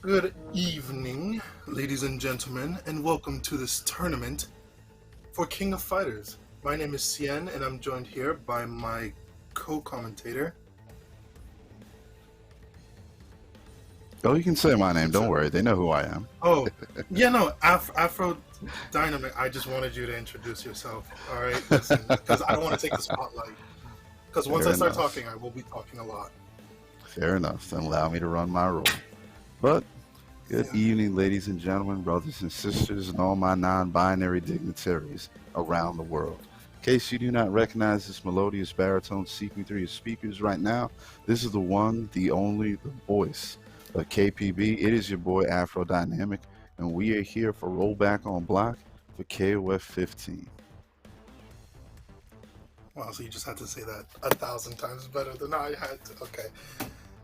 Good evening, ladies and gentlemen, and welcome to this tournament for King of Fighters. My name is Cien, and I'm joined here by my co-commentator. Oh, you can say my name. Don't worry. They know who I am. Oh, yeah, no, Afro Dynamic. I just wanted you to introduce yourself, all right? Because I don't want to take the spotlight. Because once I start talking, I will be talking a lot. Fair enough. Then allow me to run my role. But good evening, ladies and gentlemen, brothers and sisters, and all my non-binary dignitaries around the world. In case you do not recognize this melodious baritone seeping through your speakers right now, this is the one, the only, the voice of KPB. It is your boy Afro Dynamic, and we are here for Rollback on Block for KOF 15. Wow, so you just had to say that 1,000 times better than I had to. Okay.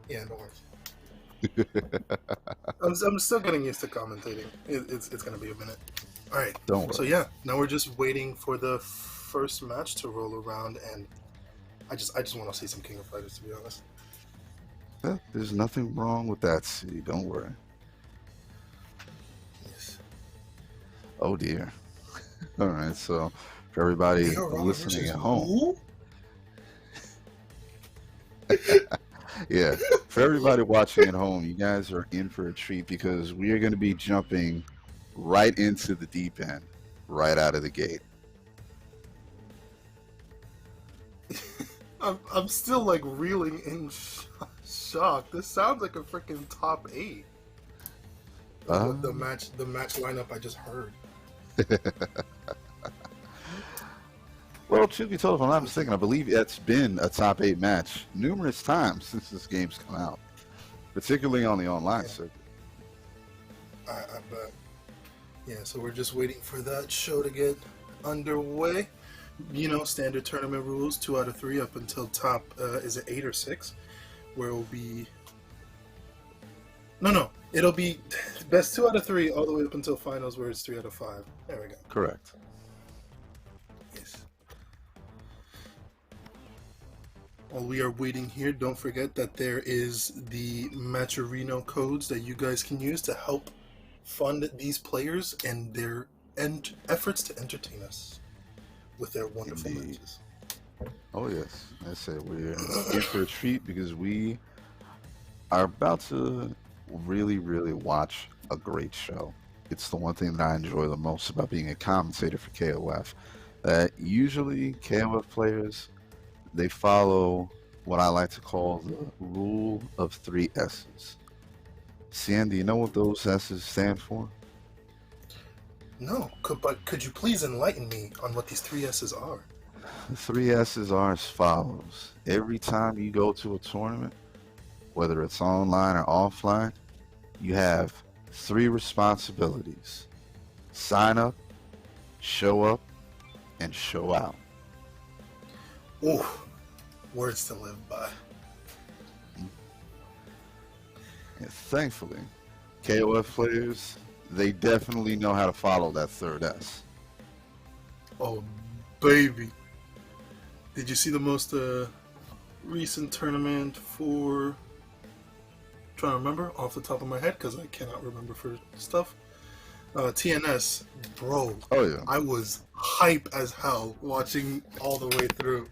Yeah, no worries. I'm still getting used to commentating. It's going to be a minute. All right. Don't worry. So yeah, now we're just waiting for the first match to roll around, and I just want to see some King of Fighters, to be honest. There's nothing wrong with that, see. Don't worry. Yes. Oh dear. All right, so for everybody listening at home, yeah, for everybody watching at home, you guys are in for a treat because we are going to be jumping right into the deep end, right out of the gate. I'm still like reeling in shock. This sounds like a freaking top 8. The match lineup I just heard. Well, truth be told, if I'm not mistaken, I believe it's been a top 8 match numerous times since this game's come out, particularly on the online circuit. I bet. Yeah, so we're just waiting for that show to get underway. You know, standard tournament rules, 2 out of 3 up until top, is it 8 or 6? Where it'll be... No, it'll be best 2 out of 3 all the way up until finals where it's 3 out of 5. There we go. Correct. Yes. While we are waiting here, don't forget that there is the Rino codes that you guys can use to help fund these players and their efforts to entertain us with their wonderful matches. Oh yes, I say we're in for a treat because we are about to really watch a great show. It's the one thing that I enjoy the most about being a commentator for KOF. Usually KOF players, they follow what I like to call the rule of 3 S's. Cien, do you know what those S's stand for? No, but could you please enlighten me on what these 3 S's are? The 3 S's are as follows. Every time you go to a tournament, whether it's online or offline, you have 3 responsibilities. Sign up, and show out. Ooh, words to live by. And thankfully, KOF players, they definitely know how to follow that 3rd S. Oh, baby. Did you see the most recent tournament for... I'm trying to remember off the top of my head because I cannot remember for stuff. TNS, bro. Oh yeah. I was hype as hell watching all the way through.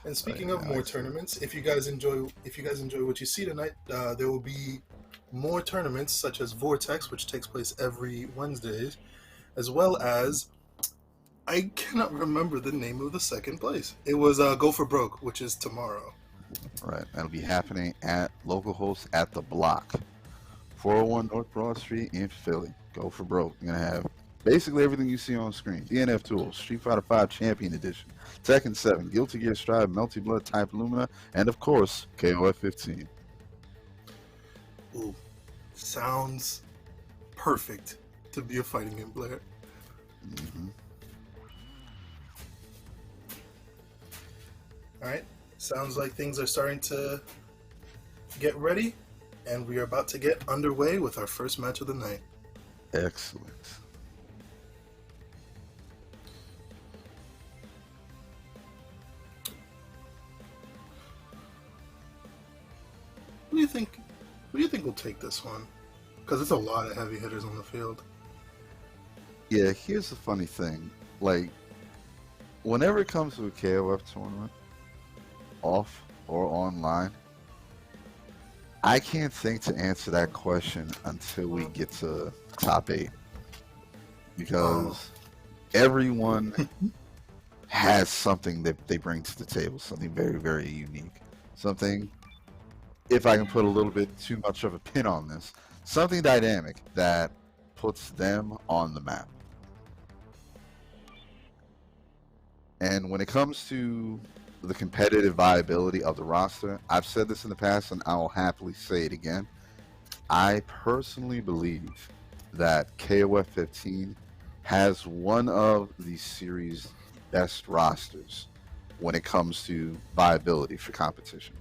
And speaking of more tournaments, if you guys enjoy what you see tonight, there will be more tournaments such as Vortex, which takes place every Wednesdays, as well as I cannot remember the name of the second place. It was Go for Broke, which is tomorrow. Right, that'll be happening at local host at the Block, 401 North Broad Street in Philly. Go for Broke. You're gonna have basically everything you see on screen: DNF Tools, Street Fighter V Champion Edition, Tekken 7, Guilty Gear Strive, Melty Blood Type Lumina, and of course KOF 15. Ooh, sounds perfect to be a fighting game player. Mm-hmm. All right, sounds like things are starting to get ready, and we are about to get underway with our first match of the night. Excellent. Who do you think Who do you think will take this one? Because it's a lot of heavy hitters on the field. Yeah, here's the funny thing. Like, whenever it comes to a KOF tournament, off or online, I can't think to answer that question until we get to top 8. Because everyone has something that they bring to the table, something very, very unique. Something, if I can put a little bit too much of a pin on this, something dynamic that puts them on the map. And when it comes to the competitive viability of the roster, I've said this in the past and I'll happily say it again. I personally believe that KOF 15 has one of the series' best rosters when it comes to viability for competition.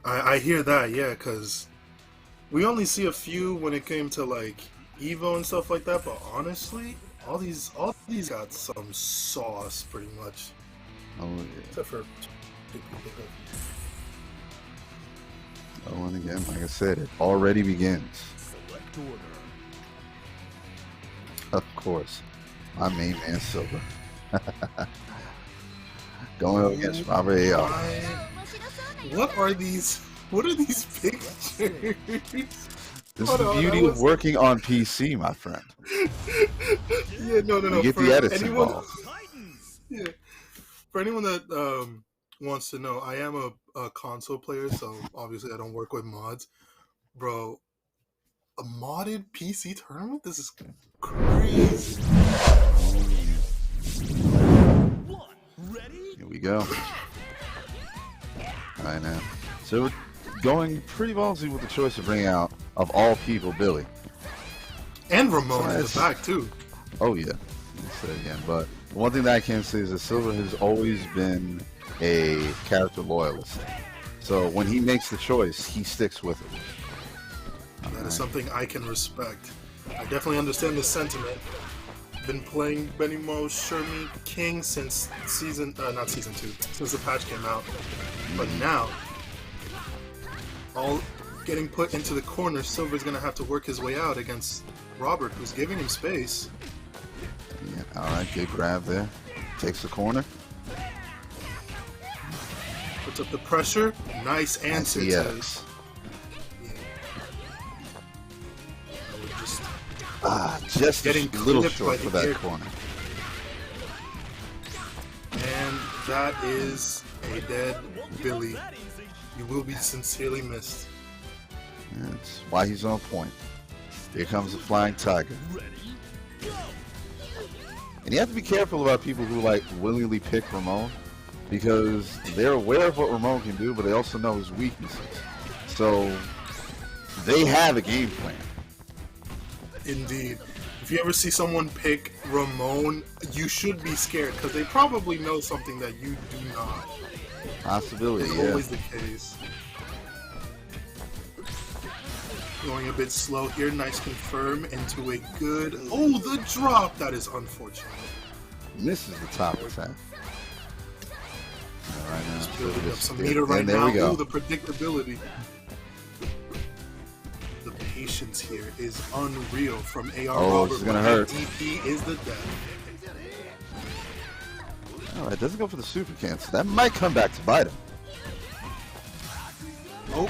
I hear that, yeah, because we only see a few when it came to like Evo and stuff like that, but honestly, all these got some sauce pretty much. Oh yeah. Except for oh, and again, like I said, it already begins. Of course, my main man Silver. Going up against Robert A.R. What are these? What are these pictures? This is the beauty of working on PC, my friend. Yeah, no. You get the edits involved. Yeah. For anyone that wants to know, I am a console player, so obviously I don't work with mods. Bro, a modded PC tournament? This is crazy. Here we go. I know. So we're going pretty ballsy with the choice of bringing out, of all people, Billy. And Ramon in the back, too. Oh, yeah. Let's say it again. But one thing that I can say is that Silver has always been a character loyalist. So when he makes the choice, he sticks with it. That is something I can respect. I definitely understand the sentiment. Been playing Benimo Shermie King since not season 2, since the patch came out. But now, all getting put into the corner, Silver's gonna have to work his way out against Robert, who's giving him space. Yeah, alright, good grab there. Takes the corner. Puts up the pressure. Nice answer to ShadowX. Just getting a little clipped short by for the that air. corner. And that is a dead Billy. You will be sincerely missed. That's why he's on point. Here comes the Flying Tiger. And you have to be careful about people who like willingly pick Ramon, because they're aware of what Ramon can do, but they also know his weaknesses. So they have a game plan. Indeed. If you ever see someone pick Ramon, you should be scared, because they probably know something that you do not. Possibility, It's yeah. always the case. Going a bit slow here. Nice confirm into a good... Oh, the drop! That is unfortunate. Misses the top attack. All right, now, Just building up some there- meter right and there now. we go. Ooh, the predictability. The patience here is unreal from AR Oh, Robert. this is gonna but hurt. DP is the death. All right, doesn't go for the super cancel. That might come back to bite him. Oh,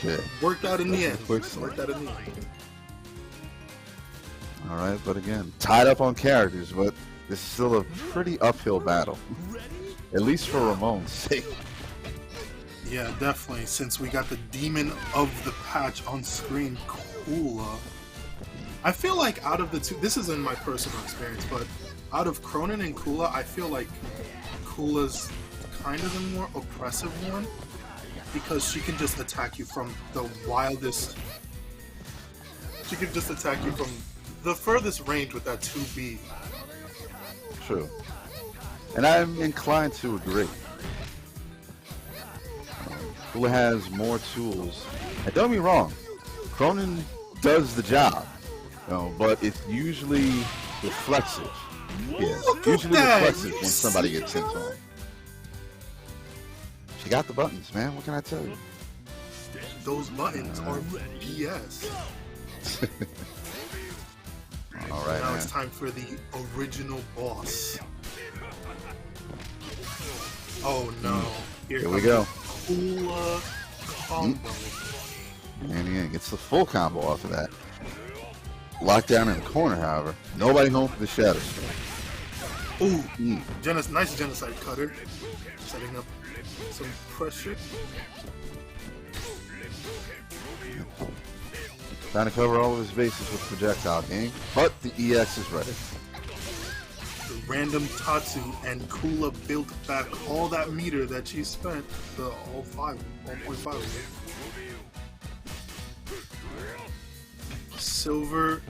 Okay. worked out in the end. Quick slip. Worked out in the end. All right, but again, tied up on characters, but this is still a pretty uphill battle. At least for Ramon's sake. Yeah, definitely. Since we got the demon of the patch on screen, Kula. I feel like out of the two, this isn't my personal experience, but out of Cronin and Kula, I feel like Kula's kind of the more oppressive one, because she can just attack you from the wildest. She can just attack you from the furthest range with that 2B. True. And I'm inclined to agree. Who has more tools? And don't be wrong, Cronin does the job, but it's usually reflexive. Yeah, Look at usually that! reflexive You when somebody see gets hit that? on. She got the buttons, man. What can I tell you? Those buttons are BS. All right, now man. it's time for the original boss. Oh no! Here we go. Cool combo. And he gets the full combo off of that. Locked down in the corner, however. Nobody home for the shadow strike. Ooh, nice genocide cutter. Setting up some pressure. Trying to cover all of his bases with projectile game, but the EX is ready. The random Tatsu and Kula built back all that meter that she spent, all 1.5 of it. Silver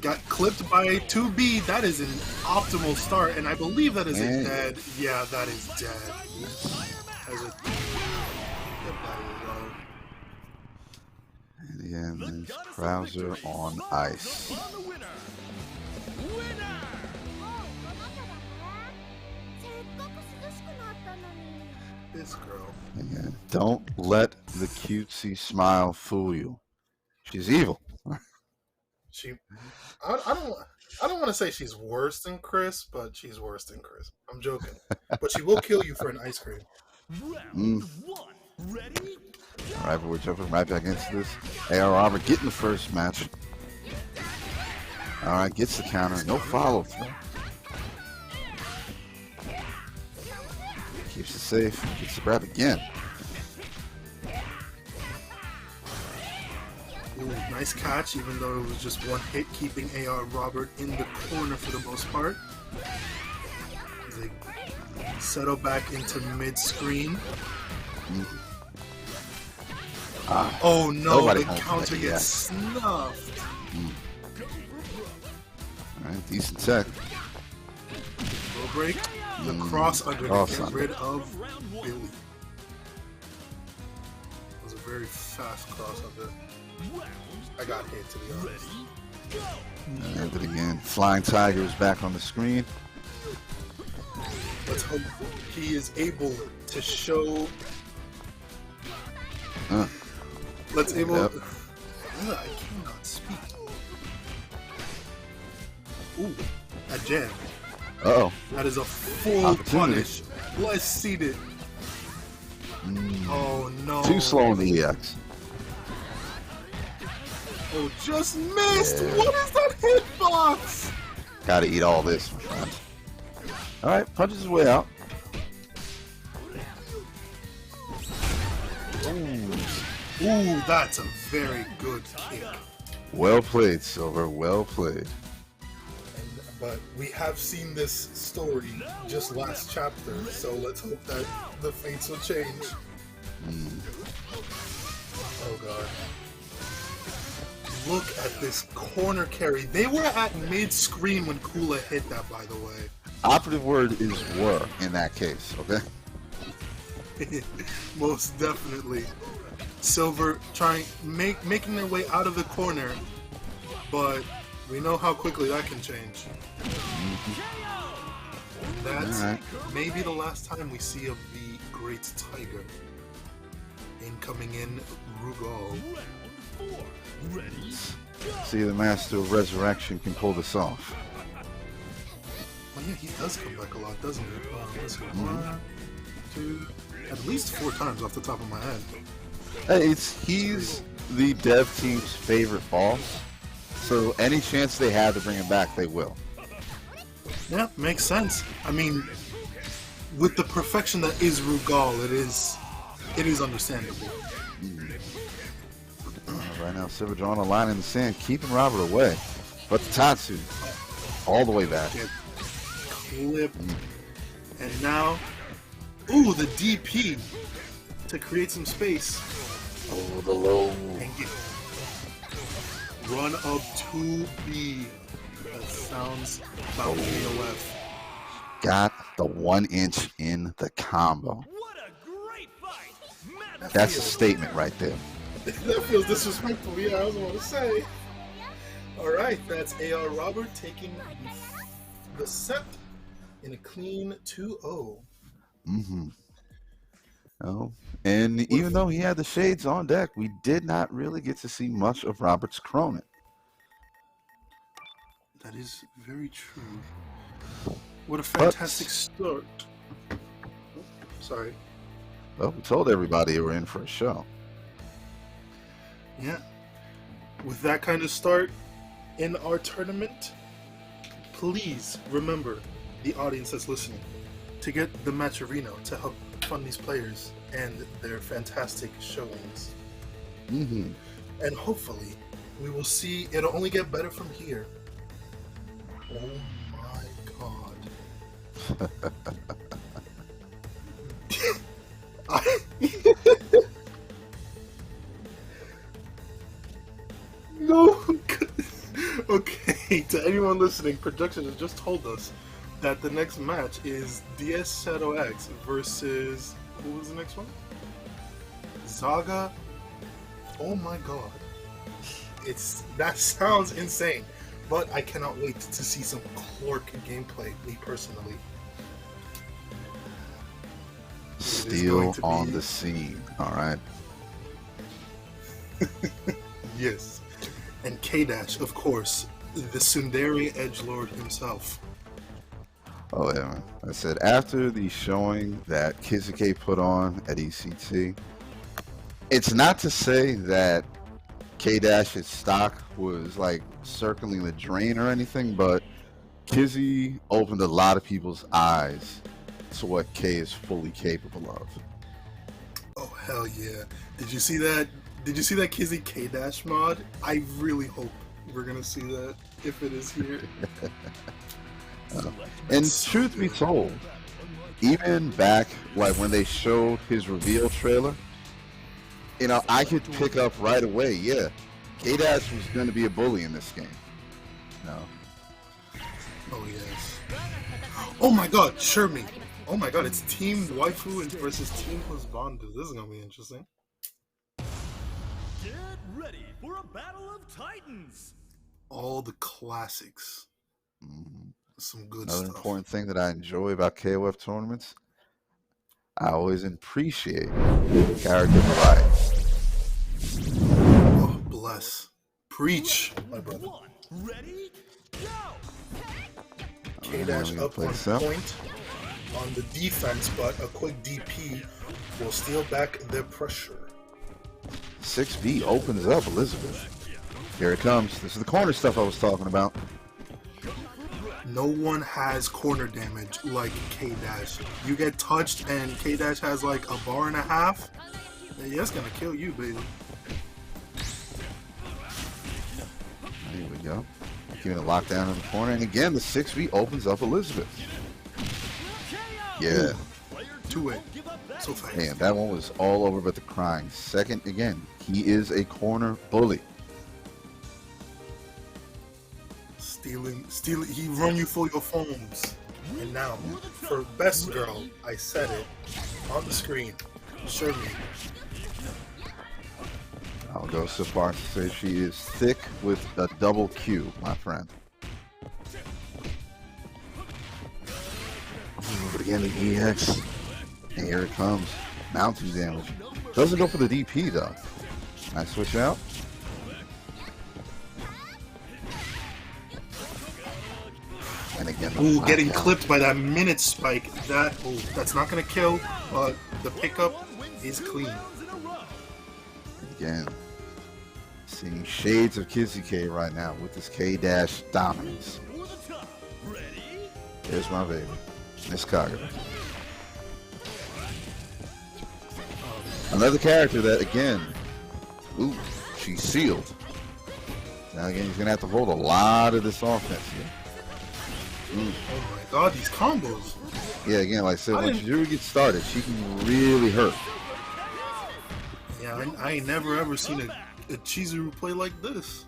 got clipped by a 2B. That is an optimal start, and I believe that is a dead. Yeah, that is dead. As a and again, there's Krauser on ice. This girl. Again, don't let the cutesy smile fool you. She's evil. I don't want to say she's worse than Chris, but she's worse than Chris. I'm joking, but she will kill you for an ice cream. All right, but we're jumping right back into this. AR Robert getting the first match. All right, gets the counter. No follow through. Keeps it safe. Gets the grab again. Ooh, nice catch, even though it was just one hit, keeping AR Robert in the corner for the most part. They settle back into mid-screen. Oh no, the counter gets snuffed. Alright, decent tech. Low break. The cross under to get rid of Billy. It was a very fast cross under. I got hit, to be honest. And it again. Flying Tiger is back on the screen. Let's hope he is able to show. Let's able. Yep. I cannot speak. Ooh, a jam. Uh-oh. That is a full punish. Let's see it. Oh no. Too slow in the EX. Oh, just missed. Yeah. What is that hitbox? Gotta eat all this, my friend. Alright, punches his way out. Ooh, that's a very good kick. Well played, Silver. Well played. But we have seen this story just last chapter, so let's hope that the fates will change. Oh god. Look at this corner carry. They were at mid-screen when Kula hit that, by the way. Operative word is were in that case, okay? Most definitely. Silver making their way out of the corner, but we know how quickly that can change. That's maybe the last time we see of the Great Tiger. Incoming in Rugal. See, the Master of Resurrection can pull this off. Oh yeah, he does come back a lot, doesn't he? Let's go. 1, 2, at least 4 times off the top of my head. Hey, he's the dev team's favorite boss, so any chance they have to bring him back, they will. Yeah, makes sense. I mean, with the perfection that is Rugal, it is understandable. Right now, Silver drawing a line in the sand, keeping Robert away. But the Tatsu, all the way back. Get clipped. And now, ooh, the DP to create some space. Oh, the low. And get run up 2B. That sounds about KOF. Got the 1 inch in the combo. What a great fight! That's a statement right there. That feels disrespectful. Yeah, I was about to say. All right, that's AR Robert taking the set in a clean 2-0. Oh, and even though he had the shades on deck, we did not really get to see much of Robert's Cronin. That is very true. What a fantastic start. Sorry. Well, we told everybody they were in for a show. Yeah. With that kind of start in our tournament, please remember, the audience that's listening, to get the match of Rino to help fund these players and their fantastic showings. Mm-hmm. And hopefully, we will see it'll only get better from here. Oh my god. No. Okay, to anyone listening, production has just told us that the next match is DS ShadowX versus, who was the next one? Zaga. Oh my god. That sounds insane, but I cannot wait to see some Clork gameplay, me personally. Still on the scene, alright? Yes. And K-Dash, of course, the Sundari edgelord himself. Oh yeah, man. I said after the showing that Kizuke put on at ECT, it's not to say that K-Dash's stock was like circling the drain or anything, but Kizzy opened a lot of people's eyes to what K is fully capable of. Oh hell yeah! Did you see that? Did you see that Kizzy K-Dash mod? I really hope we're gonna see that if it is here. And truth be told, even back like when they showed his reveal trailer, you know, I could pick up right away. Yeah, K-Dash was going to be a bully in this game. No. Oh yes. Oh my god, sure me. Oh my god, it's Team Waifu versus Team Husbandu. This is gonna be interesting. Get ready for a battle of titans. All the classics. Mm-hmm. Some good Another stuff. important thing that I enjoy about KOF tournaments, I always appreciate character variety. Oh, bless. Preach, my brother. Ready? Go! K-Dash up on some point on the defense, but a quick DP will steal back their pressure. 6B opens up Elizabeth. Here it comes. This is the corner stuff I was talking about. No one has corner damage like K-Dash. You get touched and K-Dash has like a bar and a half, yeah, that's gonna kill you, baby. Here we go. Keeping it locked down in the corner. And again, the 6B opens up Elizabeth. Yeah. 2-8. So fast. Man, that one was all over but the crying. Second, again, he is a corner bully. Stealing, he run you for your phones. And now, for best girl, I said it on the screen. Sure me. I'll go so far as to say she is thick with a double Q, my friend. But again, the EX. And here it comes. Mounting damage. Doesn't go for the DP though. I switch out. And again, Ooh, getting clipped by that minute spike. That's not gonna kill, but the pickup is clean. Again, seeing shades of Kizuke right now with this K-Dash dominance. Here's my baby, Miss Kaga. Another character that, again, ooh, she's sealed. Now again, he's gonna have to hold a lot of this offense here. Ooh. Oh my god, these combos. Yeah, again, like I said, when Chizuru gets started, she can really hurt. Yeah, I ain't never ever seen a Chizuru play like this.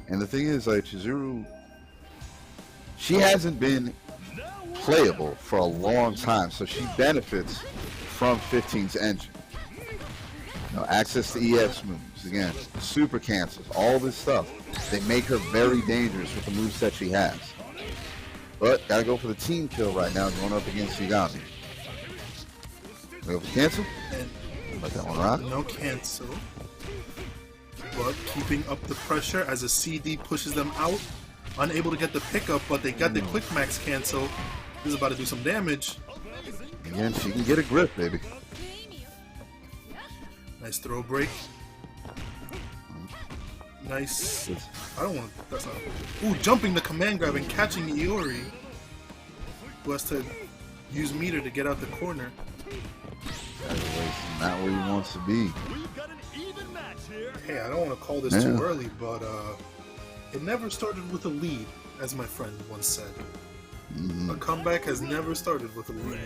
And the thing is, like, Chizuru, she hasn't been playable for a long time, so she benefits from 15's engine. You know, access to EX moves, again, super cancels, all this stuff. They make her very dangerous with the moveset she has. But gotta go for the team kill right now, going up against Yagami. We have a cancel. And Let that one rock. no cancel. But keeping up the pressure as a CD pushes them out. Unable to get the pickup, but they got the quick max cancel. This is about to do some damage. Again, she can get a grip, baby. Nice throw break. Nice. I don't want. That's not. Ooh, jumping the command grab and catching Iori, who has to use meter to get out the corner. That's not where he wants to be. We've got an even match here. Hey, I don't want to call this too early, but it never started with a lead, as my friend once said. A comeback has never started with a lead.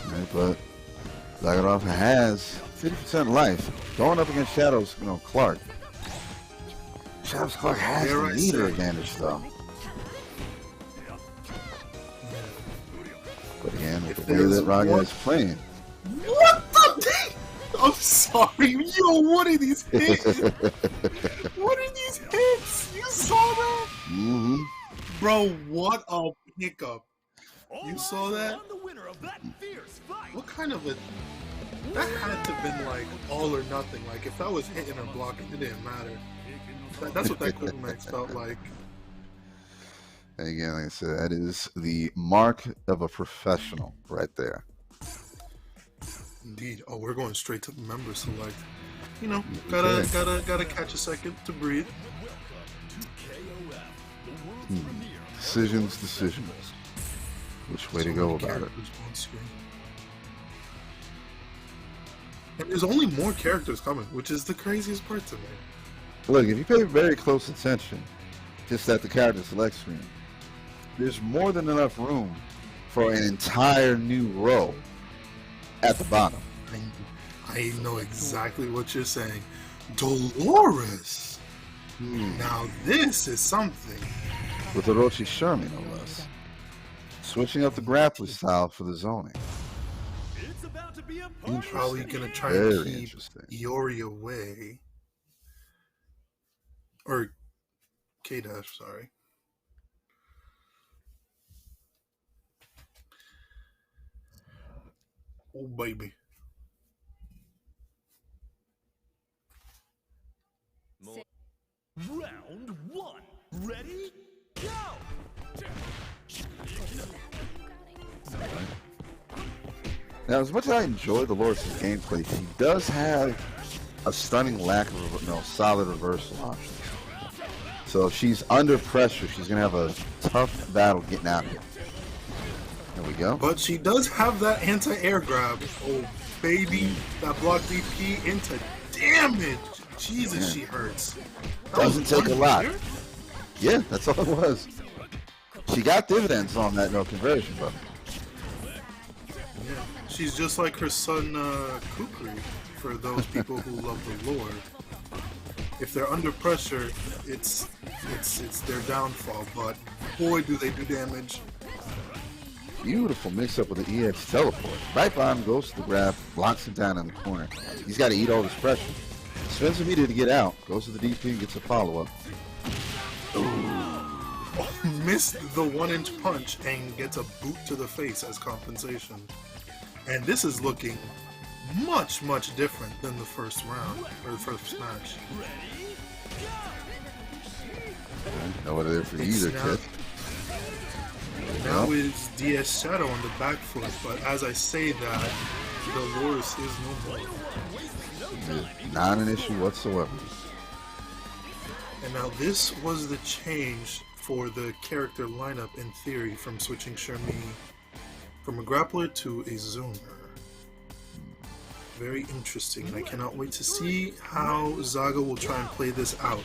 Right, but Zaga has 50% life. Going up against Shadows, Clark. Shadows Clark has the meter advantage, though. But again, with the way that Raga is playing. What the? I'm sorry. Yo, what are these hits? What are these hits? You saw that? Mm-hmm. Bro, what a pickup. You saw that? What kind of a... That had to have been like all or nothing. Like if that was hitting or blocking, it didn't matter. That's what that quick max felt like. And again, like I said, that is the mark of a professional right there. Indeed. Oh, we're going straight to the member select. You know, gotta catch a second to breathe. Decisions. Which way to go about it? And there's only more characters coming, which is the craziest part to me. Look, if you pay very close attention, just at the character select screen, there's more than enough room for an entire new row at the bottom. I know exactly what you're saying. Dolores! Now this is something. With Orochi Sherman, no less. Switching up the grappler style for the zoning. Probably gonna try and keep Iori away. Or K-Dash, sorry. Oh, baby. Round one. Ready? Go! Now, as much as I enjoy Dolores' gameplay, she does have a stunning lack of solid reversal options. So if she's under pressure, she's going to have a tough battle getting out of it. There we go. But she does have that anti-air grab. Oh, baby. That block DP into damage. Jesus, she hurts. Doesn't take a lot. Yeah, that's all it was. She got dividends on that conversion, but yeah, she's just like her son Kukri, for those people who love the lore. If they're under pressure, it's their downfall, but boy do they do damage. Beautiful mix up with the EX teleport. Right behind him, goes to the grab, blocks him down in the corner. He's got to eat all this pressure. Spends a meter to get out, goes to the DP and gets a follow-up. Oh, missed the 1-inch punch and gets a boot to the face as compensation. And this is looking much, much different than the first round, or the first match. No one there for either, kid. Now is DS Shadow on the back foot, but as I say that, Dolores is no more. Not an issue whatsoever. And now this was the change for the character lineup in theory from switching Shermie from a grappler to a zoner. Very interesting, and I cannot wait to see how Zaga will try and play this out.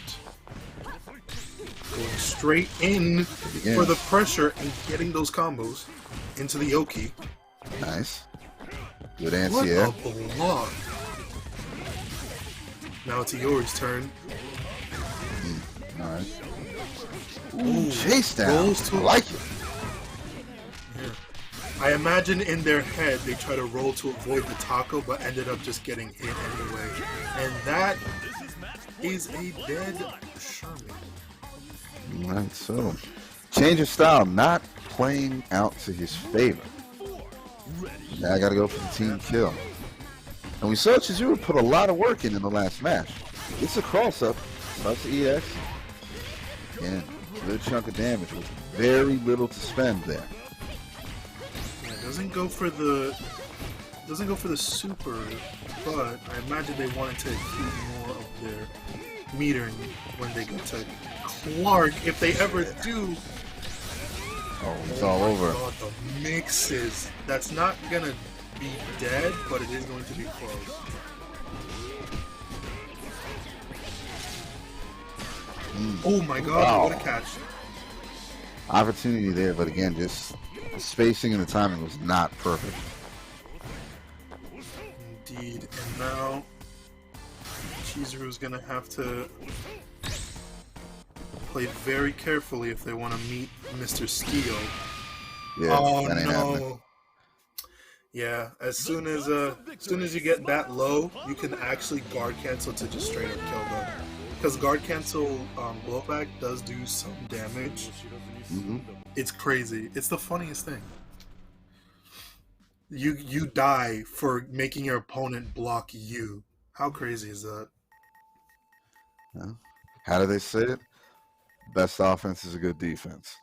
Going straight in for the pressure and getting those combos into the Yoki. Nice. Good anti-air. What a block. Now it's Iori's turn. Alright. Ooh, chase down. I like it. Yeah. I imagine in their head they try to roll to avoid the taco, but ended up just getting hit anyway. And that is a dead Sherman. Alright, so change of style, not playing out to his favor. Now I got to go for the team kill. And we saw Chizuru put a lot of work in the last match. It's a cross-up. Starts the EX. And a good chunk of damage with very little to spend there. Yeah, doesn't go for the super, but I imagine they wanted to keep more of their metering when they get to Clark, if they ever do. Oh, it's all over. God, the mixes. That's not gonna be dead, but it is going to be close. Oh my god, Wow. what a catch. Opportunity there, but again, just the spacing and the timing was not perfect. Indeed, and now Chizuru's gonna have to play very carefully if they want to meet Mr. Steel. Yeah, Oh that ain't happening. no. Yeah, as soon as you get that low, you can actually guard cancel to just straight up kill them. Because guard cancel blowback does do some damage. It's crazy. It's the funniest thing. You die for making your opponent block you. How crazy is that? Yeah. How do they say it? Best offense is a good defense.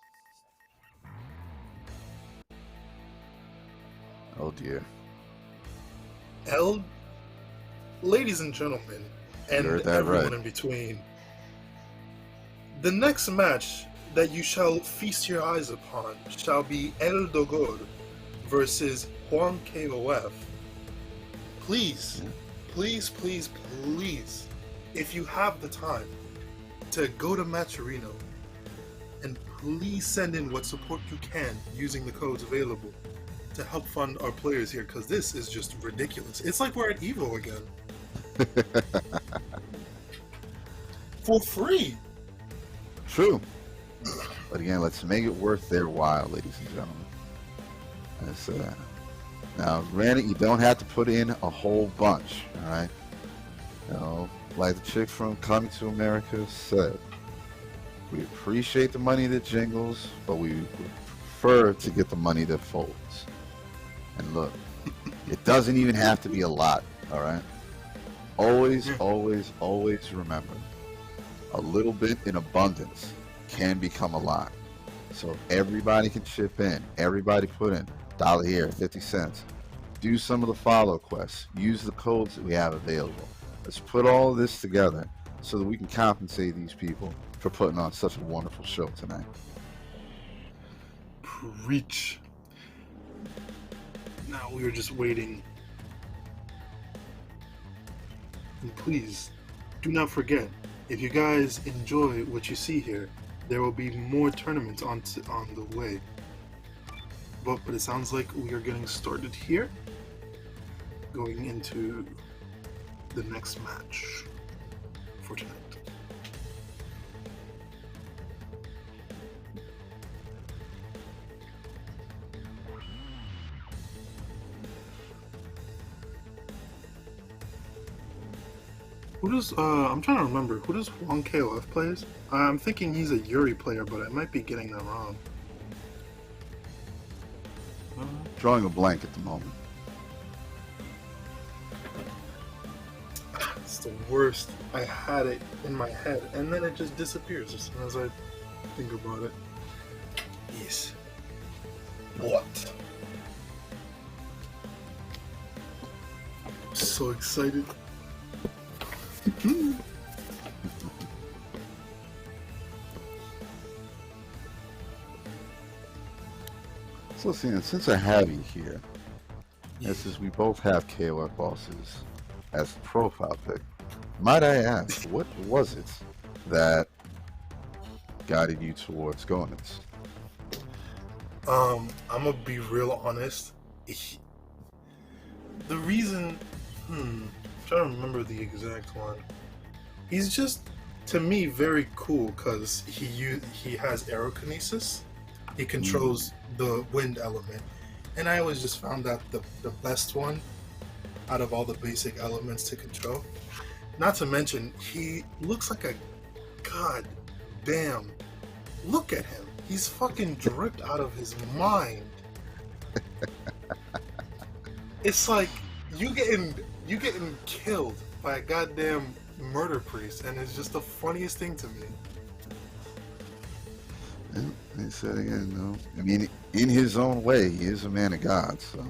Oh dear. Ladies and gentlemen, and You heard that everyone right. in between, the next match that you shall feast your eyes upon shall be El Dogor versus JuanKOF. Please, please, please, please, if you have the time, to go to Rino and please send in what support you can using the codes available to help fund our players here, because this is just ridiculous. It's like we're at Evo again. For free. True. But again, let's make it worth their while, ladies and gentlemen. That's, now, granted, you don't have to put in a whole bunch, all right? You know, like the chick from Coming to America said, we appreciate the money that jingles, but we would prefer to get the money that folds. And look, it doesn't even have to be a lot, all right? Always, always, always remember, a little bit in abundance can become a lot. So everybody can chip in, everybody put in $1 here, 50 cents. Do some of the follow quests, use the codes that we have available. Let's put all of this together so that we can compensate these people for putting on such a wonderful show tonight. Preach. Now we are just waiting. And please, do not forget, if you guys enjoy what you see here, there will be more tournaments on the way. But it sounds like we are getting started here, going into the next match for tonight. Who does, I'm trying to remember, who does JuanKOF plays? I'm thinking he's a Yuri player, but I might be getting that wrong. Drawing a blank at the moment. It's the worst. I had it in my head, and then it just disappears as soon as I think about it. Yes. What? I'm so excited. So since I have you here, and since we both have KOF bosses as the profile pic, might I ask, what was it that guided you towards going this? I'm gonna be real honest. The reason, I'm trying to remember the exact one. He's just, to me, very cool because he has aerokinesis. He controls the wind element, and I always just found that the best one out of all the basic elements to control. Not to mention, he looks like a god damn. Look at him. He's fucking dripped out of his mind. It's like you getting killed by a goddamn murder priest, and it's just the funniest thing to me. Yeah, he said again, though. I mean, in his own way, he is a man of God, so.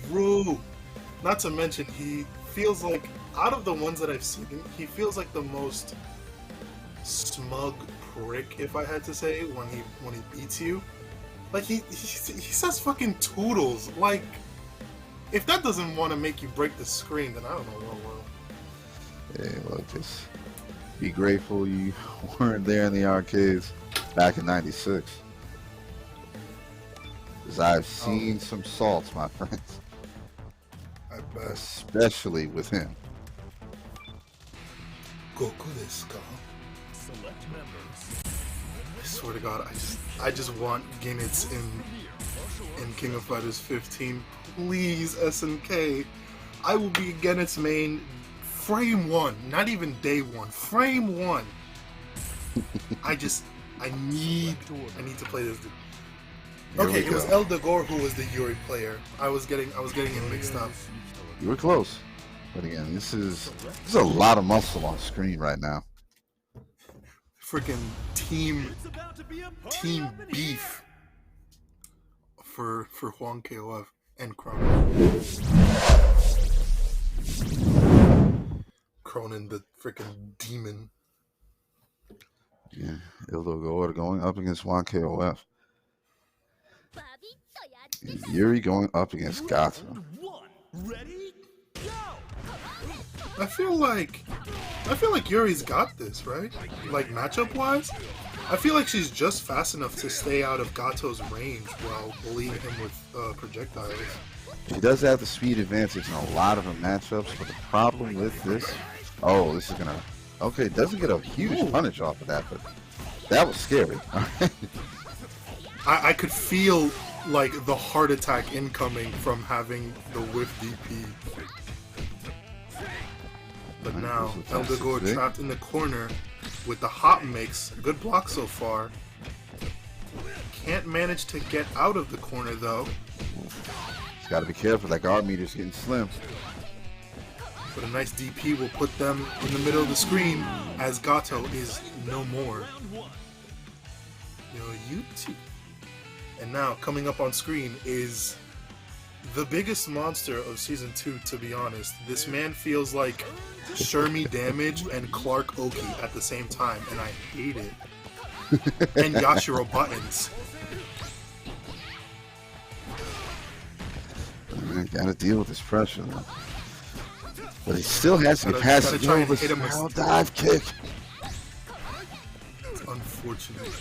True. Not to mention, he feels like, out of the ones that I've seen, he feels like the most smug prick, if I had to say, when he beats you. Like, he says fucking toodles. Like, if that doesn't want to make you break the screen, then I don't know what will. Yeah, well, just be grateful you weren't there in the arcades back in '96. Because I've seen some salts, my friends. I bet. Especially with him. Goku desu ka? Select members. I swear to God, I just want Ginitz in King of Fighters 15. Please, SNK. I will be Ginitz main frame 1, not even day 1. Frame 1. I need to play this dude. Okay, it was El Dogor who was the Yuri player. I was getting him mixed up. You were close. But again, there's a lot of muscle on screen right now. Freaking team beef for JuanKOF and Cronin the freaking demon. Yeah, El Dogor going up against JuanKOF. And Yuri going up against Gato. Ready? Go! I feel like Yuri's got this, right? Like matchup wise, I feel like she's just fast enough to stay out of Gato's range while bullying him with projectiles. She does have the speed advantage in a lot of her matchups, but the problem with this, this is gonna, okay, doesn't get a huge punish off of that, but that was scary. I could feel like the heart attack incoming from having the whiff DP. But now, El Dogor trapped in the corner with the hop mix. Good block so far. Can't manage to get out of the corner though. He's got to be careful, that guard meter's getting slim. But a nice DP will put them in the middle of the screen as Gato is no more. You too. And now, coming up on screen is the biggest monster of Season 2, to be honest. This man feels like Shermie Damage and Clark Oki at the same time, and I hate it. And Yashiro Buttons. Man, gotta deal with this pressure, though. But he still has to pass it. Try and hit him with dive kick. It's unfortunate.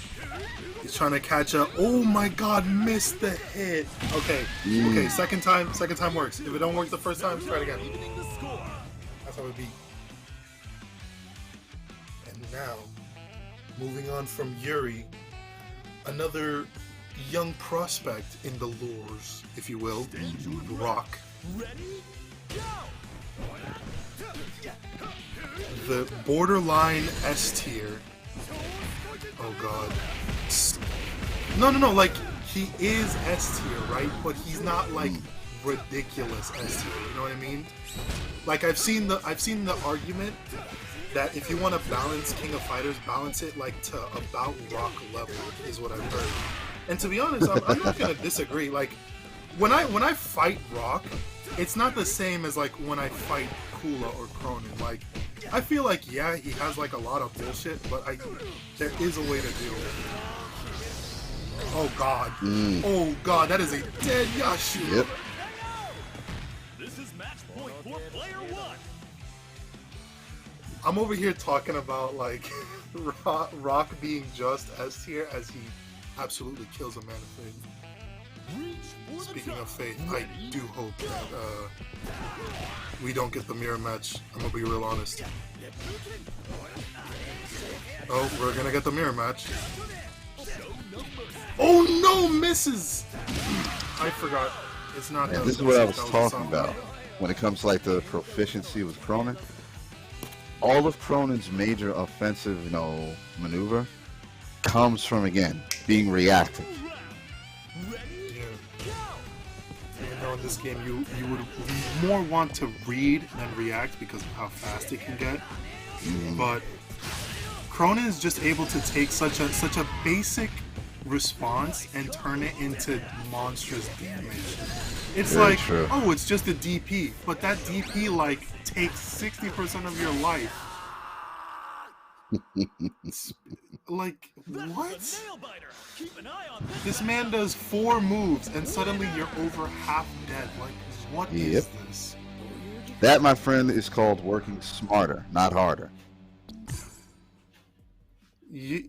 He's trying to catch up. Oh my God, missed the hit. Okay, okay, second time works. If it don't work the first time, try it again. That's how it be. And now, moving on from Yuri, another young prospect in the lores, if you will, Rock. The borderline S tier. Oh God. No, like, he is S tier, right? But he's not like ridiculous S tier, you know what I mean? Like, I've seen the argument that if you want to balance King of Fighters, balance it like to about Rock level, is what I've heard. And to be honest, I'm not gonna disagree. Like, when I fight Rock, it's not the same as like when I fight Kula or Cronin. Like, I feel like, yeah, he has like a lot of bullshit, but there is a way to do it. Oh God. Oh God, that is a dead Yashiro. Yep. This is match point for player 1. I'm over here talking about like Rock being just S tier as he absolutely kills a man of faith. Speaking of faith, I do hope that we don't get the mirror match. I'm gonna be real honest. Oh, we're gonna get the mirror match. Oh no, misses! I forgot. It's not. Man, this is what I was talking about when it comes to like the proficiency with Cronin. All of Cronin's major offensive, maneuver comes from, again, being reactive. know in this game you would more want to read than react because of how fast it can get. But Cronin is just able to take such a basic response and turn it into monstrous damage. It's Very like, true. oh, it's just a DP, but that DP like takes 60% of your life. Like, what? This man does 4 moves and suddenly you're over half dead. Like, what is this? That, my friend, is called working smarter, not harder. You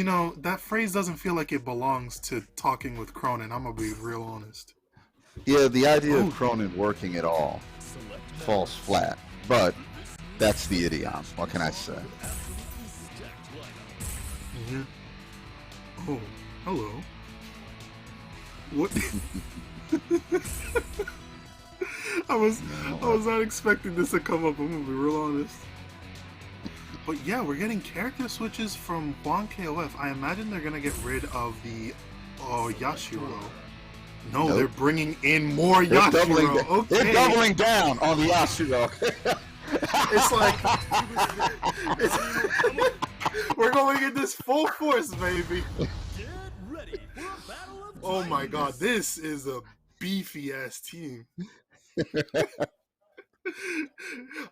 know, that phrase doesn't feel like it belongs to talking with Cronin. I'm gonna be real honest. Yeah, the idea of Cronin working at all falls flat, but that's the idiom. What can I say? Yeah. Oh, hello. What? I was not expecting this to come up. I'm gonna be real honest. But yeah, we're getting character switches from JuanKOF. I imagine they're gonna get rid of the Yashiro. No, Nope. they're bringing in more Yashiro. They're doubling down on the Yashiro. It's like we're going in this full force, baby. Oh my god, this is a beefy ass team.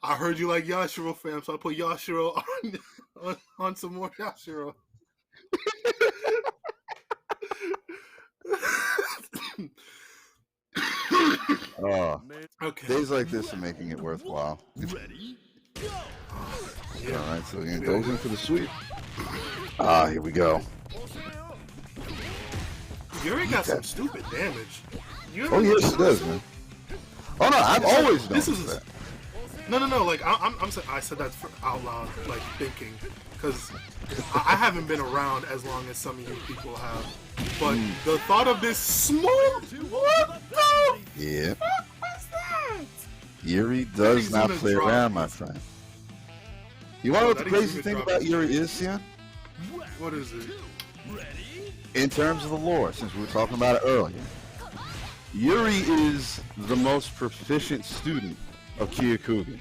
I heard you like Yashiro, fam, so I put Yashiro on some more Yashiro. Oh, Okay. days like this are making it worthwhile. Ready? Go! All right, so he goes in for the sweep. Ah, here we go. Yuri got some stupid damage. Oh yes, it does, man. Oh no, I've always known that. No. Like I said that out loud, like thinking, because I haven't been around as long as some of you people have. But the thought of this small, what the Yeah. fuck was that? Yuri does He's not gonna play drop around, me. my friend. You want to know what the That crazy he's thing gonna about drop Yuri is, Sian? What is it? In terms of the lore, since we were talking about it earlier, Yuri is the most proficient student of Kyokugen.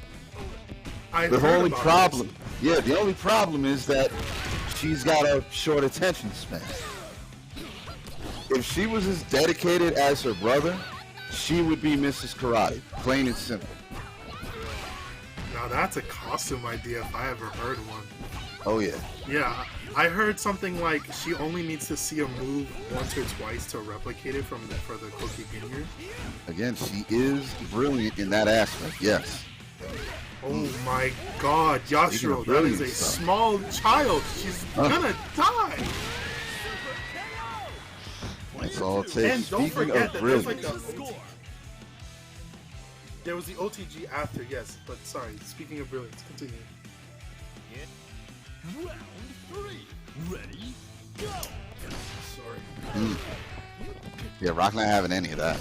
The only problem, the only problem is that she's got a short attention span. If she was as dedicated as her brother, she would be Mrs. Karate, plain and simple. Now that's a costume idea if I ever heard one. Oh yeah. Yeah, I heard something like she only needs to see a move once or twice to replicate it for the Cookie Ginyu. Again, she is brilliant in that aspect, yes. Oh my god, Yashiro, that is a small child. She's gonna die. That's all it takes. And don't Speaking forget of that there's brilliant, like there was the OTG after, yes, but sorry, speaking of brilliance, continue. Round 3. Ready? Go! Sorry. yeah, Rock not having any of that.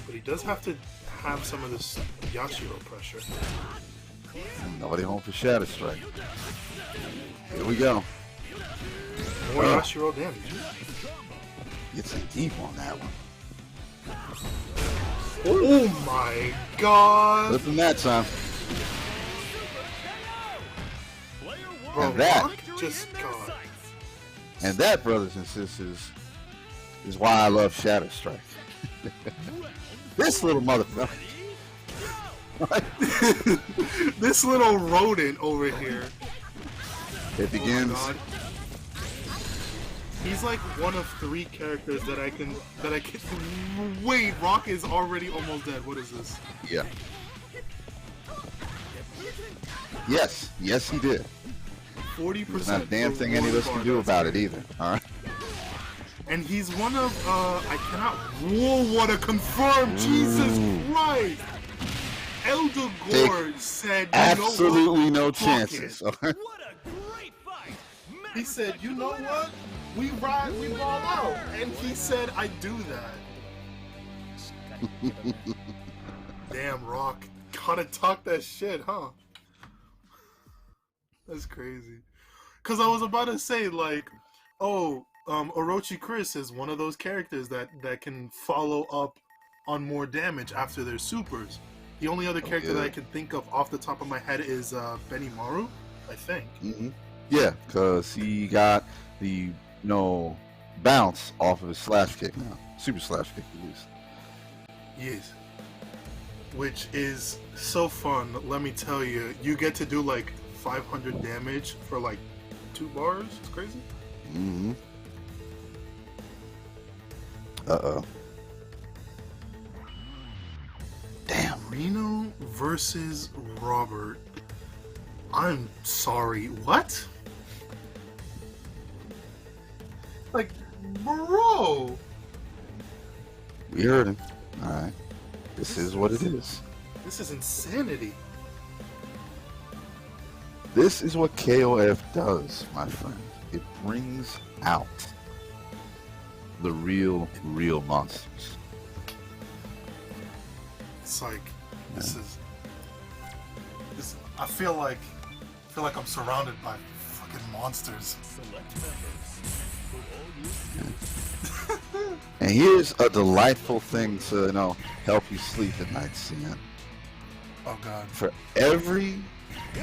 But he does have to have some of this Yashiro pressure. Nobody home for Shadow Strike. Here we go. More Yashiro damage. It's in deep on that one. Oh my god! Flipping that time. Bro, And that- Rock just god. And that, brothers and sisters, is why I love Shadow Strike. This little motherfucker. This little rodent over here. It begins. Oh my god. He's like one of 3 characters that I can. Wait, Rock is already almost dead. What is this? Yeah. Yes, yes, he did. 40%. There's not a damn thing any of us can do about it either. All right. And he's one of I cannot. Whoa! What a confirm! Jesus Christ! Elder Gore said, "You Absolutely know no what? Fuck chances. it." All right. What a great fight! He said, "You know what? We ride, we ball out," and he said, "I do that." Damn, Rock, gotta talk that shit, huh? That's crazy. Cause I was about to say like, oh, Orochi Chris is one of those characters that can follow up on more damage after their supers. The only other character that I can think of off the top of my head is Benimaru, I think. Mm-hmm. Yeah, because he got the bounce off of his slash kick now. Super slash kick, at least. Yes. Which is so fun, let me tell you. You get to do like 500 damage for like 2 bars. It's crazy. Mm-hmm. Uh-oh. Damn. Rino versus Robert. I'm sorry, what? Like, bro! We heard him. Alright. This is what it is. This is insanity. This is what KOF does, my friend. It brings out the real monsters. It's like, this I feel like I'm surrounded by fucking monsters. And here's a delightful thing to help you sleep at night, CN. Oh god. For every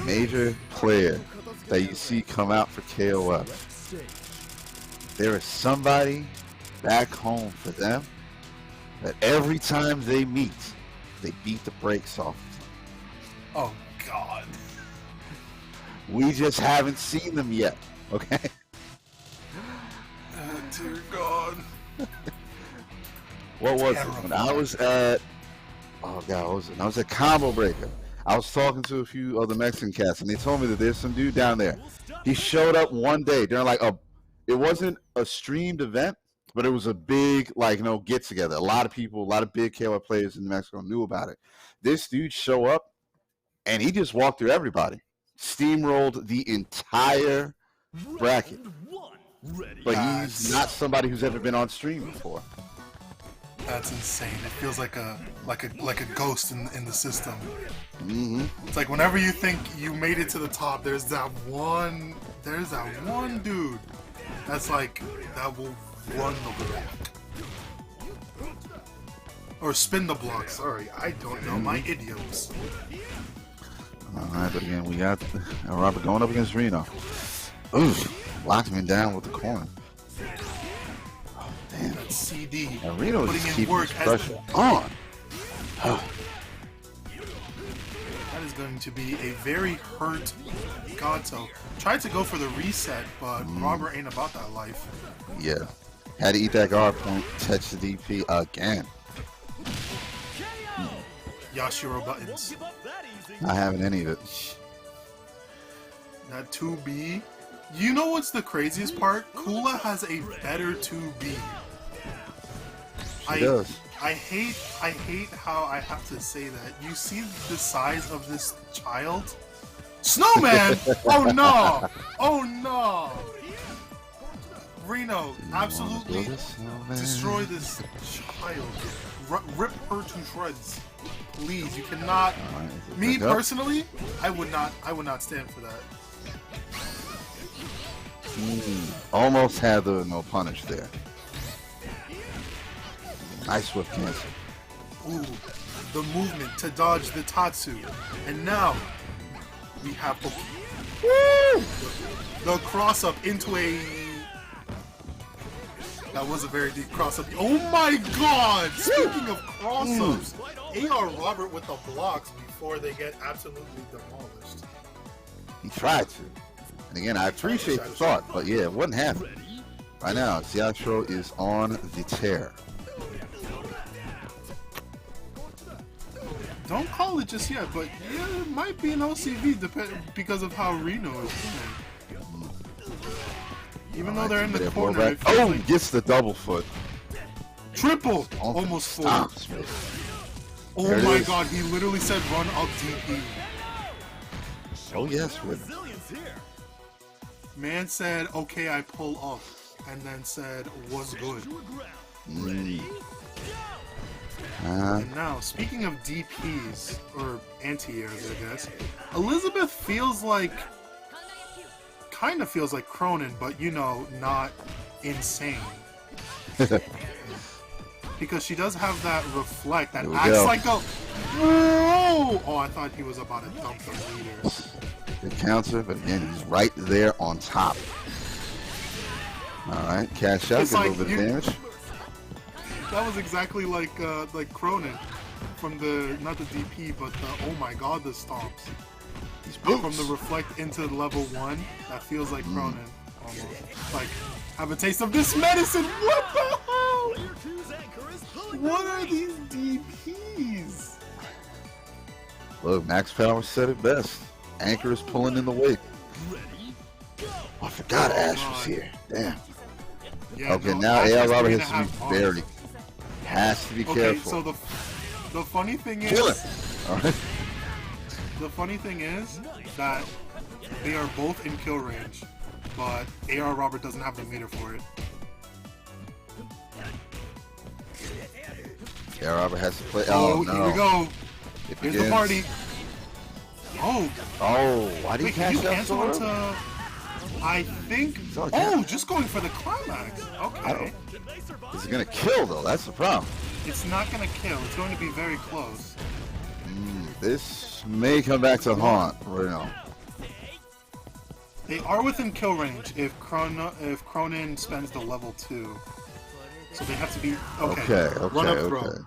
major player that you see come out for KOF, there is somebody back home for them that every time they meet, they beat the brakes off of them. Oh god. We just haven't seen them yet, okay? Dear god. What was it? When I was at I was at Combo Breaker. I was talking to a few other Mexican cats, and they told me that there's some dude down there. He showed up one day during it wasn't a streamed event, but it was a big get together. A lot of people, a lot of big KOF players in Mexico knew about it. This dude show up, and he just walked through everybody, steamrolled the entire bracket. But he's not somebody who's ever been on stream before. That's insane. It feels like a ghost in the system. Mm-hmm. It's like whenever you think you made it to the top, there's that one dude that's like that will run the block or spin the block. Sorry, I don't know my idioms. All right, but again, we got Robert going up against Rino. Ooh, locked him down with the corner. Damn. That CD. And Rino putting is in keeping work his pressure on. Oh. That is going to be a very hurt Gato. Tried to go for the reset, but Robert ain't about that life. Yeah. Had to eat that guard point, touch the DP again. Yashiro buttons. Not having any of it. That 2B. You know what's the craziest part? Kula has a better 2B. She does. I hate how I have to say that. You see the size of this child? Snowman! Oh no! Oh no! Rino, absolutely destroy this child. Rip her to shreds. Please, you cannot. Me personally, I would not stand for that. Almost had the no punish there. Nice swift cancel. Ooh, the movement to dodge the Tatsu. And now, we have the cross up into a... That was a very deep cross up. Oh my god! Speaking of cross ups, AR Robert with the blocks before they get absolutely demolished. He tried to. And again, I appreciate the thought, but yeah, it wasn't happening. Right now, Yashiro is on the tear. Don't call it just yet, but yeah, it might be an OCV because of how Rino is playing. Even though they're in the corner, oh, like gets the double foot. Triple! Almost full. Oh my god, he literally said run up DP. Oh yes, Rino. Man said, okay, I pull up, and then said, was good. And now, speaking of DPs, or anti-airs, I guess, Elizabeth feels like, kind of feels like Cronin, but you know, not insane. Because she does have that reflect that Here we acts go. like a... Oh, I thought he was about to dump the meter. The counter, but again, he's right there on top. All right, cash out, It's get a like little bit of you- damage. That was exactly like Cronin from the, not the DP, but the, oh my god, the stomps. These From boots. the reflect into level 1, that feels like Cronin. Almost. Like, have a taste of this medicine! What the hell? Player 2's anchor is pulling What are these DPs? Look, Max Power said it best. Anchor is pulling in the wake. ready, go! Oh, I forgot Ash was God. here. Damn. Yeah, Okay, no, now Ash AR has Robert 3.5 has to be bars. very. Has to be Okay, careful. so the funny thing Kill it. is, All right. the funny thing is that they are both in kill range, but AR Robert doesn't have the meter for it. AR Robert has to play. Oh, Oh, no. here we go. It Here's the begins. party. Oh, Oh, why did wait, he can you cash out cancel so into... early? I think... all Oh, cancel. just going for the climax. Okay. Is it gonna kill though? That's the problem. It's not going to kill. It's going to be very close. This may come back to haunt Rino. They are within kill range if Cronin spends the level 2. So they have to be... Okay, Run up okay, throw. okay.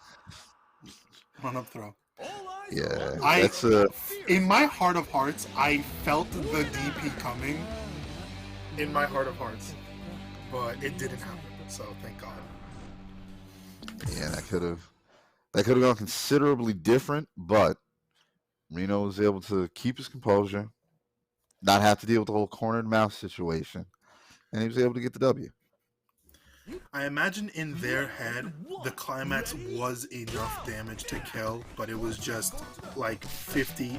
Run up throw. Yeah, I- that's a. In my heart of hearts, I felt the DP coming. In my heart of hearts. But it didn't happen, so thank God. Yeah, that could have gone considerably different, but Reno was able to keep his composure, not have to deal with the whole cornered mouse situation, and he was able to get the W. I imagine in their head, the climax was enough damage to kill, but it was just like 50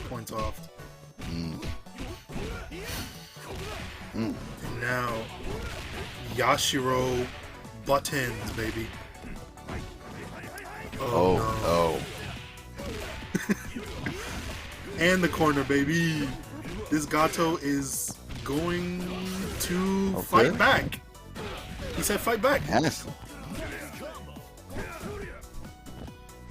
points off. And now, Yashiro buttons, baby. Oh, no. And the corner, baby. This Gato is going to fight back. He said fight back. Honestly,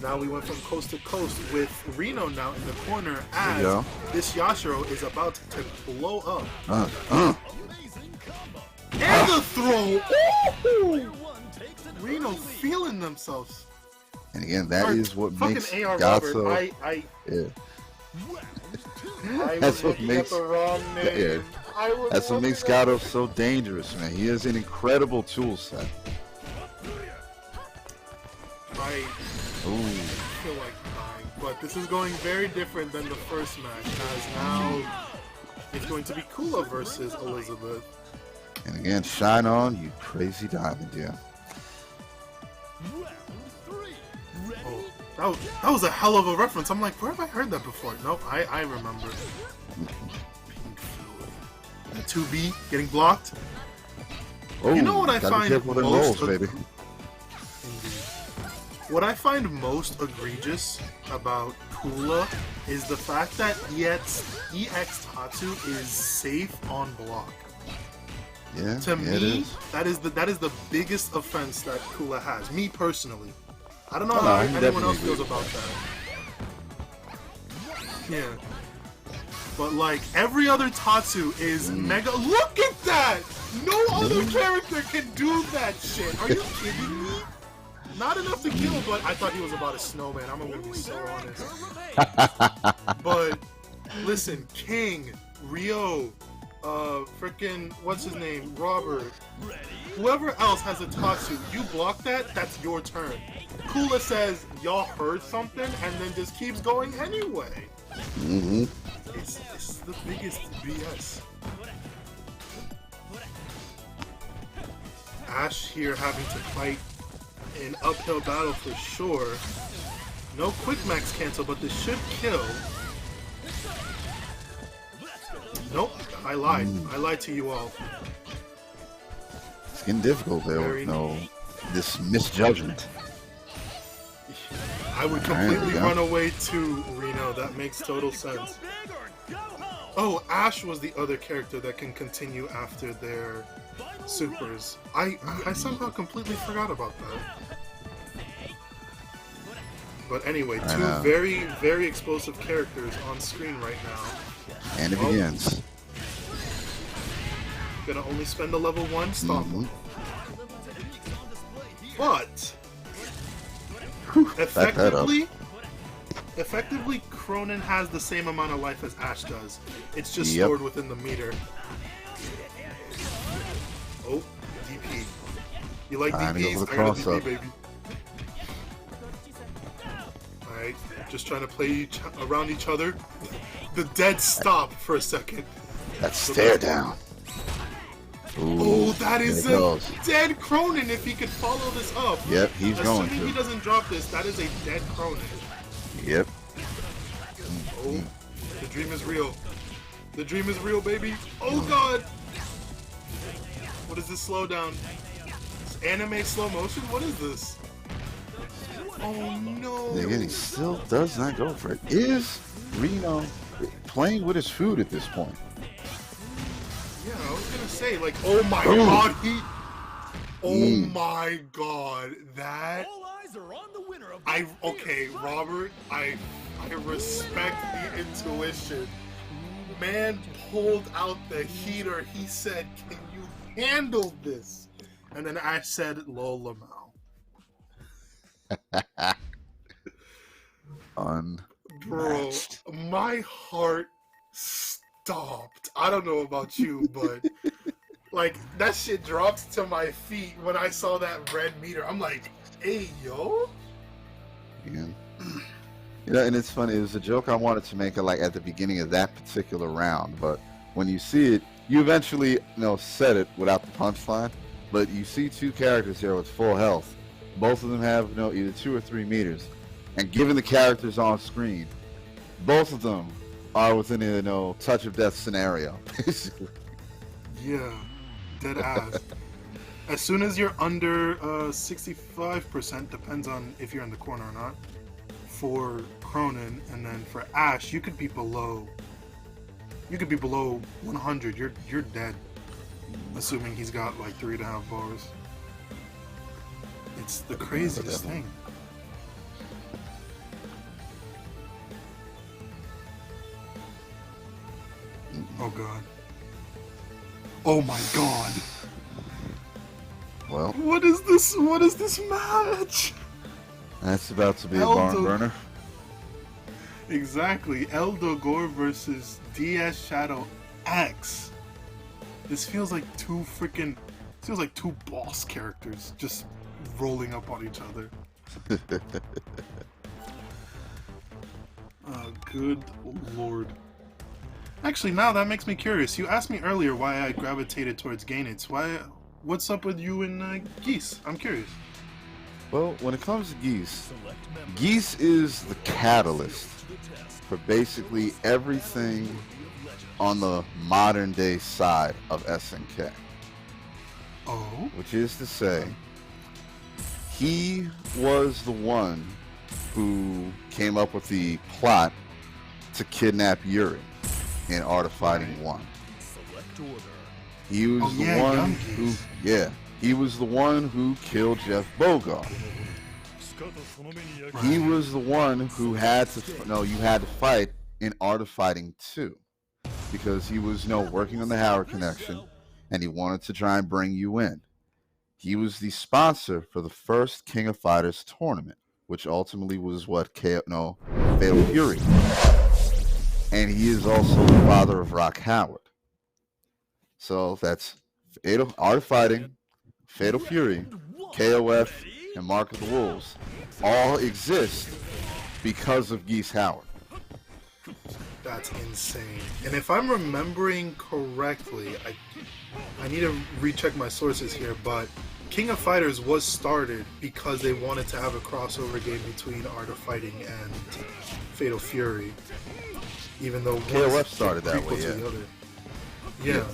Now we went from coast to coast with Reno now in the corner There you as go. this Yashiro is about to blow up. And the throw! Ooh! Reno feeling themselves. and again, that is what Fucking makes AR Gato. Robert. Yeah, I That's was what looking makes- at the wrong name. yeah. I was That's what looking makes at- Gato so dangerous, man. He has an incredible tool set. I Ooh, feel like dying, but this is going very different than the first match, as now it's going to be Kula versus Elizabeth. and again, shine on, you crazy diamond, yeah. Oh, that was a hell of a reference. I'm like, where have I heard that before? Nope, I remember. Pink Floyd. The 2B getting blocked. Oh, You know what I gotta be find careful with them most rolls, baby. What I find most egregious about Kula is the fact that EX Tatsu is safe on block. Yeah, To yeah, it me, is. that is the biggest offense that Kula has. Me personally, I don't know Oh, how no, I anyone definitely else feels agree. about that. Yeah, but like every other Tatsu is mega. Look at that! No other character can do that shit. Are you kidding me? Not enough to kill, but I thought he was about a snowman. I'm gonna be so honest. But listen, King, Rio, freaking what's his name, Robert, whoever else has a Tatsu, you block that, that's your turn. Kula says y'all heard something and then just keeps going anyway. Mm-hmm. It's the biggest BS. Ash here having to fight an uphill battle for sure. No quick max cancel, but this should kill. Nope, I lied. I lied to you all. It's getting difficult there Very- with this misjudgment. I would Alright, completely yeah. run away to Reno. That makes total sense. Oh, Ash was the other character that can continue after their supers. I somehow completely forgot about that. But anyway, two very, very explosive characters on screen right now. And it begins. Gonna only spend a level 1 stomp. But effectively, Cronin has the same amount of life as Ash does. It's just stored within the meter. Oh, DP. You like DPs? I got a DP, baby. Alright, just trying to play around each other. The dead stop for a second. That stare down. Ooh, oh, that is a dead Cronin if he could follow this up. Yep, he's going to. Assuming he doesn't drop this, that is a dead Cronin. Yep. Oh, the dream is real. The dream is real, baby. Oh, God. What is this slowdown? This anime slow motion? What is this? Oh, no. Again, he still does not go for it. Is Rino playing with his food at this point? Yeah, I was gonna say, like, oh my god, oh my god, that. All eyes are on the winner of okay, Robert, I respect the intuition. Man pulled out the heater. He said, "Can you handle this?" And then I said, "Lol, Lamau." Bro, my heart stopped. I don't know about you, but like that shit dropped to my feet when I saw that red meter. I'm like, hey, yo. Yeah. You know, and it's funny. It was a joke I wanted to make like at the beginning of that particular round, but when you see it, you eventually said it without the punchline. But you see two characters here with full health. Both of them have either 2 or 3 meters, and given the characters on screen, both of them are within a touch of death scenario, basically. Yeah, dead ass. As soon as you're under 65%, depends on if you're in the corner or not. For Cronin, and then for Ash, you could be below. You could be below 100. You're dead. Assuming he's got like 3.5 bars. It's the craziest thing. Oh god. Oh my god. Well, what is this? What is this match? That's about to be a barn burner. Exactly. Dogor versus DS ShadowX. This feels like two boss characters just rolling up on each other. Good lord. Actually, now that makes me curious. You asked me earlier why I gravitated towards Gainates. What's up with you and Geese? I'm curious. Well, when it comes to Geese is the catalyst for basically everything on the modern day side of SNK. Oh? Which is to say, he was the one who came up with the plot to kidnap Yuri in Art of Fighting 1. He was the one who, he was the one who killed Jeff Bogart. He was the one who had to, you had to fight in Art of Fighting 2. Because he was, working on the Howard connection, and he wanted to try and bring you in. He was the sponsor for the first King of Fighters tournament, which ultimately was Fatal Fury. And he is also the father of Rock Howard. So that's Art of Fighting, Fatal Fury, KOF, and Mark of the Wolves all exist because of Geese Howard. That's insane. And if I'm remembering correctly, I need to recheck my sources here, but King of Fighters was started because they wanted to have a crossover game between Art of Fighting and Fatal Fury. Even though KOF started that way, yeah.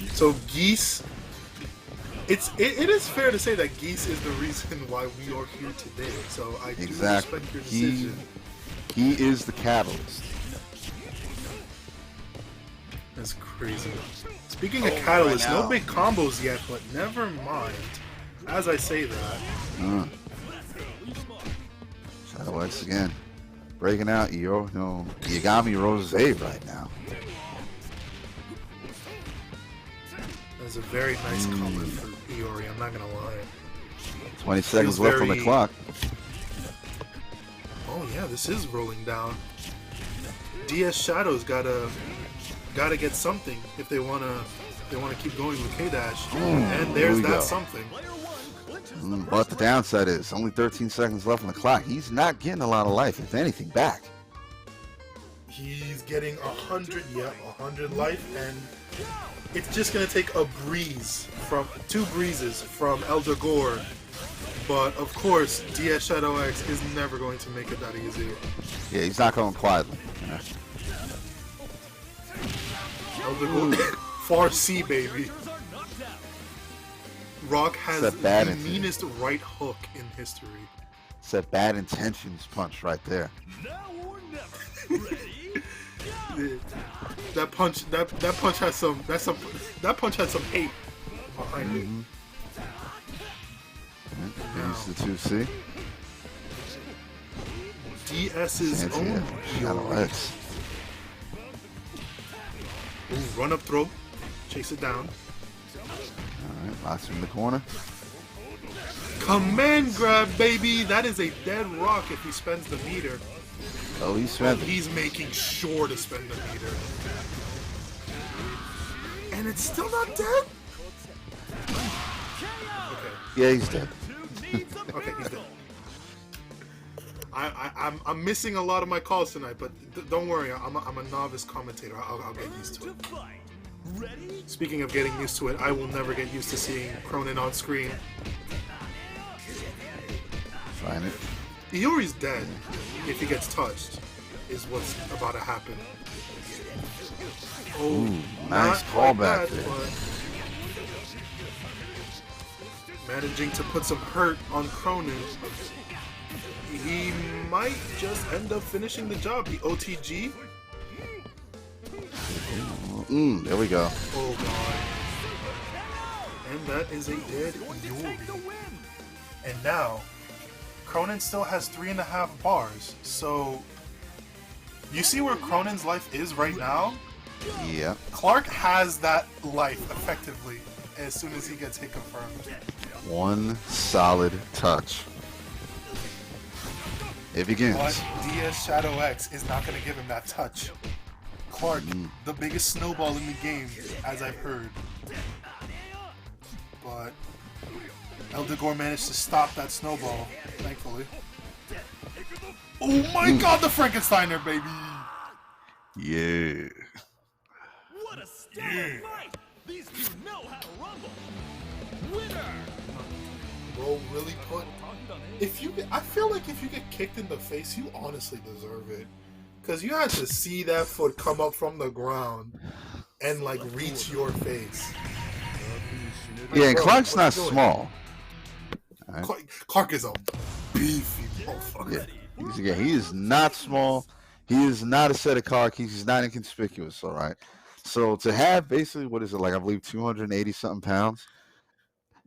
So Geese, it is fair to say that Geese is the reason why we are here today. So I do respect your decision. He is the catalyst. That's crazy. Speaking of Catalyst, right now. no big combos yet, but never mind. As I say that, ShadowX again. Breaking out Yagami Rose right now. that's a very nice combo for Iori, I'm not gonna lie. 20 seconds Feels left on the very- clock. Oh yeah, this is rolling down. DS Shadow's gotta get something if they wanna keep going with K-Dash. And there there's we that go. something. But the downside is only 13 seconds left on the clock. He's not getting a lot of life, if anything, back. He's getting 100 life, and it's just gonna take a breeze from 2 breezes from Dogor. But of course, DS ShadowX is never going to make it that easy. Yeah, he's not going quietly. Dogor, far C baby. Rock has That's a bad the intention. meanest right hook in history. It's that bad intentions punch right there. Now or never. Ready? That punch had some hate behind it. Here's the 2C. DS's Fancy own it. Iori. ShadowX. Ooh, run up throw, chase it down. Alright, locks him in the corner. Command grab, baby! That is a dead rock if he spends the meter. Oh, he's spent it. He's making sure to spend the meter. And it's still not dead? Okay, Yeah, he's dead. okay, he's dead. I'm missing a lot of my calls tonight, but don't worry, I'm a novice commentator. I'll get used to it. Ready? Speaking of getting used to it, I will never get used to seeing Cronin on screen. Find it. Iori's dead if he gets touched, is what's about to happen. Oh, Ooh, not nice quite callback that, there. but managing to put some hurt on Cronin. He might just end up finishing the job. The OTG. There we go. Oh god. And that is a dead Iori. And now, Cronin still has 3.5 bars. So, you see where Cronin's life is right now? Yeah. Clark has that life effectively as soon as he gets hit confirmed. One solid touch. It begins. But DS ShadowX is not going to give him that touch. Clark, the biggest snowball in the game, as I've heard. But Dogor managed to stop that snowball, thankfully. Oh my god, the Frankensteiner, baby! Yeah. What a stellar fight! These two know how to rumble. Winner! Bro, really put... I feel like if you get kicked in the face, you honestly deserve it. Because you had to see that foot come up from the ground and, like, reach your face. Yeah, and Bro, Clark's what not you doing? small. Clark is a beefy motherfucker. Yeah. He is not small. He is not a set of car keys. He's not inconspicuous, all right? So to have basically, what is it, like I believe 280 something pounds,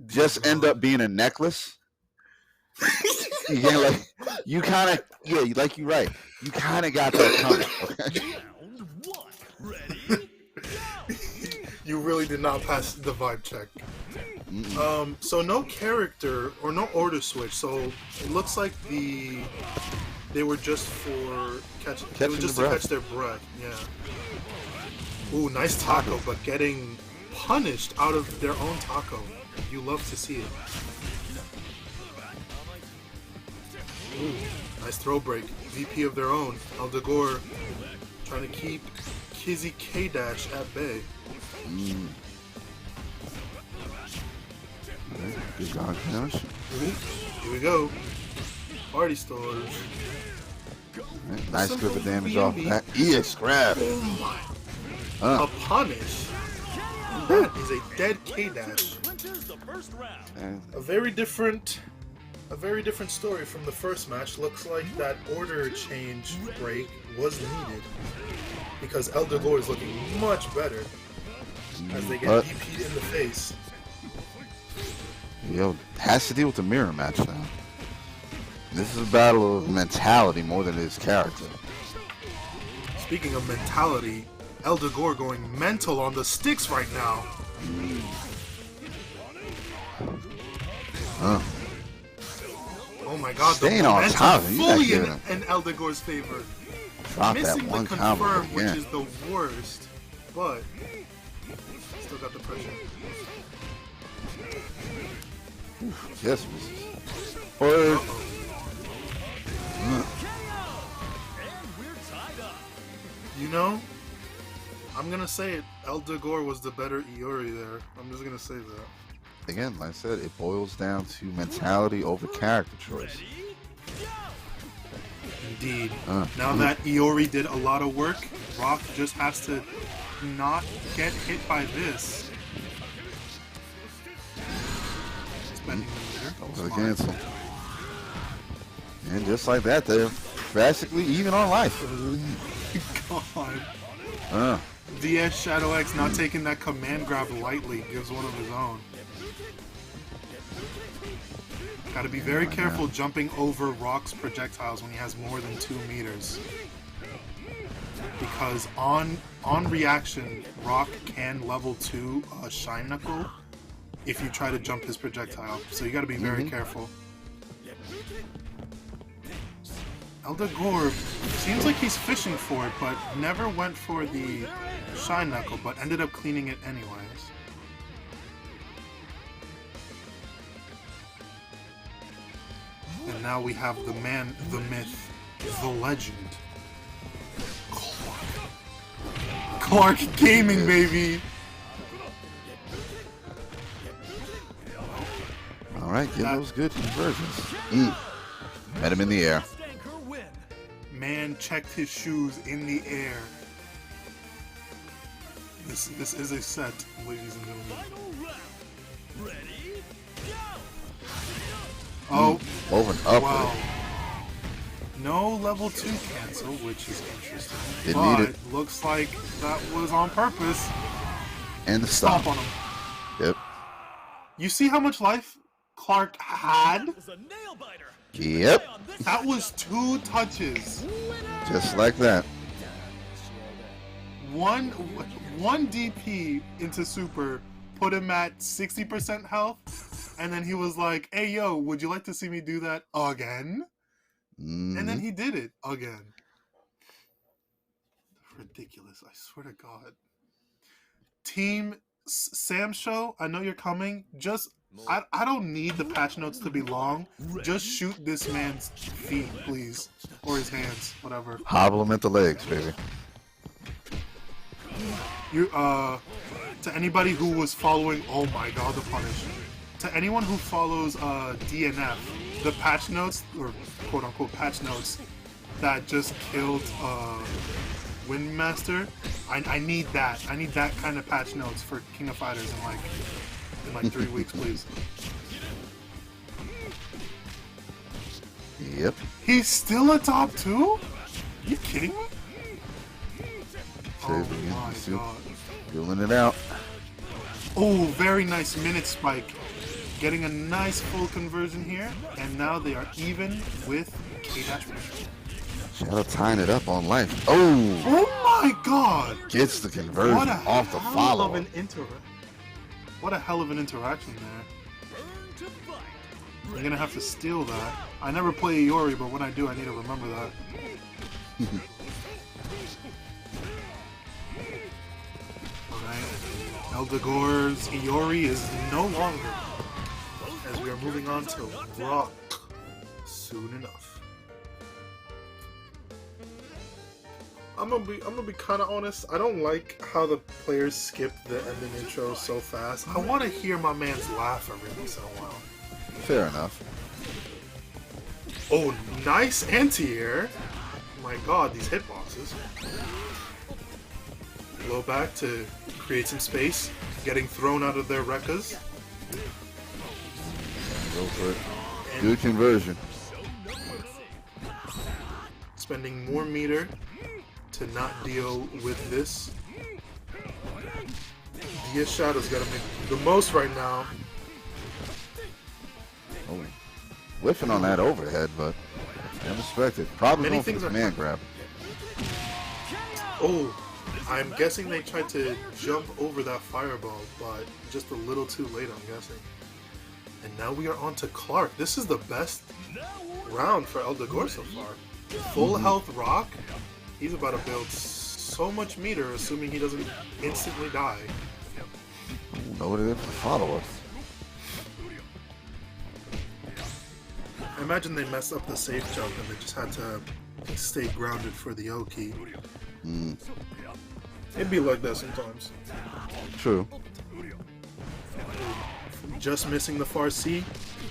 just end up being a necklace. Yeah, like you kind of, like you're right. You kind of got that coming. Okay? Round one. Ready? You really did not pass the vibe check. So no character or no order switch. So it looks like they were just for catching to catch their breath. Yeah. Ooh, nice taco, but getting punished out of their own taco. You love to see it. Ooh, nice throw break. VP of their own. Dogor trying to keep Kizzy K-Dash at bay. Good God, finish. Here we go. Party stars. Right, nice grip of damage off that. EX grab. A punish. And that is a dead K-Dash. Clinches the first round. And A very different story from the first match. Looks like that order change break was needed. because Dogor is looking much better as they get DP'd in the face. Yo, has to deal with the mirror match now. This is a battle of mentality more than it is character. Speaking of mentality, Dogor going mental on the sticks right now. Oh my god, Staying the on momentum top of him, fully you in gotta Dogor's favor. drop Missing that one the combo confirm, which again. is the worst, but still got the pressure. Yes, word. You know, I'm gonna say it. Dogor was the better Iori there. I'm just gonna say that. Again, like I said, it boils down to mentality over character choice. Indeed. Now that Iori did a lot of work, Rock just has to not get hit by this. Spending the meter. For the cancel. And just like that, they're basically even on life. God. DS ShadowX not taking that command grab lightly, gives one of his own. Gotta be very careful jumping over Rock's projectiles when he has more than 2 meters. Because on reaction, Rock can level 2 Shine Knuckle if you try to jump his projectile. So you gotta be very careful. Dogor seems like he's fishing for it, but never went for the Shine Knuckle, but ended up cleaning it anyways. And now we have the man, the myth, the legend. Clark Gaming, baby! Alright, get those good conversions. Met him in the air. Man checked his shoes in the air. This is a set, ladies and gentlemen. Oh, Over and up. wow. No level 2 cancel, which is interesting. Didn't but need it. Looks like that was on purpose. And the Stomp stop. on him. Yep. You see how much life Clark had? Yep. That was 2 touches. Just like that. One DP into Super put him at 60% health, and then he was like, "Hey yo, would you like to see me do that again?" And then he did it again. Ridiculous, I swear to God. Team Sam Show, I know you're coming. Just I don't need the patch notes to be long. Just shoot this man's feet, please. Or his hands, whatever. Hobble him at the legs, baby. You to anybody who was following, oh my god, the punish. To anyone who follows DNF, the patch notes, or quote unquote patch notes, that just killed Windmaster, I need that. I need that kind of patch notes for King of Fighters in like 3 weeks, please. Yep. He's still a top 2? You kidding me? Oh my god. Feeling it out. Oh, very nice minute spike. Getting a nice full conversion here, and now they are even with K-Dash. Shadow tying it up on life. Oh! Oh my god! Gets the conversion off the follow. What a hell of an interaction there. I'm gonna have to steal that. I never play Iori, but when I do, I need to remember that. Alright. Dogor's Iori is no longer, as we are moving on to Rock soon enough. I'm gonna be kind of honest. I don't like how the players skip the ending intro so fast. I want to hear my man's laugh every once in a while. Fair enough. Oh, nice anti-air. My god, these hitboxes. Low back to create some space. Getting thrown out of their Rekkas. Go for it. Good conversion. Spending more meter to not deal with this. DS Shadow's got to make the most right now. Oh, whiffing on that overhead, but unexpected. Probably Many going for the things are- command grab. Oh, I'm guessing they tried to jump over that fireball, but just a little too late, I'm guessing. And now we are on to Clark. This is the best round for Dogor so far. Full health Rock. He's about to build so much meter, assuming he doesn't instantly die. Ooh, know what it is for follow-ups. I imagine they messed up the safe jump and they just had to stay grounded for the O key. It'd be like that sometimes. True. Just missing the far C.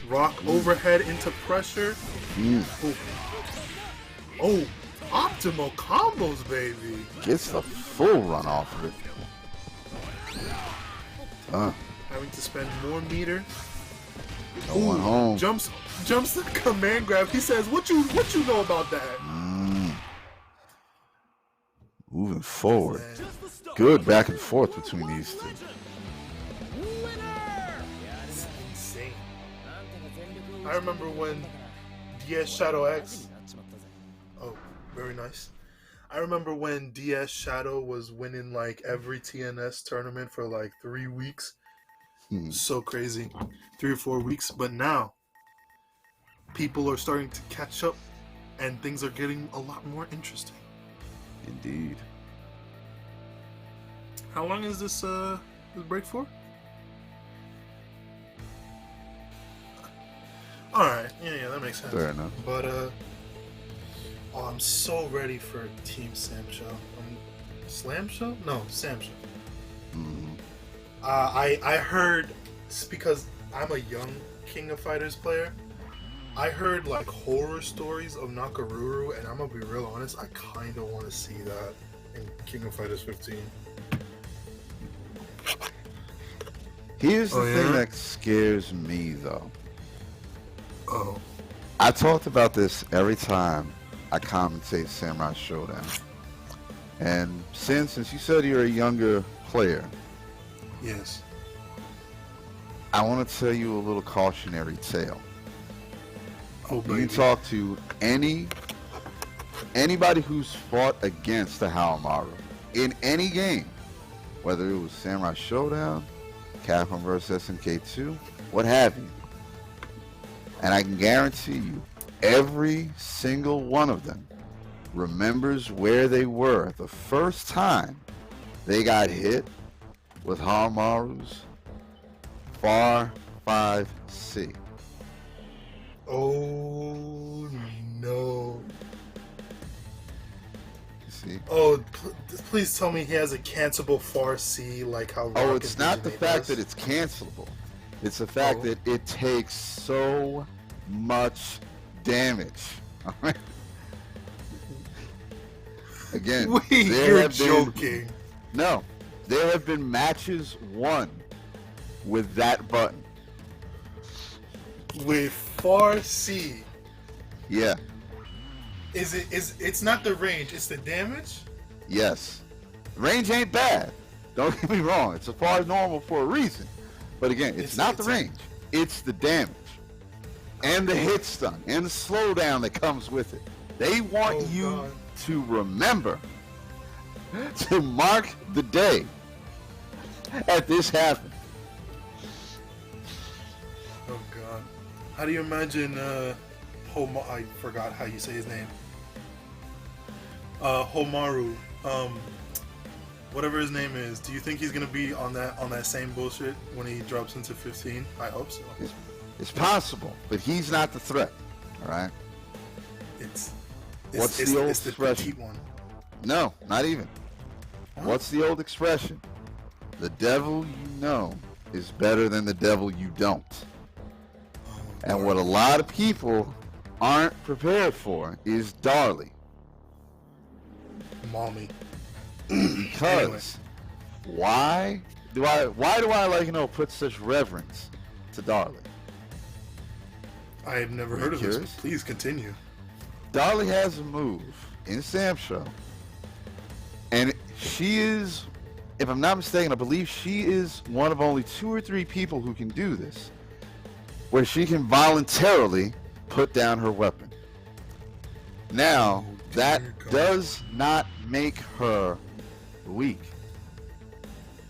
Rock overhead into pressure. Ooh. Oh, optimal combos, baby. Gets the full run off of it. Having to spend more meter. No one home. Jumps the command grab. He says, "What you know about that?" Moving forward. Good back and forth between these two. It's insane. I remember when DS ShadowX. Oh, very nice. I remember when DS Shadow was winning like every TNS tournament for like 3 weeks. So crazy. 3 or 4 weeks. But now, people are starting to catch up and things are getting a lot more interesting. Indeed. How long is this break for? Alright, yeah, that makes sense. Fair enough. But oh, I'm so ready for Team Sam Show. Slam Show? No, Sam Show. I heard, because I'm a young King of Fighters player, I heard like horror stories of Nakaruru, and I'm gonna be real honest, I kinda wanna see that in King of Fighters 15. Here's the Oh, thing yeah? that scares me, though. Oh. I talked about this every time I commentate Samurai Showdown. And since you said you're a younger player, Yes. I want to tell you a little cautionary tale. Oh, You baby. can talk to anybody who's fought against the Haomaru in any game, whether it was Samurai Showdown, Capcom vs SNK2, what have you. And I can guarantee you, every single one of them remembers where they were the first time they got hit with Haomaru's Far 5C. Oh no. You see? Oh, please tell me he has a cancelable far C like how. Oh, Rock it's and not the Digimate fact does. that it's cancelable. It's the fact that it takes so much damage. All right? Again, Wait, there you're have been- joking. No, there have been matches won with that button. With far C, Yeah, it's not the range, it's the damage. yes. Range ain't bad. Don't get me wrong. It's a far normal for a reason. But again, it's not the range. It's the damage. And the hit stun. And the slowdown that comes with it. They want Oh, you God. to remember to mark the day that this happened. Oh god. How do you imagine I forgot how you say his name. Homaru. Whatever his name is, do you think he's gonna be on that same bullshit when he drops into 15? I hope so. It's possible, but he's not the threat. All right? What's the old it's the expression? petite one. No, not even. What's the old expression? The devil you know is better than the devil you don't. And what a lot of people aren't prepared for is Darley. Mommy. Because why do I like put such reverence to Darley? I have never Are you heard of this. curious? Please continue. Darley has a move in Sam Show And she is, if I'm not mistaken, I believe she is one of only 2 or 3 people who can do this, where she can voluntarily put down her weapon. Now, that does not make her weak.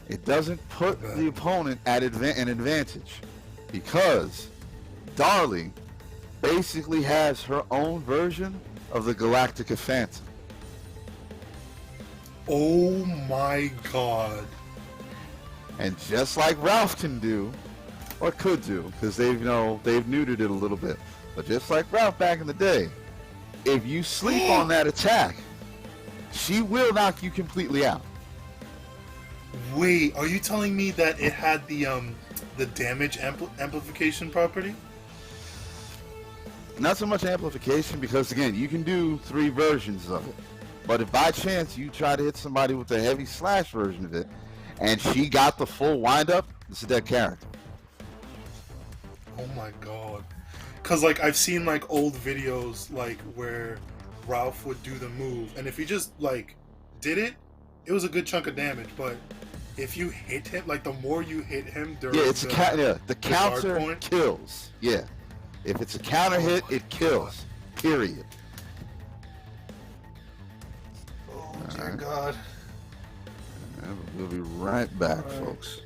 It doesn't put the opponent at an advantage, because Darlie basically has her own version of the Galactica Phantom. Oh my god. And just like Ralph can do, or could do, because they've neutered it a little bit, but just like Ralph back in the day, if you sleep on that attack, she will knock you completely out. Wait, are you telling me that it had the damage amplification property? Not so much amplification, because again, you can do 3 versions of it. But if by chance you try to hit somebody with the heavy slash version of it, and she got the full wind-up, it's a dead character. Oh my god. Cause like I've seen like old videos like where Ralph would do the move, and if he just like did it, it was a good chunk of damage. But if you hit him, like the more you hit him during the counter point, kills. Yeah, if it's a counter hit, it kills. Period. Oh dear God. We'll be right back, folks.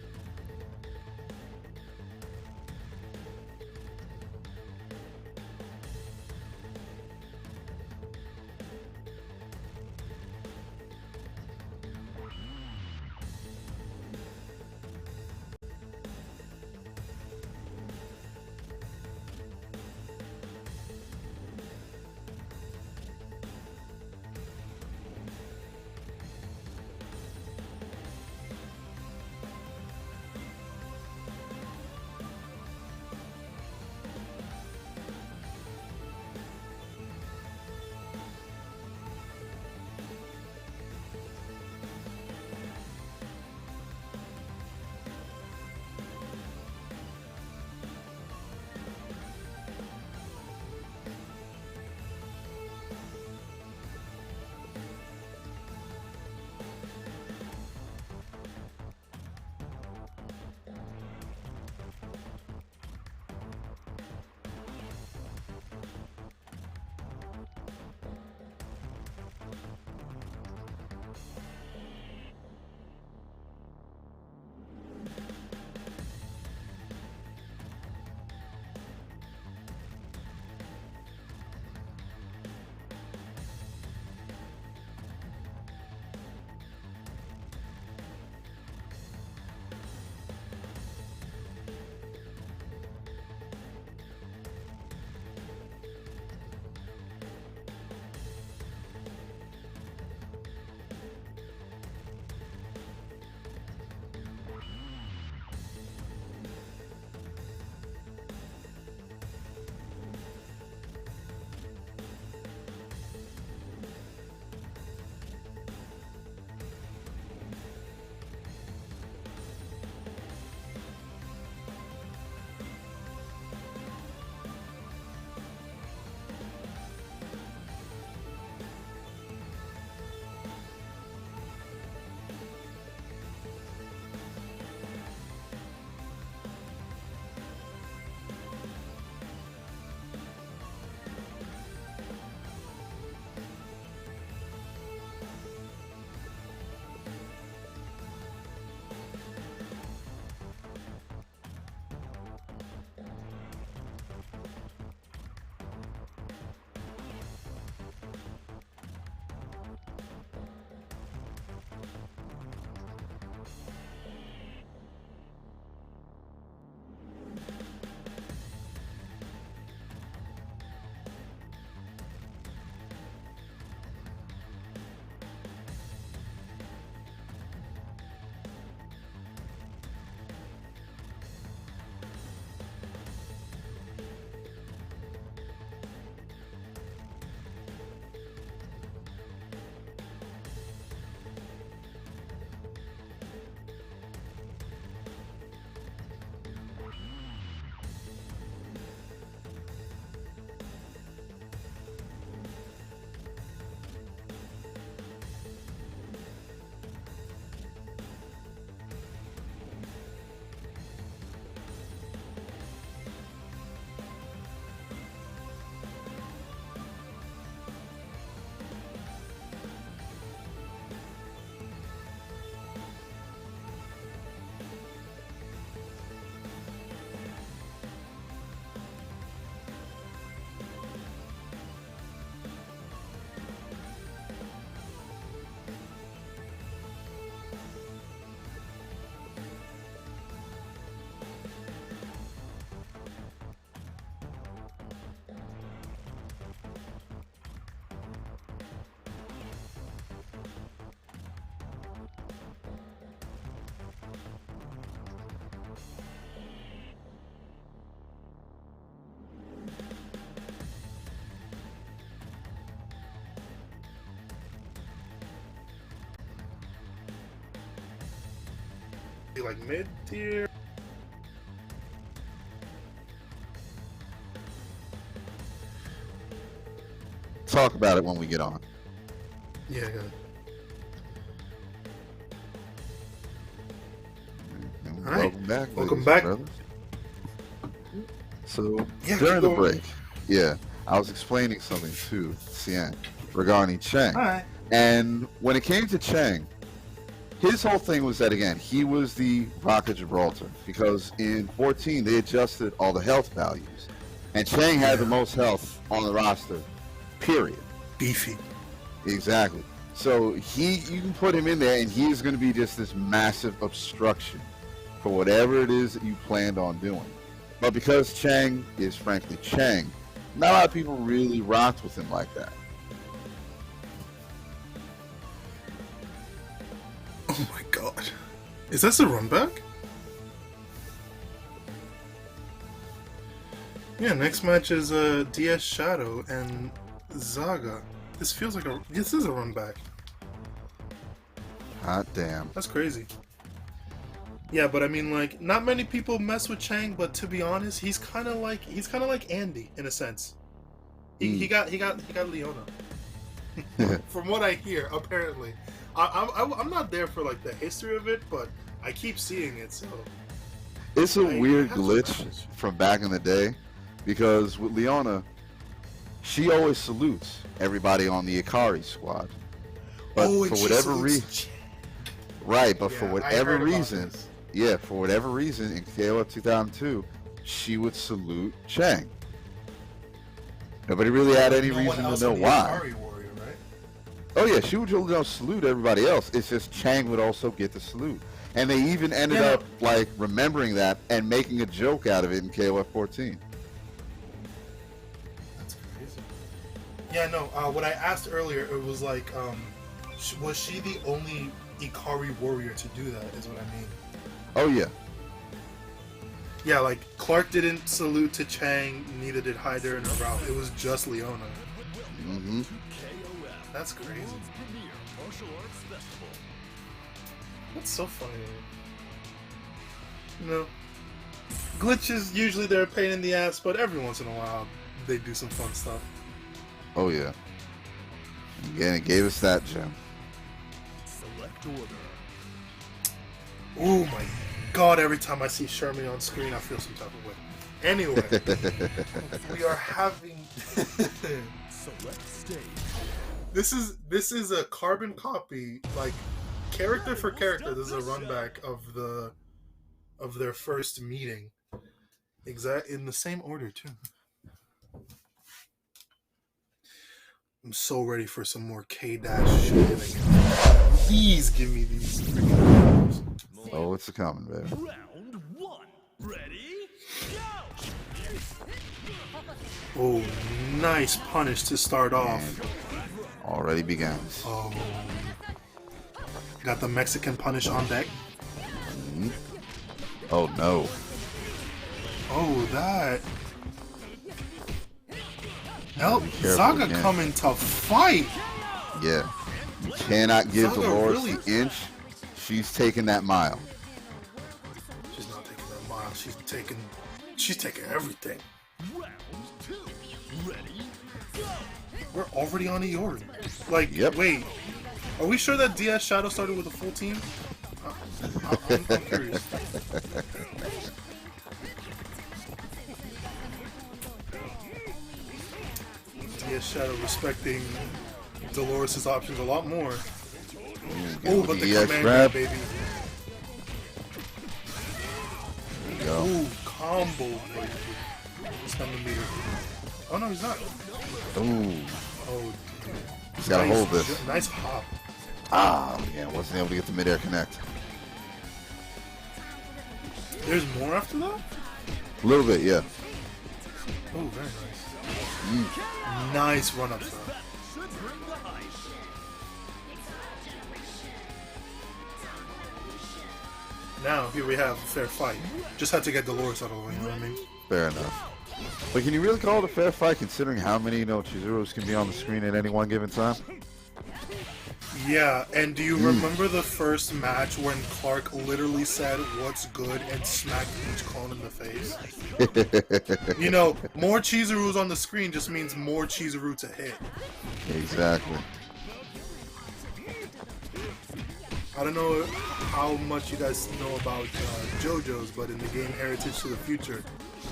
like mid tier. Talk about it when we get on. Yeah. And All right. welcome back. Welcome ladies back. and brothers. So Yeah, during keep the going. break, yeah, I was explaining something to Cien regarding Chang. All right. And when it came to Chang, his whole thing was that, again, he was the Rock of Gibraltar, because in 14 they adjusted all the health values, and Chang had the most health on the roster, period. Beefy. Exactly. So you can put him in there, and he is going to be just this massive obstruction for whatever it is that you planned on doing. But because Chang is frankly Chang, not a lot of people really rocked with him like that. Oh my god. Is that the run back? Yeah, next match is DS Shadow and Zaga. This is a run back. Hot damn. That's crazy. Yeah, but I mean, like, not many people mess with Chang, but to be honest, he's kind of like Andy in a sense. He got Leona. From what I hear, apparently. I'm not there for like the history of it, but I keep seeing it. So it's a weird glitch from back in the day, because with Leona, she always salutes everybody on the Ikari squad. But for whatever reason, right? But for whatever reason, for whatever reason, in KOF 2002, she would salute Chang. Nobody really had any reason to know why. Oh yeah, she would salute everybody else. It's just Chang would also get the salute, and they even ended up like remembering that and making a joke out of it in KOF 14. That's crazy. Yeah, no. What I asked earlier, it was like, was she the only Ikari warrior to do that? Is what I mean. Oh yeah. Yeah, like Clark didn't salute to Chang, neither did Hyder and Ralph. It was just Leona. Mm-hmm. That's crazy. That's so funny. You know, glitches usually they're a pain in the ass, but every once in a while they do some fun stuff. Oh yeah. Again, it gave us that gem. Select order. Oh my god, every time I see Sherman on screen I feel some type of way. Anyway, we are having Select stage. This is a carbon copy, like character for character. This is a run back of their first meeting. Exact in the same order too. I'm so ready for some more K-Dash shenanigans. Please give me these freaking numbers. Oh, it's a coming, baby. Round one. Ready? Go! Oh, nice punish to start off. Already begins. Oh, got the Mexican punish on deck. Oh no. Oh, that. Zaga coming to fight. Yeah. You cannot give Zaga Dolores really... the inch. She's taking that mile. She's not taking that mile. She's taking everything. Round two. Ready? Go! We're already on Iori. Like, wait. Are we sure that DS Shadow started with a full team? I'm curious. DS Shadow respecting Dolores' options a lot more. Oh, but the command grab, baby. There you go. Ooh, combo, baby. He's coming to meet her. Oh no, he's not. Ooh. Oh, dude. He's gotta hold this. Nice hop. Ah, yeah, wasn't able to get the midair connect. There's more after that? A little bit, yeah. Oh, very nice. Nice run up throw. Now, here we have a fair fight. Just had to get Dolores out of the way, you know what I mean? Fair enough. But can you really call it a fair fight considering how many, Chizuros can be on the screen at any one given time? Yeah, and do you remember the first match when Clark literally said, "What's good?" and smacked each clone in the face? You know, more Chizurus on the screen just means more Chizuru to hit. Exactly. I don't know how much you guys know about JoJo's, but in the game Heritage to the Future,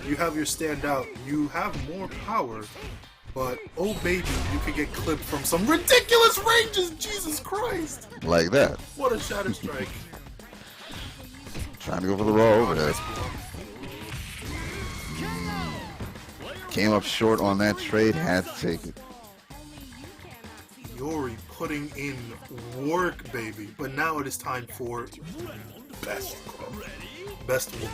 you have your standout. You have more power, but oh baby, you could get clipped from some ridiculous ranges. Jesus Christ! Like that. What a shatter strike! Trying to go for the raw overhead. Came up short on that trade, had to take it. Yori putting in work, baby. But now it is time for best woman.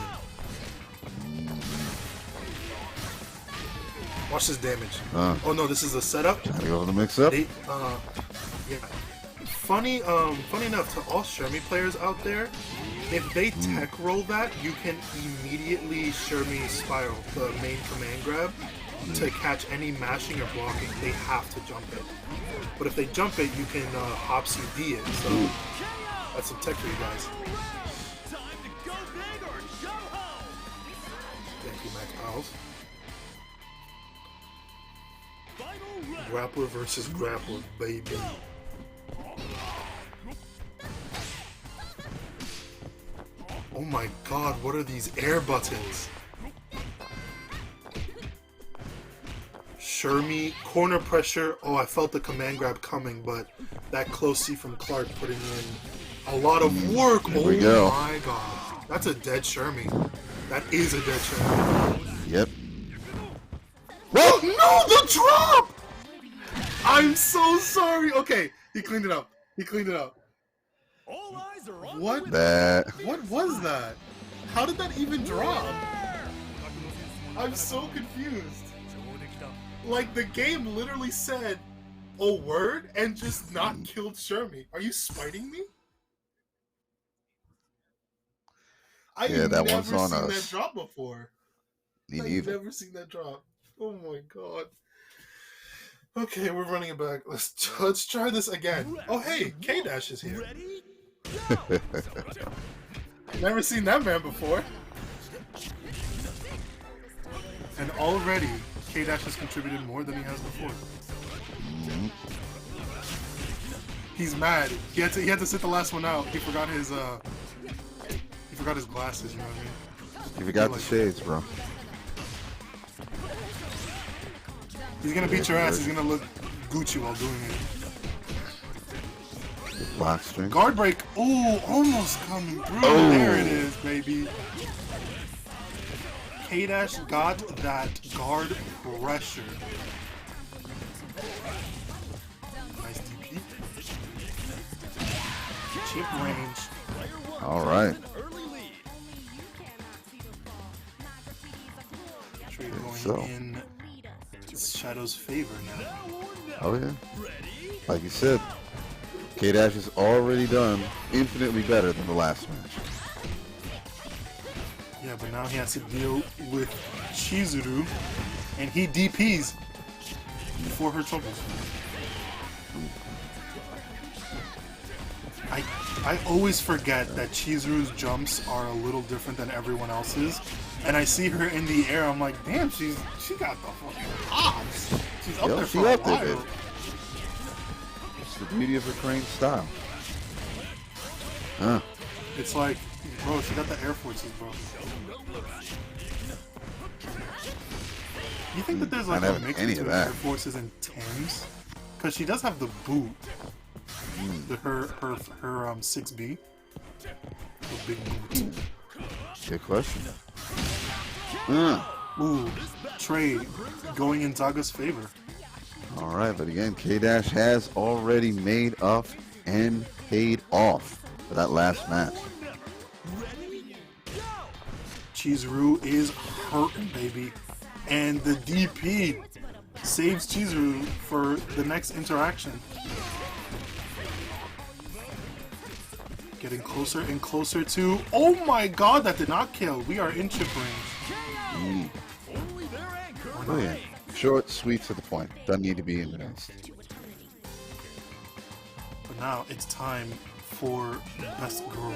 Watch this damage. Oh no, this is a setup. Trying to go for the mix-up. Yeah. Funny enough, to all Shermie players out there, if they tech roll that, you can immediately Shermie spiral, the main command grab, to catch any mashing or blocking. They have to jump it. But if they jump it, you can hop CD it. So that's some tech for you guys. Thank you, Max Pals. Grappler versus grappler, baby. Oh my god, what are these air buttons? Shermie, corner pressure. Oh, I felt the command grab coming, but that close C from Clark putting in a lot of work. Oh my god. That's a dead Shermie. That is a dead Shermie. Yep. What? No, the drop! I'm so sorry. Okay, he cleaned it up. He cleaned it up. What? That. What was that? How did that even drop? I'm so confused. Like, the game literally said a word and just not killed Shermie. Are you spiting me? I've that never one's on seen us. that drop before. Me I've neither. never seen that drop. Oh my god. Okay, we're running it back. Let's try this again. Oh hey, K-Dash is here. Never seen that man before. And already, K-Dash has contributed more than he has before. He's mad. He had to sit the last one out. He forgot his glasses, you know what I mean? You forgot the shades, bro. He's gonna beat your ass. He's gonna look Gucci while doing it. Block string. Guard break. Ooh, almost coming through. Oh. There it is, baby. K-Dash got that guard pressure. Nice DP. Chip range. All right. Trade going So. in Shadow's favor now. Oh yeah. Like you said, K-Dash has already done infinitely better than the last match. Yeah, but now he has to deal with Chizuru, and he DPs before her troubles. I always forget that Chizuru's jumps are a little different than everyone else's, and I see her in the air. I'm like, damn, she got the fucking pops. She's up there for a while. Baby. It's the beauty of her crane style. Huh. It's like, bro, she got the Air Forces, bro. You think that there's like a mix between Air Forces and Tims? Because she does have the boot. Her 6B. The big boot. Good question. Ooh, trade going in Zaga's favor. All right, but again, K-Dash has already made up and paid off for that last match. Chizuru is hurting, baby. And the DP saves Chizuru for the next interaction. Getting closer and closer to... Oh my god, that did not kill. We are in chip range. Oh yeah. Short, sweet, to the point. Doesn't need to be advanced. But now it's time for best girl.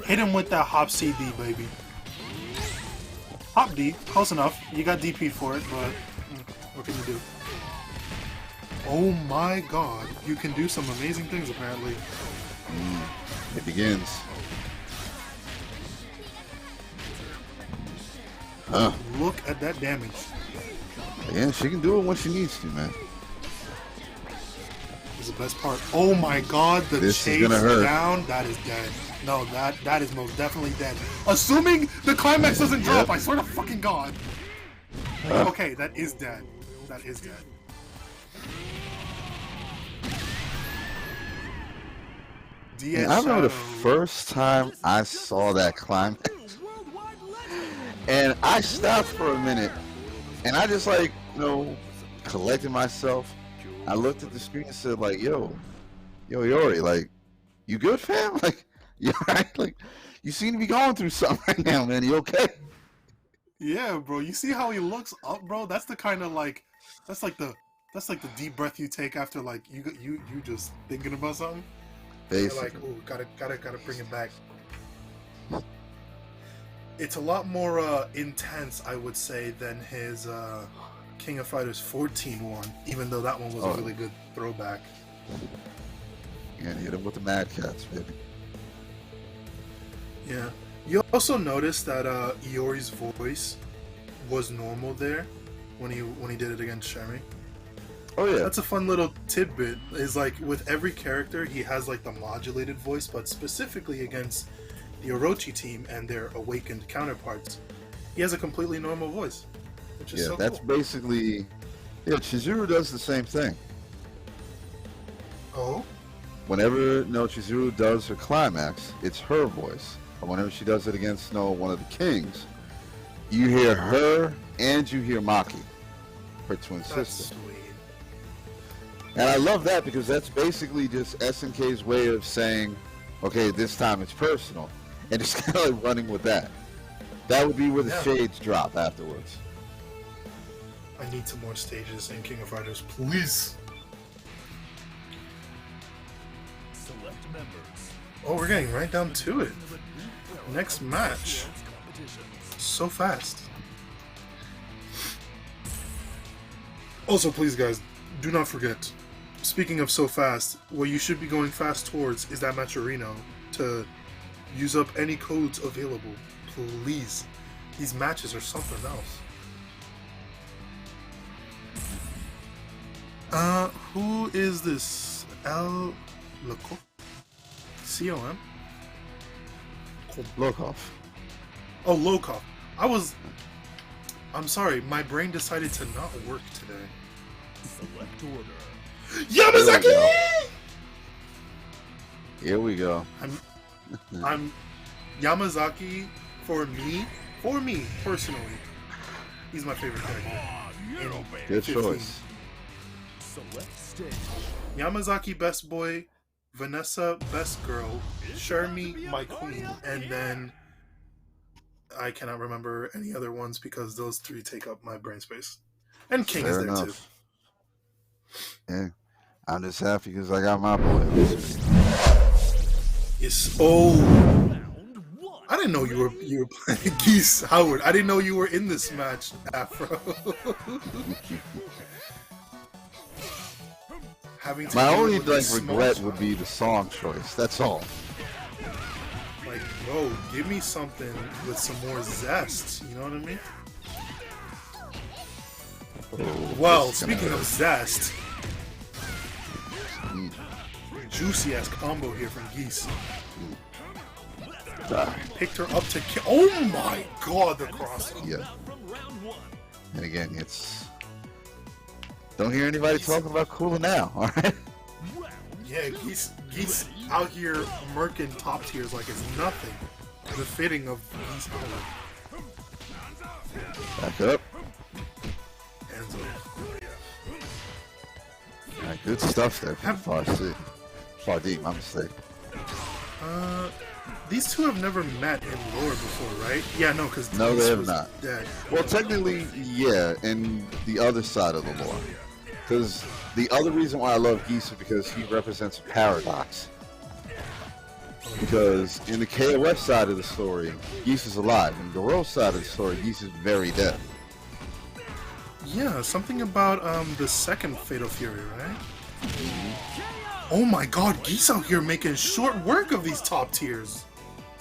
Hit him with that hop CD, baby. Hop D, close enough. You got DP for it, but what can you do? Oh my god, you can do some amazing things apparently. It begins. Huh. Look at that damage. Yeah, she can do it when she needs to, man. This is the best part. Oh my god, the chase down, that is dead. No, that is most definitely dead. Assuming the climax doesn't drop, I swear to fucking god. Okay, that is dead. That is dead. I remember the first time I saw that climax, and I stopped for a minute, and I just like, collected myself. I looked at the screen and said, like, yo, Yori, like, you good, fam? Like, you alright? Like, you seem to be going through something right now, man. You okay? Yeah, bro. You see how he looks up, bro? That's the kind of like, that's like the deep breath you take after like you just thinking about something. Basically. You're like, ooh, gotta bring it back. It's a lot more intense, I would say, than his King of Fighters 14 one, even though that one was a really good throwback. Yeah, hit him with the Mad Cats, baby. Yeah. You also noticed that Iori's voice was normal there when he did it against Sherry. Oh yeah. That's a fun little tidbit. Is like with every character he has like the modulated voice, but specifically against the Orochi team and their awakened counterparts, he has a completely normal voice. Which is so that's cool. basically Chizuru does the same thing. Oh? Whenever Chizuru does her climax, it's her voice. But whenever she does it against one of the kings, you hear her and you hear Maki, her twin sister. Sweet. And I love that because that's basically just SNK's way of saying, okay, this time it's personal. And just kind of like running with that. That would be where the shades drop afterwards. I need some more stages in King of Fighters, please. Select members. Oh, we're getting right down to it. Next match. So fast. Also, please, guys, do not forget. Speaking of so fast, what you should be going fast towards is that match of Rino to use up any codes available. Please. These matches are something else. Who is this? Lokof? C-O-M? Lokof. Oh, Lokof. I'm sorry, my brain decided to not work today. Select order. Yamazaki! Here we go. I'm Yamazaki for me personally. He's my favorite character. Good choice. Select stage. Yamazaki best boy, Vanessa best girl, Shermie my queen, and then I cannot remember any other ones because those three take up my brain space. And King is there too. Yeah, I'm just happy because I got my boy. Yes. Oh, I didn't know you were playing Geese Howard. I didn't know you were in this match, Afro. My only regret would be the song choice. That's all. Like, bro, give me something with some more zest. You know what I mean? Oh, well, speaking of zest, juicy ass combo here from Geese. Picked her up to kill. Oh my god, the cross. Yeah. And again, it's. Don't hear anybody talking about cooling now, alright? Yeah, Geese out here murking top tiers like it's nothing. The fitting of Geese Howard. Back up. Hands up. Alright, good stuff there from Far Deep, my mistake. These two have never met in lore before, right? Yeah, no, because no, they have not. Dead. Well, technically, yeah, in the other side of the lore. Because the other reason why I love Geese is because he represents a paradox. Because in the KOF side of the story, Geese is alive. In the Goro side of the story, Geese is very dead. Yeah, something about the second Fatal Fury, right? Oh my god, Geese out here making short work of these top tiers.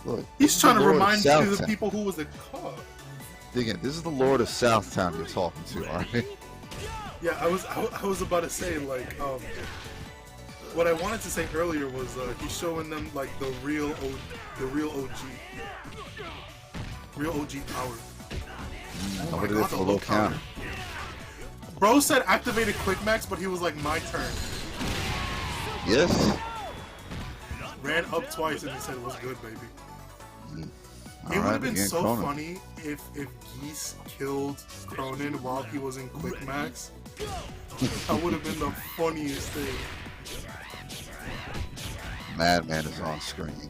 Look, He's trying to Lord of remind you of the Southtown. people who was the cop. Dig in. This is the Lord of Southtown you're talking to, alright? Yeah, I was about to say, like, what I wanted to say earlier was he's showing them like the real OG power. Oh How my about it God, for the a low low counter? Bro said activated quick max, but he was like, my turn. Yes. Ran up twice and he said, what's good, baby? It would Alright, have been again, so Cronin. funny if Geese killed Cronin while he was in quick max. That would have been the funniest thing. Madman is on screen.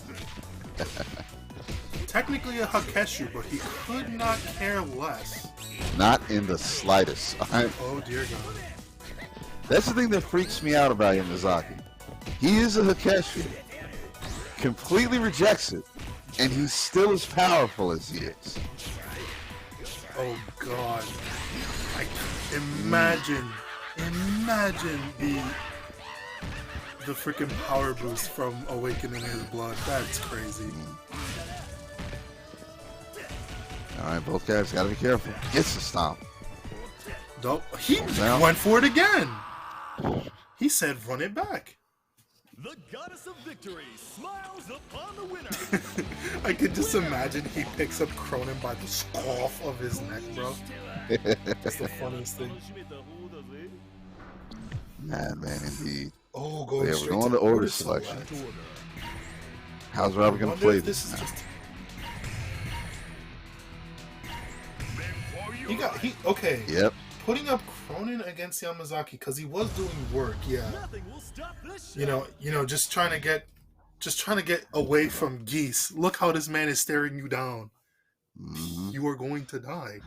Technically a Hakeshu, but he could not care less. Not in the slightest. Alright? Oh dear God. That's the thing that freaks me out about Yamazaki. He is a Hakeshi. Completely rejects it. And he's still as powerful as he is. Oh God. Imagine the freaking power boost from awakening his blood. That's crazy. Alright, both guys gotta be careful. Gets a stomp. He Now. went for it again. He said, "Run it back." The goddess of victory smiles upon the winner. I could just imagine he picks up Cronin by the scarf of his neck, bro. That's the funniest thing. Madman indeed. Oh, going Yeah, we're straight going to to order selection. How's Rafa gonna Wonder play if this? this is now? just. Okay. Yep. Putting up Cronin against Yamazaki because he was doing work, yeah. Nothing will stop this You know, just trying to get away from Geese. Look how this man is staring you down. Mhm. You are going to die.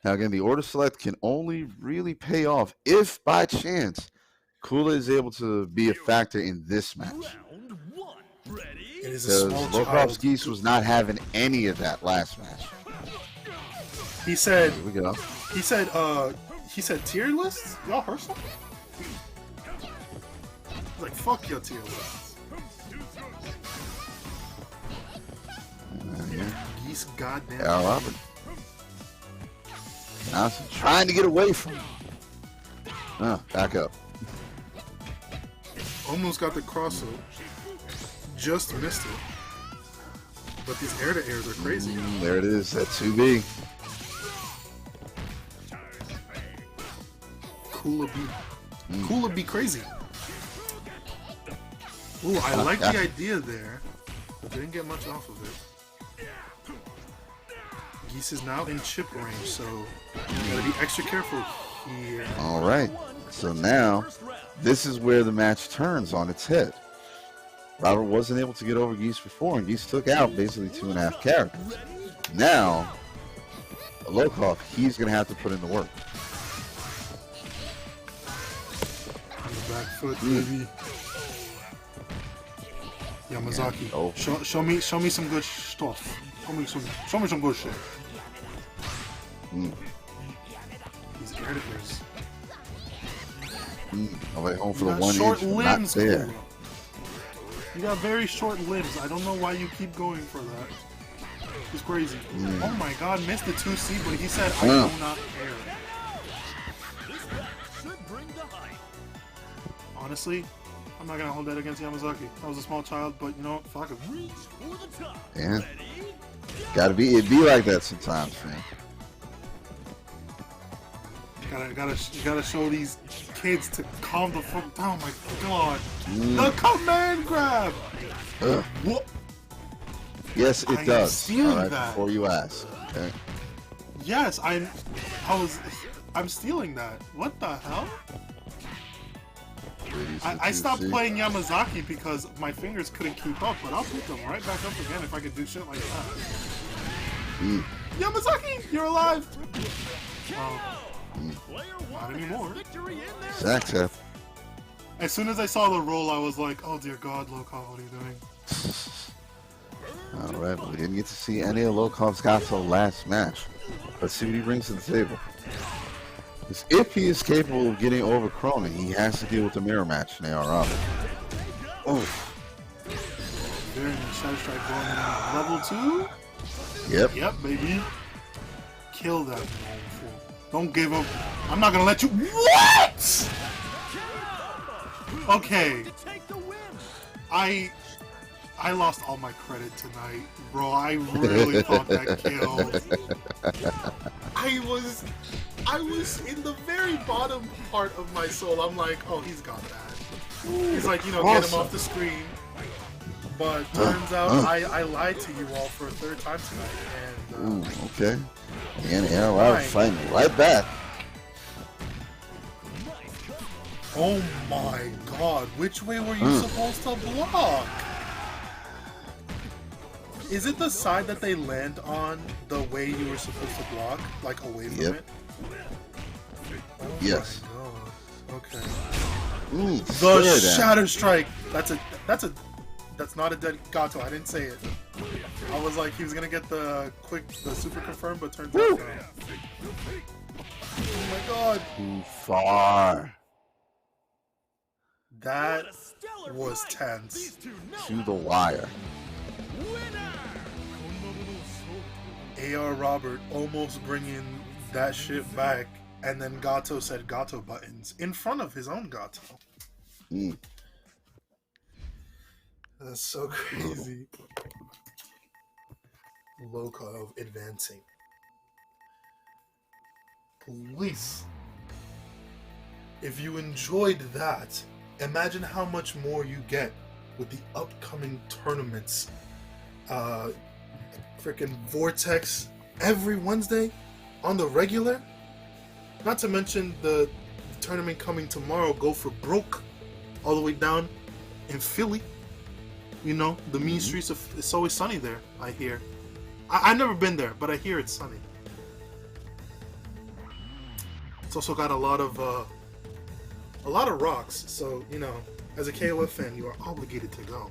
Now again, the order select can only really pay off if by chance Kula is able to be a factor in this match. Round one. Ready? It is a Because small Lokof's child. Geese was not having any of that last match. He said, Here we go. he said tier lists? Y'all heard something? He's like, fuck your tier lists. Geese goddamn. Al Robert. Johnson trying to get away from him. Back up. Almost got the crossover. Just missed it. But these air-to-airs are crazy. There it is, at 2B. Kula be crazy. Ooh, I like the idea there, but didn't get much off of it. Geese is now in chip range, so you gotta be extra careful here. Alright, so now this is where the match turns on its head. Robert wasn't able to get over Geese before, and Geese took out basically 2.5 characters. Now, Lokof, he's going to have to put in the work. Back foot, baby. Yamazaki, Yeah, oh. show me some good stuff. Show me some good shit. These air-to-airs. I went home for You the got 1 short inch, not limbs, there. Kula. You got very short limbs. I don't know why you keep going for that. It's crazy. Oh my god, missed the 2C, but he said, I do not care. Should bring the hype. Honestly, I'm not gonna hold that against Yamazaki. I was a small child, but you know what? Fuck it. Reach for the top. Yeah. Ready? It'd be like that sometimes, man. You gotta show these kids to calm the fuck down. My god. The command grab! Ugh. What? Yes, I it am does. stealing All right, that. before you ask. Okay. Yes, I'm stealing that. What the hell? I stopped playing Yamazaki because my fingers couldn't keep up, but I'll pick them right back up again if I could do shit like that. Yamazaki, you're alive! Oh, Not anymore. Victory in their Zach said, As soon as I saw the roll, I was like, oh dear God, Lokof, what are you doing? alright, but we didn't get to see any of Lokov's Gato last match. Let's see what he brings to the table. Because if he is capable of getting over Cronin, he has to deal with the mirror match in AR Robert. Oof. Very nice. Shadow Strike going in level 2? Yep. Yep, baby. Kill that fool. Don't give up. I'm not gonna let you. What? Okay. I lost all my credit tonight, bro. I really thought that killed. I was in the very bottom part of my soul. I'm like, oh, he's got that. He's like, get him off the screen. But turns out I lied to you all for a third time tonight. And okay. And AR Robert fighting right back. oh my God, which way were you supposed to block? Is it the side that they land on the way you were supposed to block, like away from it? Oh yes. My God. Okay. The Shadow Strike. That's not a dead Gato. I didn't say it. I was like, he was gonna get the super confirm, but turns out no. Oh my God. Too far. That was tense. To the wire. AR Robert almost bringing that shit back, and then Gato said Gato buttons in front of his own Gato. That's so crazy. Lokof advancing. Please, if you enjoyed that, imagine how much more you get with the upcoming tournaments. Freaking Vortex every Wednesday on the regular. Not to mention the tournament coming tomorrow, Go for Broke, all the way down in Philly. The mean streets of It's Always Sunny there, I hear. I've never been there, but I hear it's sunny. It's also got a lot of rocks, so as a KOF fan, you are obligated to go.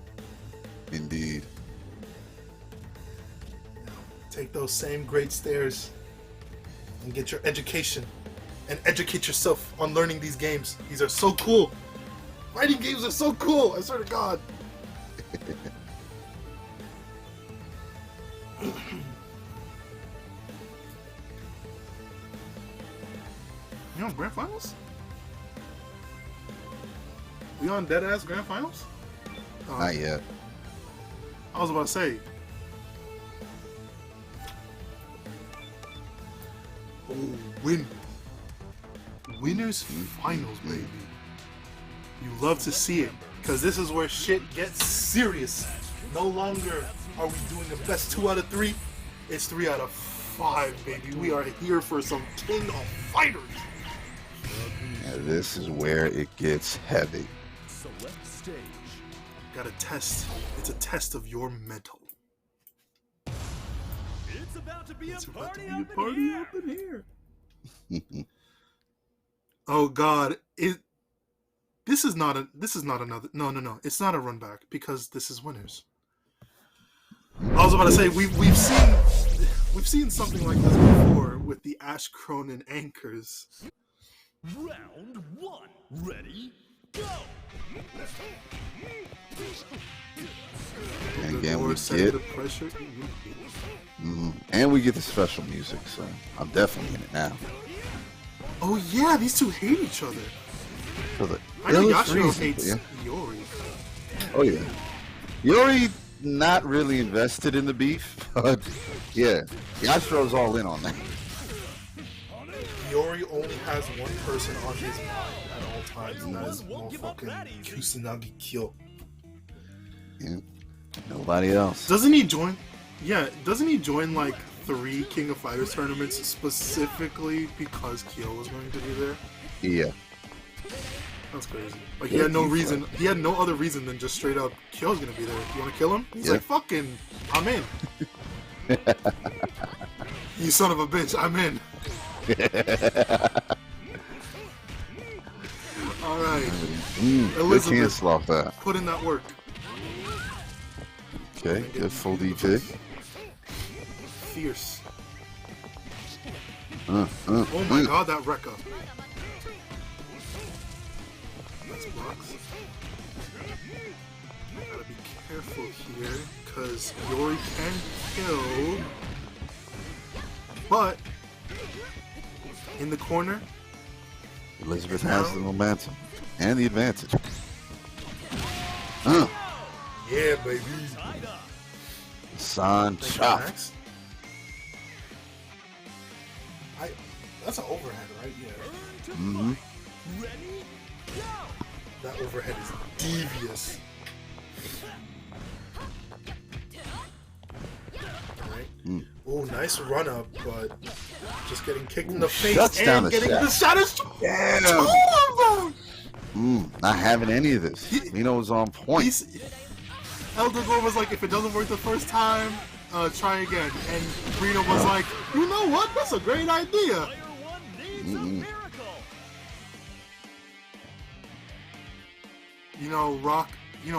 Indeed. Take those same great stairs and get your education and educate yourself on learning these games. These are so cool. Fighting games are so cool, I swear to God. You on Grand Finals? We on dead-ass Grand Finals? Not yet. I was about to say. Oh, winners finals, baby. You love to see it, because this is where shit gets serious. No longer are we doing the best 2 out of 3. It's 3 out of 5, baby. We are here for some king of fighters. And this is where it gets heavy. select stage. Got a test. It's a test of your mental. It's about to be It's a about to party, be a up, party in here. up in here. Oh God! This is not another. No. It's not a run back because this is winners. I was about to say we've seen something like this before with the Ash Cronin anchors. Round 1. Ready? Go! And again, Or we setting get, the pressure. and we get the special music, so I'm definitely in it now. Oh yeah, these two hate each other. For the I know illest Yashiro reason, hates yeah. Yori. Oh yeah, Yori not really invested in the beef, but yeah, Yashiro's all in on that. Yori only has one person on his mind at all times, and that is motherfucking Kusanagi Kyo. Yeah. Nobody else. Doesn't he join? Yeah, doesn't he join like 3 King of Fighters tournaments specifically because Kyo was going to be there? Yeah. That's crazy. Like he had no reason. He had no other reason than just straight up Kyo's gonna be there. You want to kill him? He's like, fucking, I'm in. You son of a bitch, I'm in. All right. Good Elizabeth, cancel off that. put in that work. Okay, good full DP. Fierce. Oh my god, that Rekka. Nice blocks. Gotta be careful here, because Yori can kill. But, in the corner, Elizabeth has the momentum and the advantage. yeah, baby. San chop. Max. That's an overhead, right? Yeah. Mm-hmm. That overhead is devious. Alright. Oh, nice run up, but just getting kicked in the face shuts and down the getting shot. the shadows. Damn. Two of them! Not having any of this. Rino was on point. Dogor was like, if it doesn't work the first time, try again. And Rino was like, you know what? That's a great idea.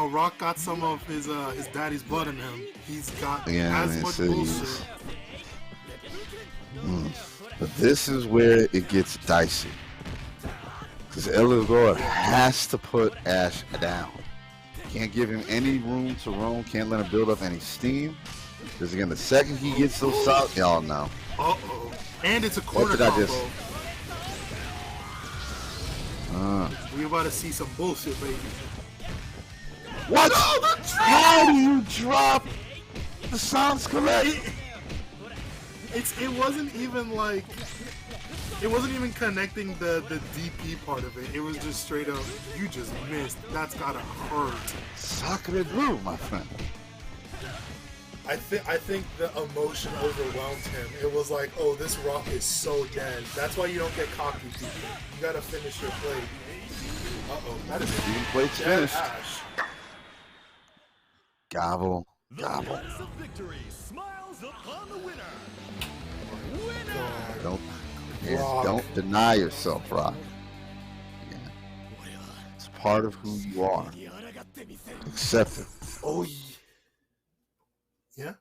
Rock got some of his daddy's blood in him. He's got as much bullshit. But this is where it gets dicey. Because Dogor has to put Ash down. Can't give him any room to roam. Can't let him build up any steam. Because again, the second he gets those shots, y'all know. Uh-oh. And it's a corner What did I combo. just... We about to see some bullshit, baby. What? How do you drop the sounds correct? It wasn't even like... It wasn't even connecting the DP part of it. It was just straight up, you just missed. That's gotta hurt. Sacre bleu, my friend. I think the emotion overwhelmed him. It was like, oh, this rock is so dead. That's why you don't get cocky, people. You gotta finish your play. Uh-oh. That is Even plate's finished. Ash. Gobble, gobble. Victory smiles upon the winner. Don't deny yourself, Rock. Yeah. It's part of who you are. Accept it. Oh, yeah.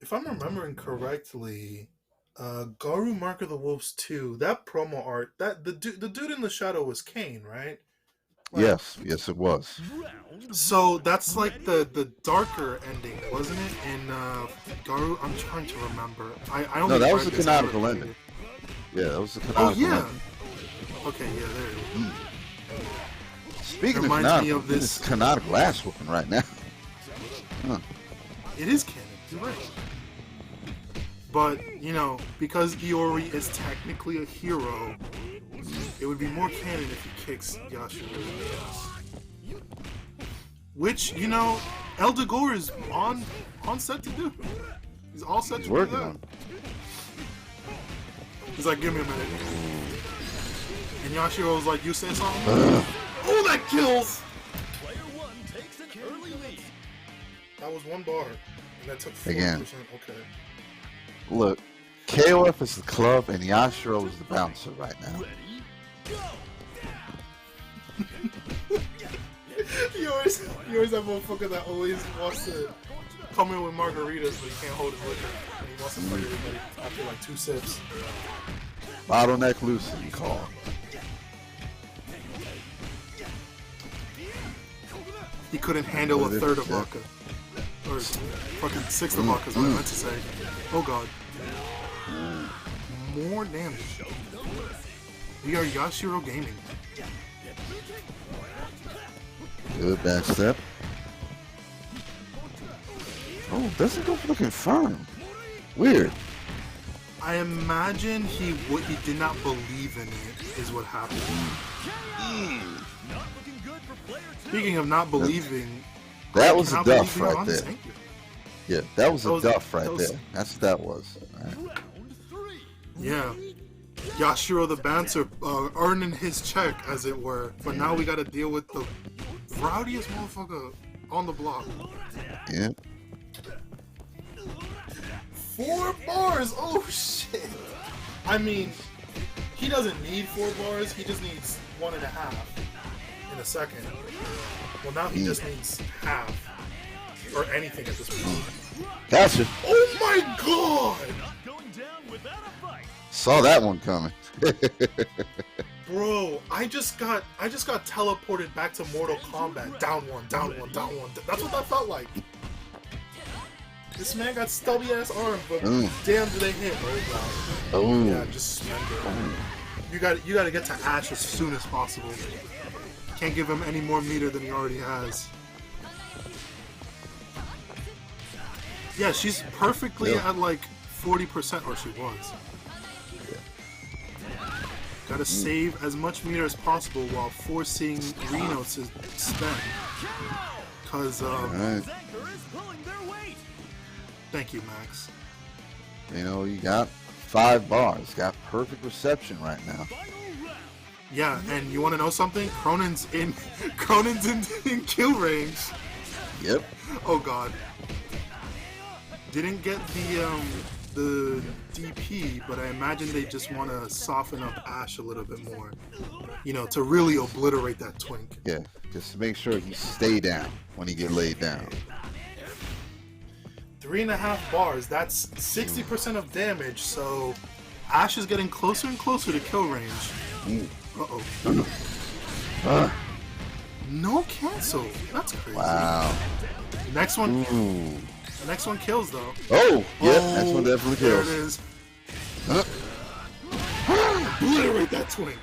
If I'm remembering correctly, Garu Mark of the Wolves 2, that promo art, that the dude in the shadow was Kane, right? Like, yes, it was. So that's like the darker ending, wasn't it? In Garu, I'm trying to remember. I only No, that was read the this canonical arc. ending. Yeah, that was the Oh canonical yeah. ending. Okay, yeah, there it is. Speaking of Reminds me canonical, of this- this is canonical ass whooping right now. It is canon. You're right. But because Iori is technically a hero, it would be more canon if he kicks Yashiro in the ass. Which Dogor is on set to do. He's all set to do Working that. on it. He's like, give me a minute. And Yashiro's like, you say something? Oh, that kills! Player one takes an early lead. That was one bar. And that took 40%. Again. Okay. Look, KOF is the club and Yashiro is the bouncer right now. You always that motherfucker that always wants to come in with margaritas, but he can't hold his liquor. And he wants to fight everybody after like 2 sips. Bottleneck Lucy, you call him. He couldn't handle a third of vodka. Or fucking 6th of vodka is what I meant to say. Oh god. More damage. We are Yashiro Gaming. Good back step. Oh, doesn't go for the confirm. Weird. I imagine he did not believe in it, is what happened. Speaking of not believing, That was a cannot duff believe right Elon there. Sankey. Yeah, that was a duff right that was- there. That's what that was. All right. Yeah. Yashiro the bouncer earning his check, as it were. But now we gotta deal with the rowdiest motherfucker on the block. Yeah. 4 bars! Oh shit! I mean, he doesn't need 4 bars, he just needs 1.5 in a second. Well, now he just needs half. Or anything at this point. Gotcha. Oh my god! Going down without a fight. Saw that one coming. Bro, I just got teleported back to Mortal Kombat. Down one, down one, down one. That's what that felt like. This man got stubby ass arms, but damn, do they hit? Oh god. Oh. Yeah, just spend it. You got to get to Ash as soon as possible. Can't give him any more meter than he already has. Yeah, she's perfectly at like 40%, or she was. Gotta save as much meter as possible while forcing Rino to spend. Cause, thank you, Max. You know, you got 5 bars. Got perfect reception right now. Yeah, and you want to know something? Cronin's in kill range. Yep. Oh god. Didn't get the DP, but I imagine they just want to soften up Ash a little bit more. You know, to really obliterate that twink. Yeah, just to make sure he stay down when he get laid down. 3.5 bars, that's 60% of damage, so Ash is getting closer and closer to kill range. Uh-oh. No cancel. That's crazy. Wow. Next one. Ooh. Next one kills though. Oh, yeah, next one definitely There kills. it is. Obliterate that twink.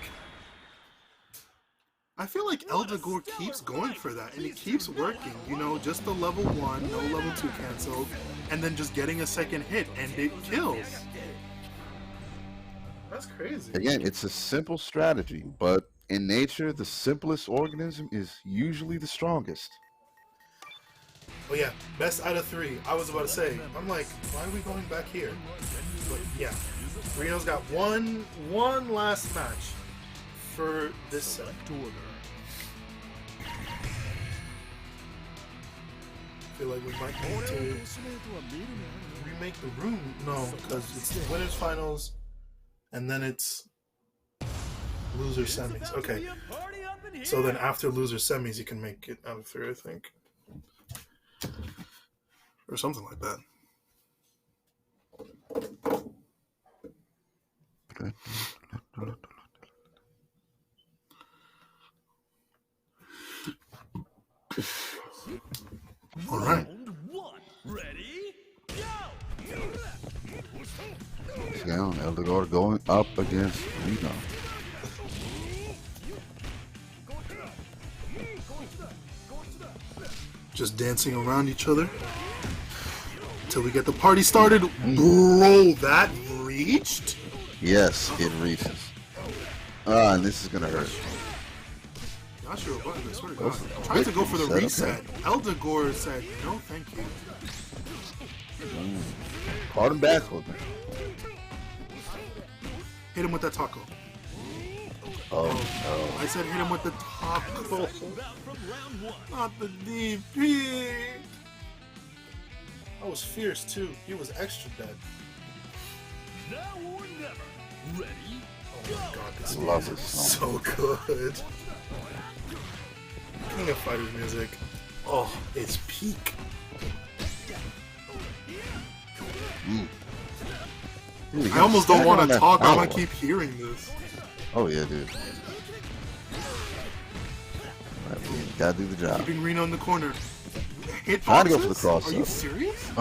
I feel like Dogor keeps going for that, and it keeps working. You know, just the level 1, no level 2 cancel, and then just getting a second hit, and it kills. That's crazy. Again, it's a simple strategy, but in nature, the simplest organism is usually the strongest. Oh yeah, best out of 3. I was about to say, I'm like, why are we going back here? But yeah, Rino's got one last match for this set. I feel like we might need to remake the room. No, because it's the winners finals, and then it's loser semis. Okay, so then after loser semis, you can make it out of 3, I think. Or something like that. All right. Ready? Go! Down, Dogor going up against Rino. Just dancing around each other until we get the party started. Bro, that reached? Yes, it reaches. Ah, and this is gonna hurt. Not sure what button, I swear to God. I tried to go for the reset. Dogor said, no, thank you. Caught him back with me. Hit him with that taco. Oh no. I said hit him with the taco. Not the DP. That was fierce too. He was extra dead. Now or never. Ready? Oh my god, this Love music this is song. so good. King of Fighters music. Oh, it's peak. Dude, I almost don't want to talk. I power. want to keep hearing this. Oh yeah, dude. Right, we gotta do the job. Keeping Rino in the corner. Hit Trying to go for the boxes? cross Are you up. serious?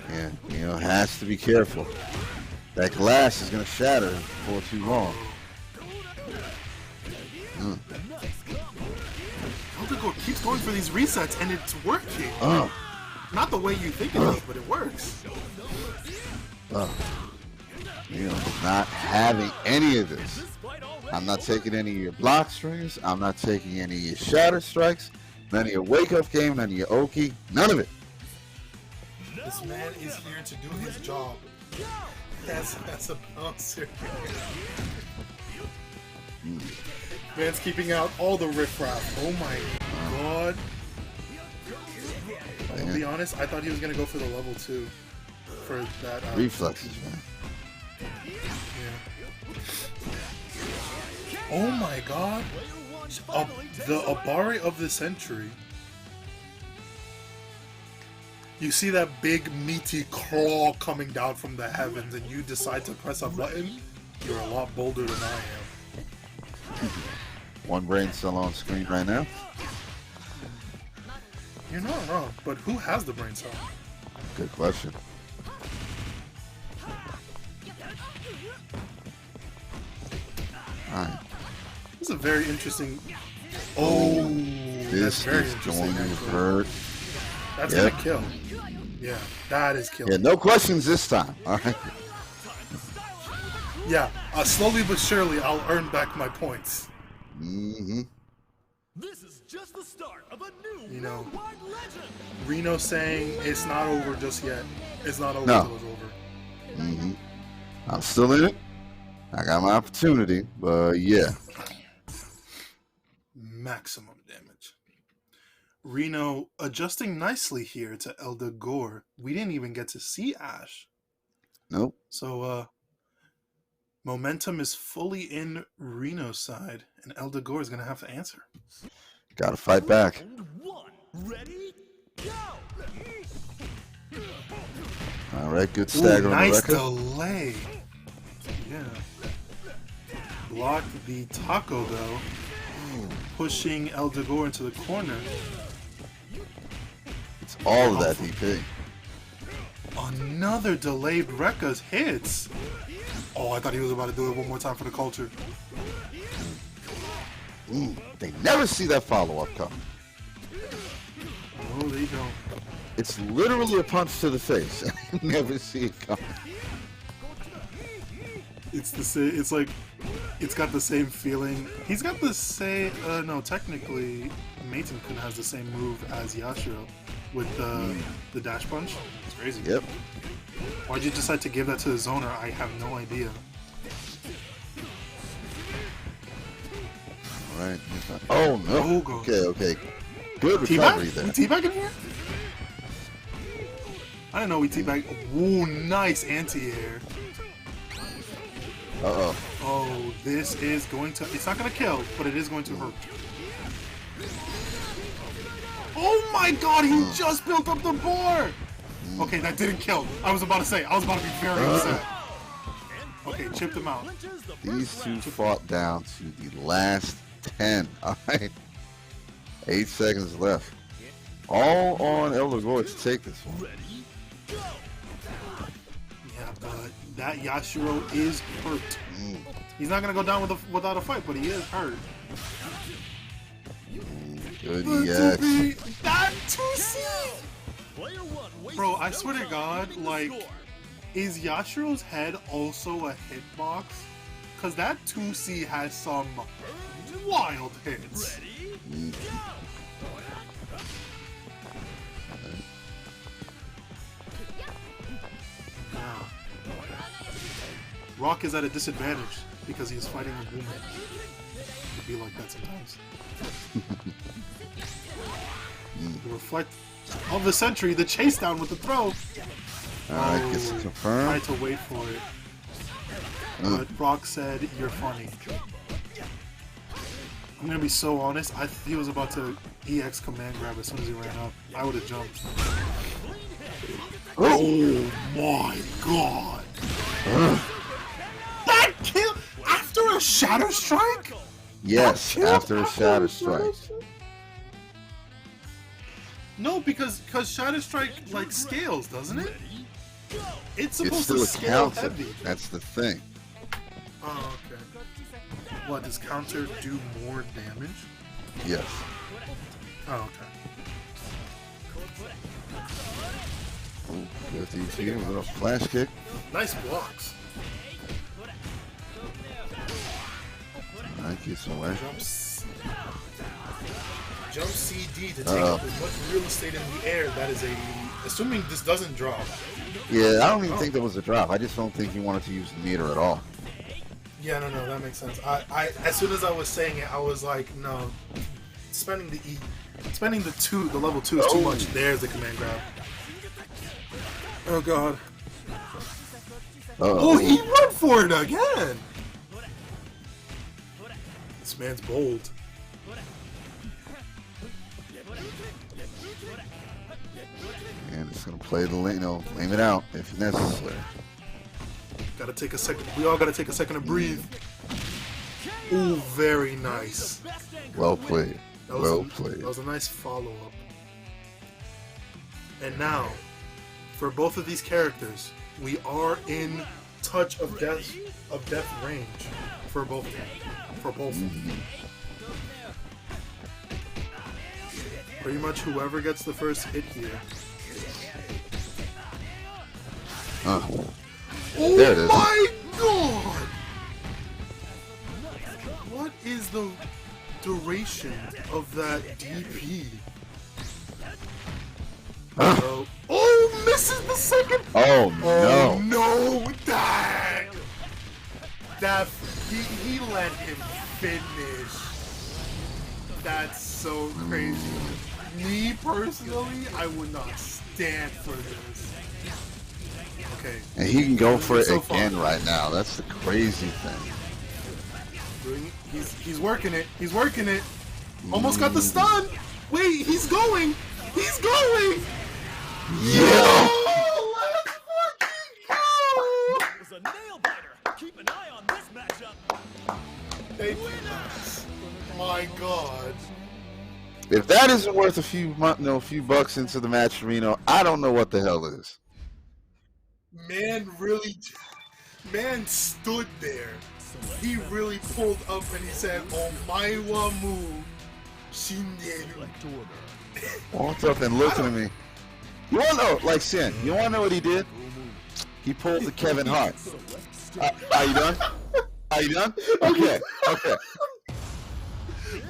Yeah, you know, has to be careful. That glass is gonna shatter before too long. Dogor keeps going for these resets and it's working. Not the way you think it does, but it works. You know, not having any of this. I'm not taking any of your block strings. I'm not taking any of your shatter strikes. None of your wake-up game. None of your Oki. None of it. This man is here to do his job. That's a bouncer. Man's keeping out all the riffraff. Oh my god. I'll be honest. honest, I thought he was gonna go for the level 2 for that. Reflexes, man. Yeah. Oh my god! The Abari of the century. You see that big meaty claw coming down from the heavens, and you decide to press a button. You're a lot bolder than I am. One brain cell on screen right now. You're not wrong, but who has the brain cell? Good question. Alright. This is a very interesting. Oh, This that's very is interesting. going to actually. hurt. That's Yep. gonna kill. Yeah, that is killing. Yeah, no questions this time. Alright. Yeah, slowly but surely, I'll earn back my points. Mm-hmm. This is just the start of a new You know. worldwide legend. Rino saying it's not over just yet. It's not over No. till it's over. Mm-hmm. I'm still in it. I got my opportunity, but yeah. Maximum damage. Rino adjusting nicely here to Dogor. We didn't even get to see Ash. Nope. So, momentum is fully in Reno's side, and Dogor is going to have to answer. Gotta fight back. Round 1. Ready? Go! Alright, good Ooh, stagger on the nice record. delay. Yeah. Blocked the taco, though. Pushing Dogor into the corner. It's all of that DP. Another delayed Rekka's hits. Oh, I thought he was about to do it one more time for the culture. They never see that follow-up coming. Oh, they don't. It's literally a punch to the face. Never see it coming. It's the same. It's like, it's got the same feeling. He's got the same. No, technically, Maton-kun has the same move as Yashiro with the dash punch. It's crazy. Yep. Why'd you decide to give that to the zoner? I have no idea. Alright. Oh, no. Oh, go. Okay. Good recovery Teabag? there. We teabag in here? I didn't know we teabag. Ooh, nice anti-air. Uh-oh. Oh, this is going to... It's not going to kill, but it is going to hurt. Oh my god, he just built up the board! Okay, that didn't kill. I was about to say, I was about to be very upset. Okay, chipped him out. These two fought down to the last 10. Alright. 8 seconds left. All on Dogor to take this one. Yeah, but that Yashiro is hurt. He's not going to go down without a fight, but he is hurt. Good But EX. to be that 2C! Player 1 wastes Bro, I no swear to time God, keeping the like, score. is Yashiro's head also a hitbox? Because that 2C has some wild hits. Ready? Wow. Rock is at a disadvantage because he's fighting a woman. It could be like that sometimes. The reflect of the century, the chase down with the throw. Alright, gets it confirmed. Tried to wait for it. But Rock said, "You're funny." I'm gonna be so honest. He was about to EX command grab as soon as he ran up. I would have jumped. Oh my god! That kill after a shadow strike? Yes, That kill after a shadow strike. No, because Shadow Strike like scales, doesn't it? It's It's supposed still to a scale counter. heavy. That's the thing. Oh, okay. What, does counter do more damage? Yes. Oh, okay. Ooh, good DP with a flash kick. Nice blocks. Alright, gets away. Jump CD to take up as much real estate in the air. That is assuming this doesn't drop. Yeah, I don't even think there was a drop. I just don't think he wanted to use the meter at all. Yeah, no, that makes sense. I as soon as I was saying it, I was like, no, spending the E. Spending the level 2 is too much. There's the command grab. Oh god. Oh, he went for it again! This man's bold. And it's gonna play the lane, lame it out if necessary. Gotta take a second. We all gotta take a second to breathe. Ooh, very nice. Well played. Well played. That was a nice follow-up. And now, for both of these characters, we are in touch of death range for both of them. For both of them. Pretty much whoever gets the first hit here. Oh, there it is. My god! What is the duration of that DP? Oh, misses the second. Oh no! Oh no! That he let him finish. That's so crazy. Me personally, I would not stand for this. Okay. And he can go for it again right now. That's the crazy thing. He's working it. He's working it. Almost got the stun. Wait, he's going. He's going. Yeah. Let's fucking go. It was a nail biter. Keep an eye on this matchup. Thank you, guys. My God. If that isn't worth a few bucks into the match, Reno, I don't know what the hell is. Man stood there. He really pulled up and he said, "Omae wa mu shinderu." Walked up and looked at me. You wanna know, like Sin? You wanna know what he did? He pulled the Kevin Hart. Are you done? Are you done? Okay. Okay.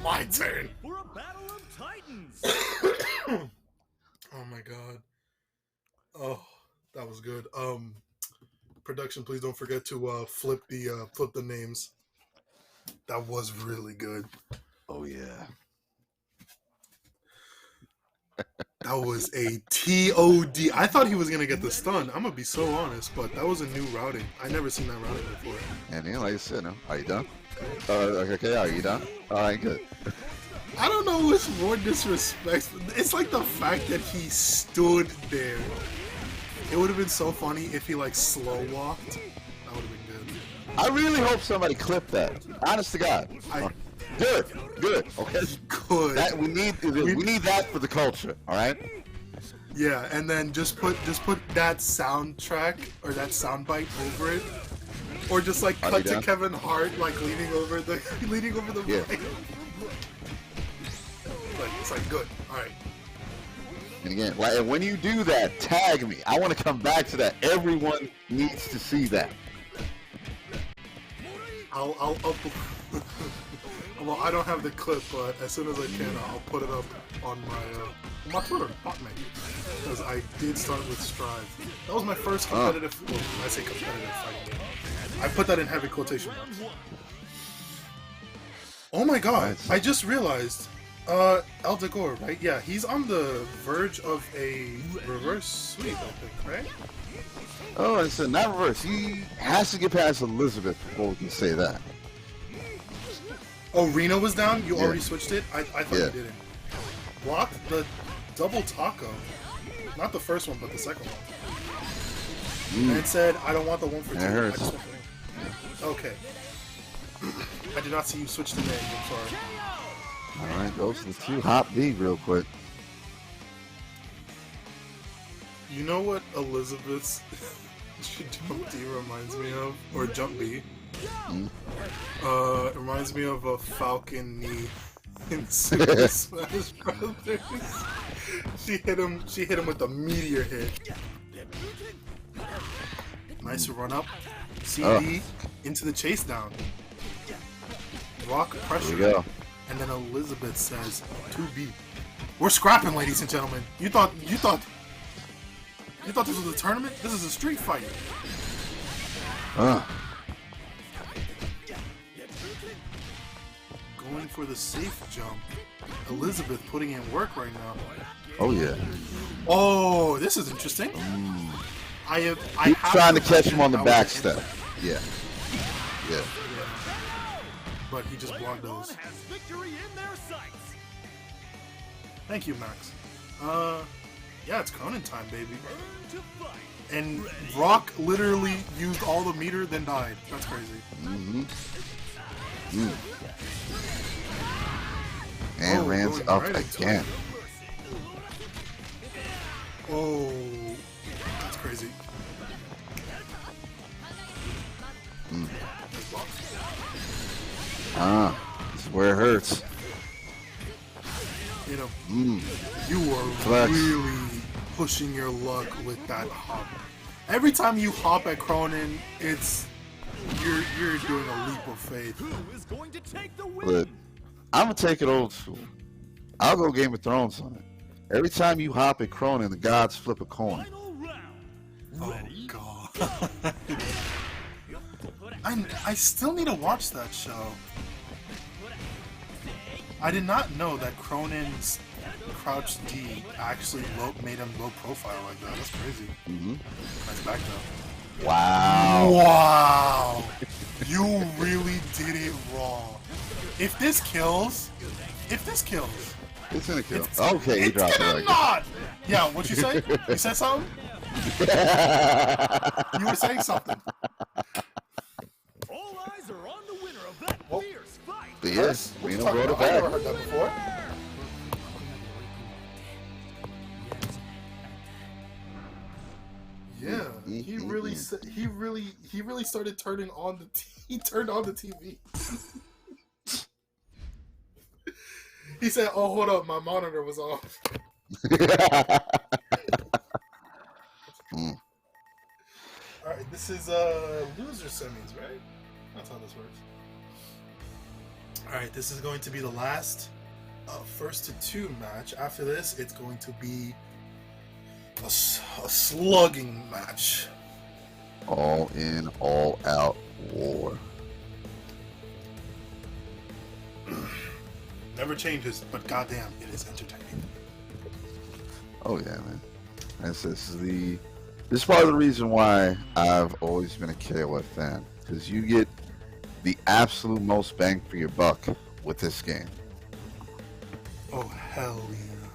My turn. For a battle of titans. Oh my god. Oh, that was good. Production, please don't forget to flip the names. That was really good. Oh yeah. That was a TOD. I thought he was gonna get the stun. I'm gonna be so honest, but that was a new routing. I never seen that routing before. And then, like I said, are you done? Okay, are you done? All right, good. I don't know what's more disrespectful. It's like the fact that he stood there. It would have been so funny if he like slow walked. That would have been good. I really hope somebody clipped that. Honest to God. Good. Okay. Good. That we need that for the culture. All right. Yeah, and then just put that soundtrack or that soundbite over it, or just like cut to Kevin Hart like leaning over the Yeah. mic. Like, it's like good. All right. And again, like, when you do that, tag me. I want to come back to that. Everyone needs to see that. I'll well, I don't have the clip, but as soon as I can, I'll put it up on my Twitter, Hotmate, because I did start with Strive. That was my first competitive. Well, when I say competitive fighting game, I put that in heavy quotation marks. Oh my god! I just realized, Dogor, right? Yeah, he's on the verge of a reverse sweep, I think, right? Oh, it's not reverse. He has to get past Elizabeth before we can say that. Oh, Rino was down? You already switched it? I thought you didn't. Blocked the double taco. Not the first one, but the second one. And it said, I don't want the 1 for 2. That hurts. I just want the 1. Okay. I did not see you switch the name. I'm sorry. Alright, goes to the 2 hop B real quick. You know what Elizabeth's jump D reminds me of? Or jump B? It reminds me of a Falcon knee in Super Smash Brothers. She hit him with a meteor hit. Nice run up. CD into the chase down. Rock pressure. There we go. And then Elizabeth says 2B. We're scrapping, ladies and gentlemen. You thought this was a tournament? This is a street fight. Going for the safe jump. Elizabeth putting in work right now. Oh yeah. Oh, this is interesting. I have trying to catch him on the how back it step. ended. Yeah. Yeah. But he just blocked Dragon those. has victory in their sights. Thank you, Max. Yeah, it's Conan time, baby. Burn to fight. And Rock literally used all the meter, then died. That's crazy. Mm-hmm. And Rand's going up right into again. it. Oh, that's crazy. This is where it hurts. You know, Mm. you are Flex. really pushing your luck with that hop. Every time you hop at Cronin, it's you're doing a leap of faith. Who is going to take the win? But I'm gonna take it old school. I'll go Game of Thrones on it. Every time you hop at Cronin, the gods flip a coin. Final round. Oh Ready? god. I still need to watch that show. I did not know that Cronin's Crouch D actually made him low profile like that. That's crazy. Mm-hmm. Nice back though. Wow. Wow. You really did it wrong. If this kills, It's gonna kill. it's, Okay, he it's dropped it gonna like not. Yeah, what'd you say? You said something? You were saying something. All eyes are on the winner of that Oh. fierce fight. But yes, What you Rino talking brought it about? I never back. heard that before. Yeah, he really started turning on the he turned on the TV. He said, "Oh, hold up, my monitor was off." All right, this is loser semis, right? That's how this works. All right, this is going to be the last first to two match. After this, it's going to be a slugging match. All in, all out war. Never changes, but goddamn, it is entertaining. Oh yeah, man. This is part of the reason why I've always been a KOF fan, because you get the absolute most bang for your buck with this game. Oh hell yeah!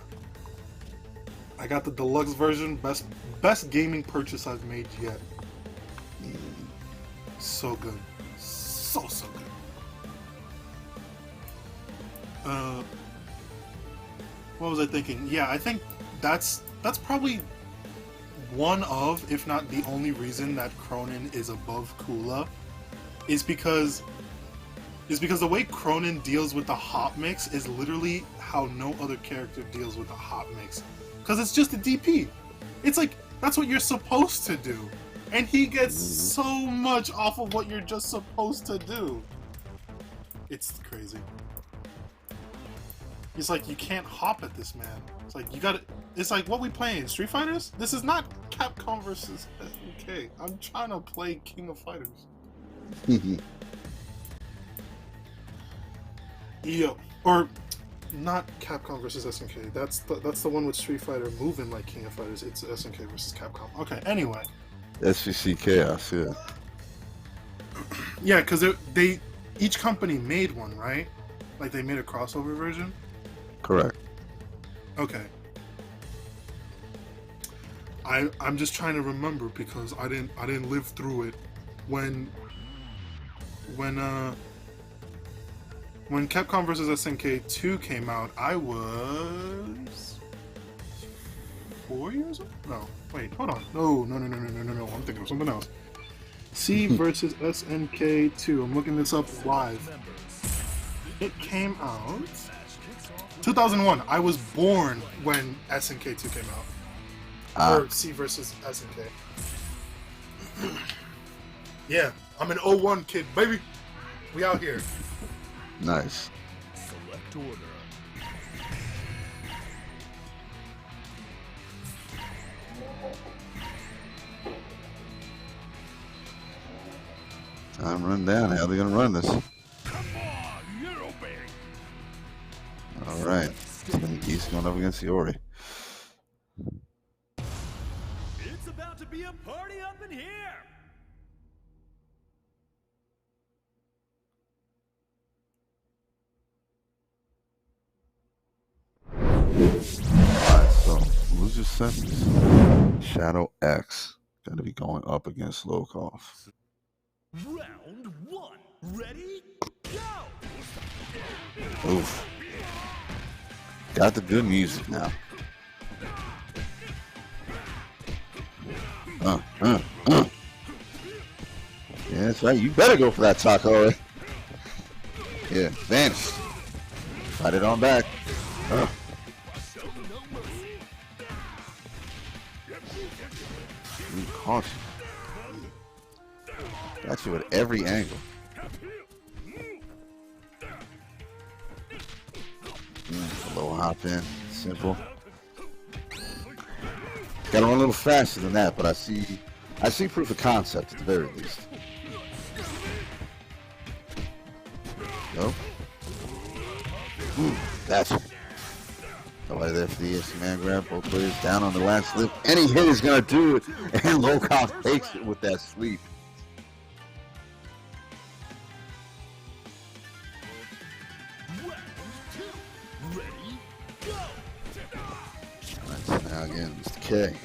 I got the deluxe version. Best gaming purchase I've made yet. So good, so good. What was I thinking? Yeah, I think that's probably one of, if not the only reason that Cronin is above Kula, is because the way Cronin deals with the hop mix is literally how no other character deals with the hop mix. Because it's just a DP. It's like, that's what you're supposed to do. And he gets so much off of what you're just supposed to do. It's crazy. He's like, you can't hop at this, man. It's like, you gotta... It's like, what we playing? Street Fighters? This is not Capcom versus SNK. I'm trying to play King of Fighters. Yo, or not Capcom versus SNK. That's the one with Street Fighter moving like King of Fighters. It's SNK versus Capcom. Okay. Anyway. SVC Chaos, yeah. Yeah, because they each company made one, right? Like they made a crossover version. Correct. Okay. I'm just trying to remember because I didn't live through it when Capcom vs SNK 2 came out. I was 4 years old. No, wait, hold on. No. I'm thinking of something else. C versus SNK 2. I'm looking this up live. It came out 2001. I was born when SNK 2 came out. Or C versus SNK. Yeah, I'm an 01 kid, baby. We out here. Nice. Select order. Time run down. How are they gonna run this? Come on, little baby. All right. going up against Iori. It's about to be a party up in here. Alright, so loser seconds. ShadowX got to be going up against Lokof. Round 1. Ready? Go! Oof. Got the good music now. Yeah, that's right. You better go for that taco. Yeah, vanish. Fight it on back. Caution. Got you at every angle. A low hop in. Simple. Gotta run a little faster than that, but I see proof of concept at the very least. Go. That's it. Nobody there for the ESC man grab. Both players down on the last lift. Any hit is gonna do it, and Lokof takes it with that sweep. Alright, now again, Mr. K.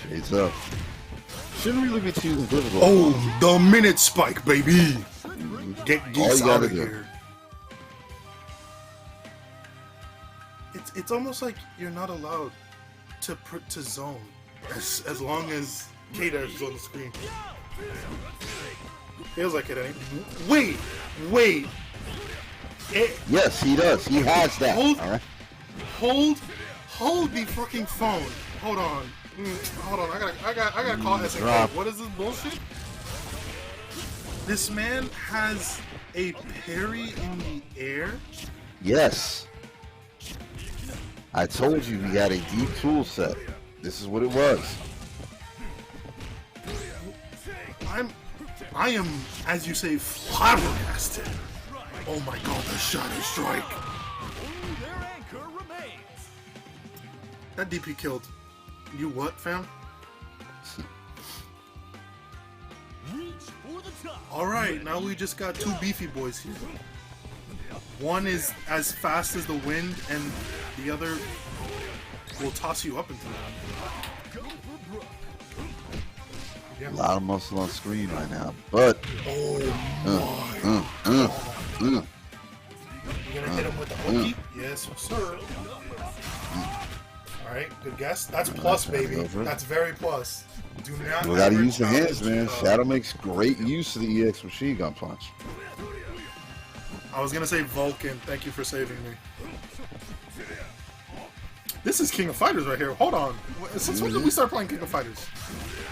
Shades up. Shouldn't really be too difficult. Oh, the minute spike, baby. Get geese out of here. It's almost like you're not allowed to zone as long as K-Dash is on the screen. Feels like it ain't. Wait. Yes, he does. He has that. Hold the fucking phone. Hold on. Hold on. I gotta call SNK. What is this bullshit? This man has a parry in the air. Yes. I told you he had a deep tool set. This is what it was. I am, as you say, flabbergasted. Oh my god, the Shadow Strike. Their anchor remains. That DP killed. You what, fam? Reach for the top. Alright, now we just got two beefy boys here. One is as fast as the wind, and the other will toss you up into that. A lot of muscle on screen right now, but Oh my god. You gonna hit him with the hooky? Yes, sir. Alright, good guess. That's plus, baby. That's very plus. Do not. we gotta use the hands, man. Shadow makes great use of the EX machine gun punch. I was gonna say Vulcan. Thank you for saving me. This is King of Fighters right here. Hold on. Since when did we start playing King of Fighters?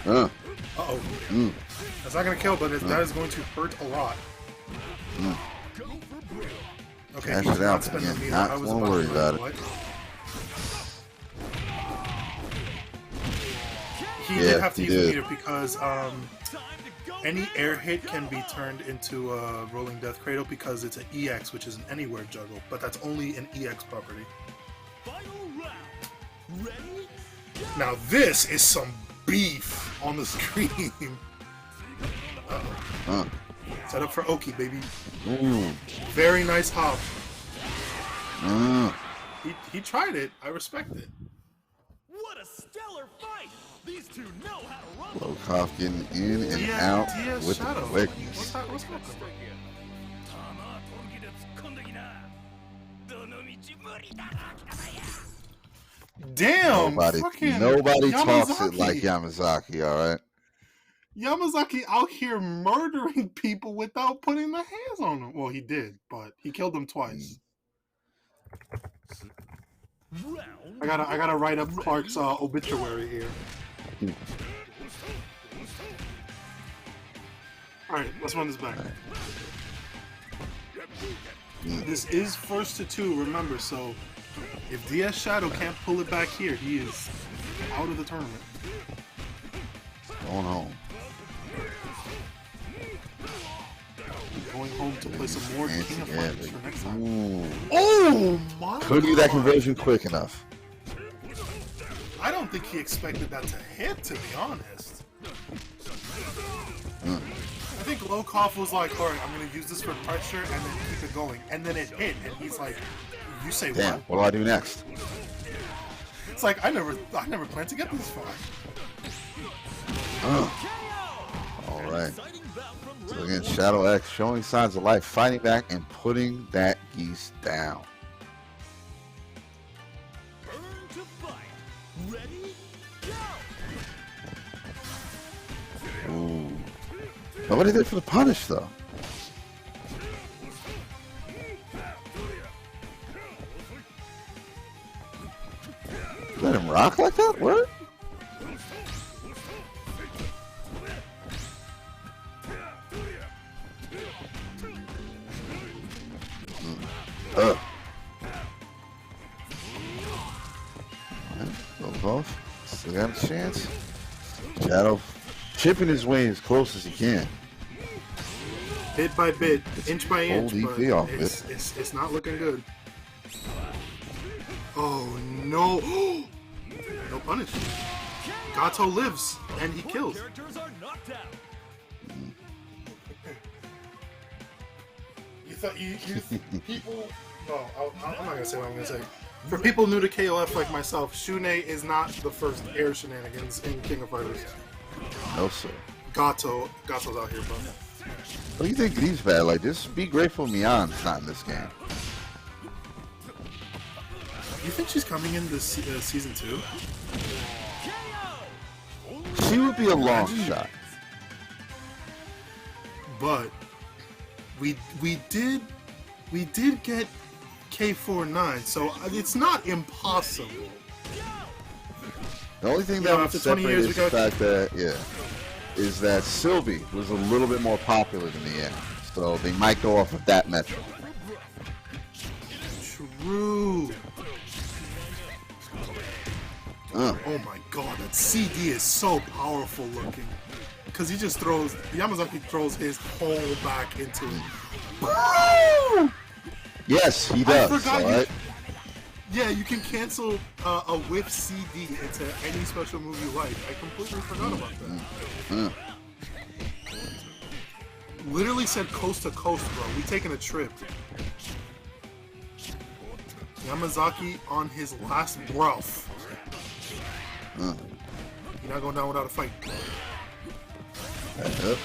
Uh-oh. That's not gonna kill, but that is going to hurt a lot. Okay, Cash he's it not out spending again. the meter. Not I was don't worry about it. What? He did have to use the meter because any air hit can be turned into a rolling death cradle because it's an EX, which is an anywhere juggle, but that's only an EX property. Final round. Ready? Now this is some beef on the screen. Set up for Oki, baby. Very nice hop. He tried it. I respect it. What a stellar fight! These two know how to rumble. Lokof getting in and out with Shadow. the quickness. What's happening? Damn! Nobody talks it like Yamazaki, alright? Yamazaki out here murdering people without putting their hands on them. Well, he did, but he killed them twice. I gotta write up Clark's obituary here. Alright, let's run this back. This is 1st to 2, remember, so if DS Shadow can't pull it back here, he is out of the tournament. Going home. going home to play some more King of Fighters for next time. Ooh. Oh my Couldn't do that conversion quick enough. I don't think he expected that to hit, to be honest. I think Lokof was like, alright, I'm gonna use this for pressure and then keep it going. And then it hit, and he's like, you say Damn, what? what do I do next? It's like, I never planned to get this far. Alright. So again, ShadowX showing signs of life, fighting back and putting that geese down. Burn to fight. Ready? Go! Ooh. Nobody did for the punish though. Let him rock like that? What? Lokof, still got a chance. Shadow chipping his way as close as he can. Bit by bit, inch by inch, Hold but EP off it's not looking good. Oh no! No punish. Gato lives and he kills. Characters are knocked out. You thought you people? No, I'm not gonna say what I'm gonna say. For people new to KOF like myself, Shune is not the first air shenanigans in King of Fighters. No sir. Gato's out here, bro. What do you think he's bad? Like, just be grateful Mian's not in this game. You think she's coming in this season 2? She would be a long shot. But we did get K49, so it's not impossible. The only thing Yeah, that would after 20 separate years, is we the got- fact that, is that Sylvie was a little bit more popular than the end. So they might go off of that metric. True. Oh my god, that CD is so powerful looking. Because he just throws, Yamazaki throws his whole back into it. Bro! Yes, he does. I forgot Alright. Yeah, you can cancel a whiff CD into any special move you like. I completely forgot about that. Literally said coast to coast, bro. We taking a trip. Yamazaki on his last breath. You're not going down without a fight. Yep.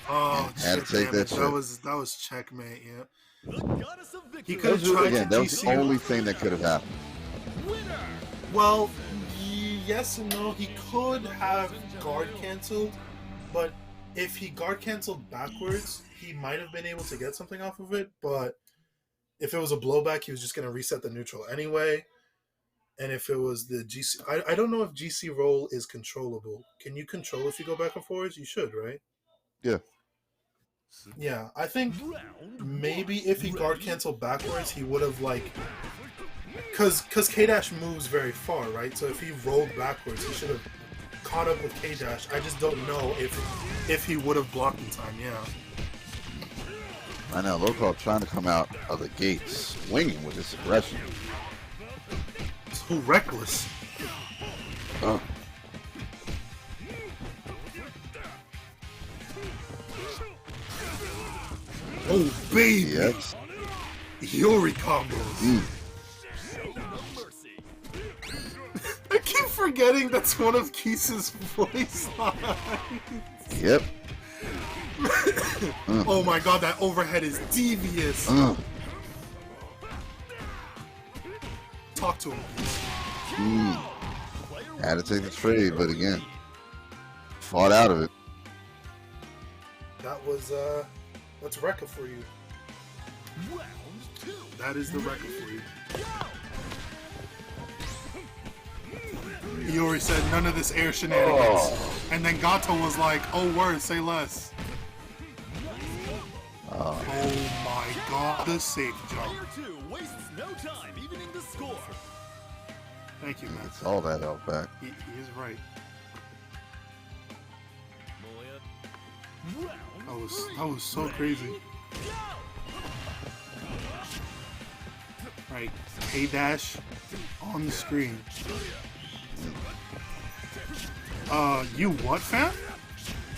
Oh, Had to take that shit. that was checkmate. Yeah. The goddess of He victory. could have tried Again, to that was the GC. only thing that could have happened. Winner. Well, yes and no. He could have guard canceled, but if he guard canceled backwards, he might have been able to get something off of it. But if it was a blowback, he was just going to reset the neutral anyway. And if it was the GC, I don't know if GC roll is controllable. Can you control if you go back and forwards? You should, right? Yeah. Yeah, I think maybe if he guard canceled backwards, he would have like, cause K-Dash moves very far, right? So if he rolled backwards, he should have caught up with K-Dash. I just don't know if he would have blocked in time. Yeah. I know Lokof trying to come out of the gate swinging with his aggression. So reckless. Oh baby, Yes. Yuri combos. I keep forgetting that's one of Keith's voice lines. Yep. Oh my god, that overhead is devious. Talk to him. Had to take the trade, but again, fought out of it. That was that's Rekka for you. Round 2. That is the Rekka for you. He already said none of this air shenanigans. And then Gato was like, oh word, say less. Oh my god, the safe jump. Player 2 wastes no time evening the score. Thank you, man. It's all that out back. He is right. Round That was so crazy. Right, A-dash on the screen. You what, fam?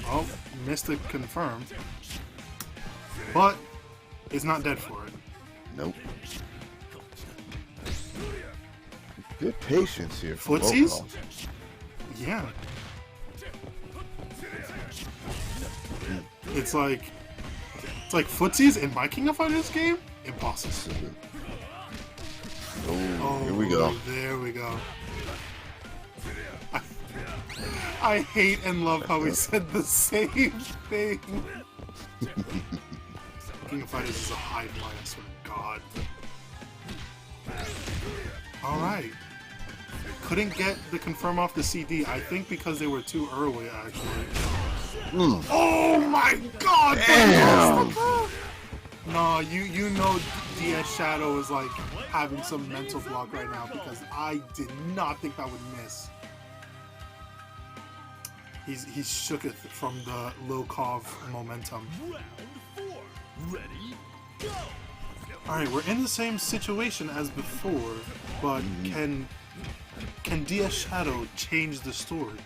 Oh, missed it confirmed. But it's not dead for it. Nope. Good patience here. Footsies? Lokof. Yeah. It's like footsies in my King of Fighters game? Impossible. Oh, here we go. There we go. I hate and love how we said the same thing. King of Fighters is a hive mind, I swear to God. Alright. Couldn't get the confirm off the CD, I think because they were too early, actually. Oh my God! Damn! No, you know DS Shadow is like having some mental block right now because I did not think that would miss. He's shooketh from the Lokof momentum. Round 4. Ready, go! Alright, we're in the same situation as before, but can DS Shadow change the story?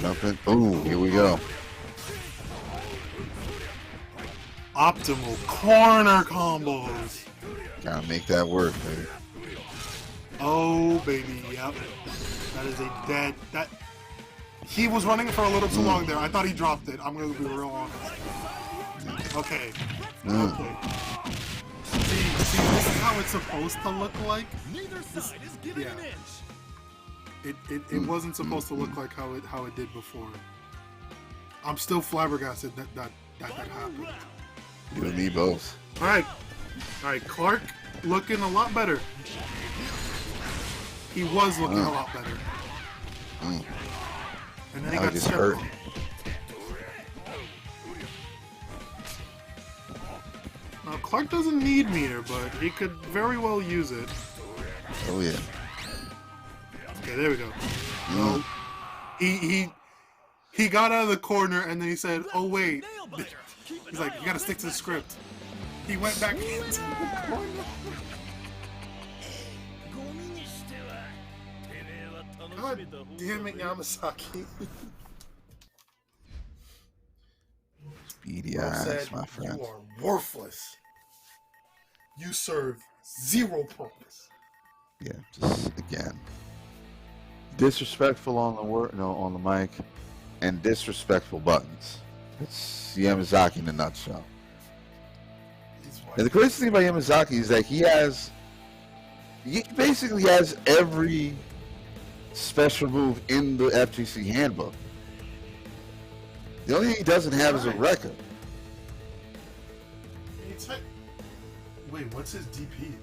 Jumping. Boom, here we go. Optimal corner combos! Gotta make that work, baby. Oh, baby, yep. That is a dead... He was running for a little too long there. I thought he dropped it. I'm gonna be real honest. Okay. Okay. See, this is how it's supposed to look like. Neither side is giving Yeah. an inch. It wasn't supposed to look like how it did before. I'm still flabbergasted that happened. You and me both. Alright, Clark looking a lot better. He was looking a lot better. And then he Now got just stepped hurt. on. Now Clark doesn't need meter, but he could very well use it. Oh yeah. Okay, there we go. No. He got out of the corner and then he said, "Oh wait." He's like, "You gotta stick to the script." He went back into the corner. God damn it, Yamasaki. Speedy Bro eyes, said, my friend. "You are worthless. You serve zero purpose." Yeah, just again. Disrespectful on the on the mic, and disrespectful buttons. It's Yamazaki in a nutshell. And the crazy thing about Yamazaki is that he basically has every special move in the FGC handbook. The only thing he doesn't have is a record. Wait, what's his DP?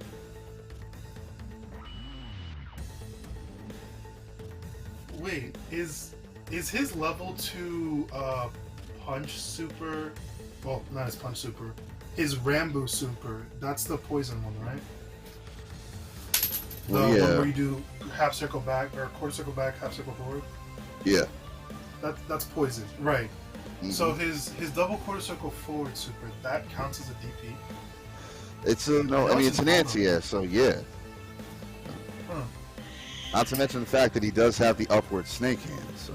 Wait, is his level 2 punch super? Well, not his punch super. His Rambo super. That's the poison one, right? The one where you do half circle back or quarter circle back, half circle forward. Yeah. That's poison, right? Mm-hmm. So his double quarter circle forward super, that counts as a DP. It's a no. I mean, it's an anti-air, so yeah. Huh. Not to mention the fact that he does have the upward snake hand. So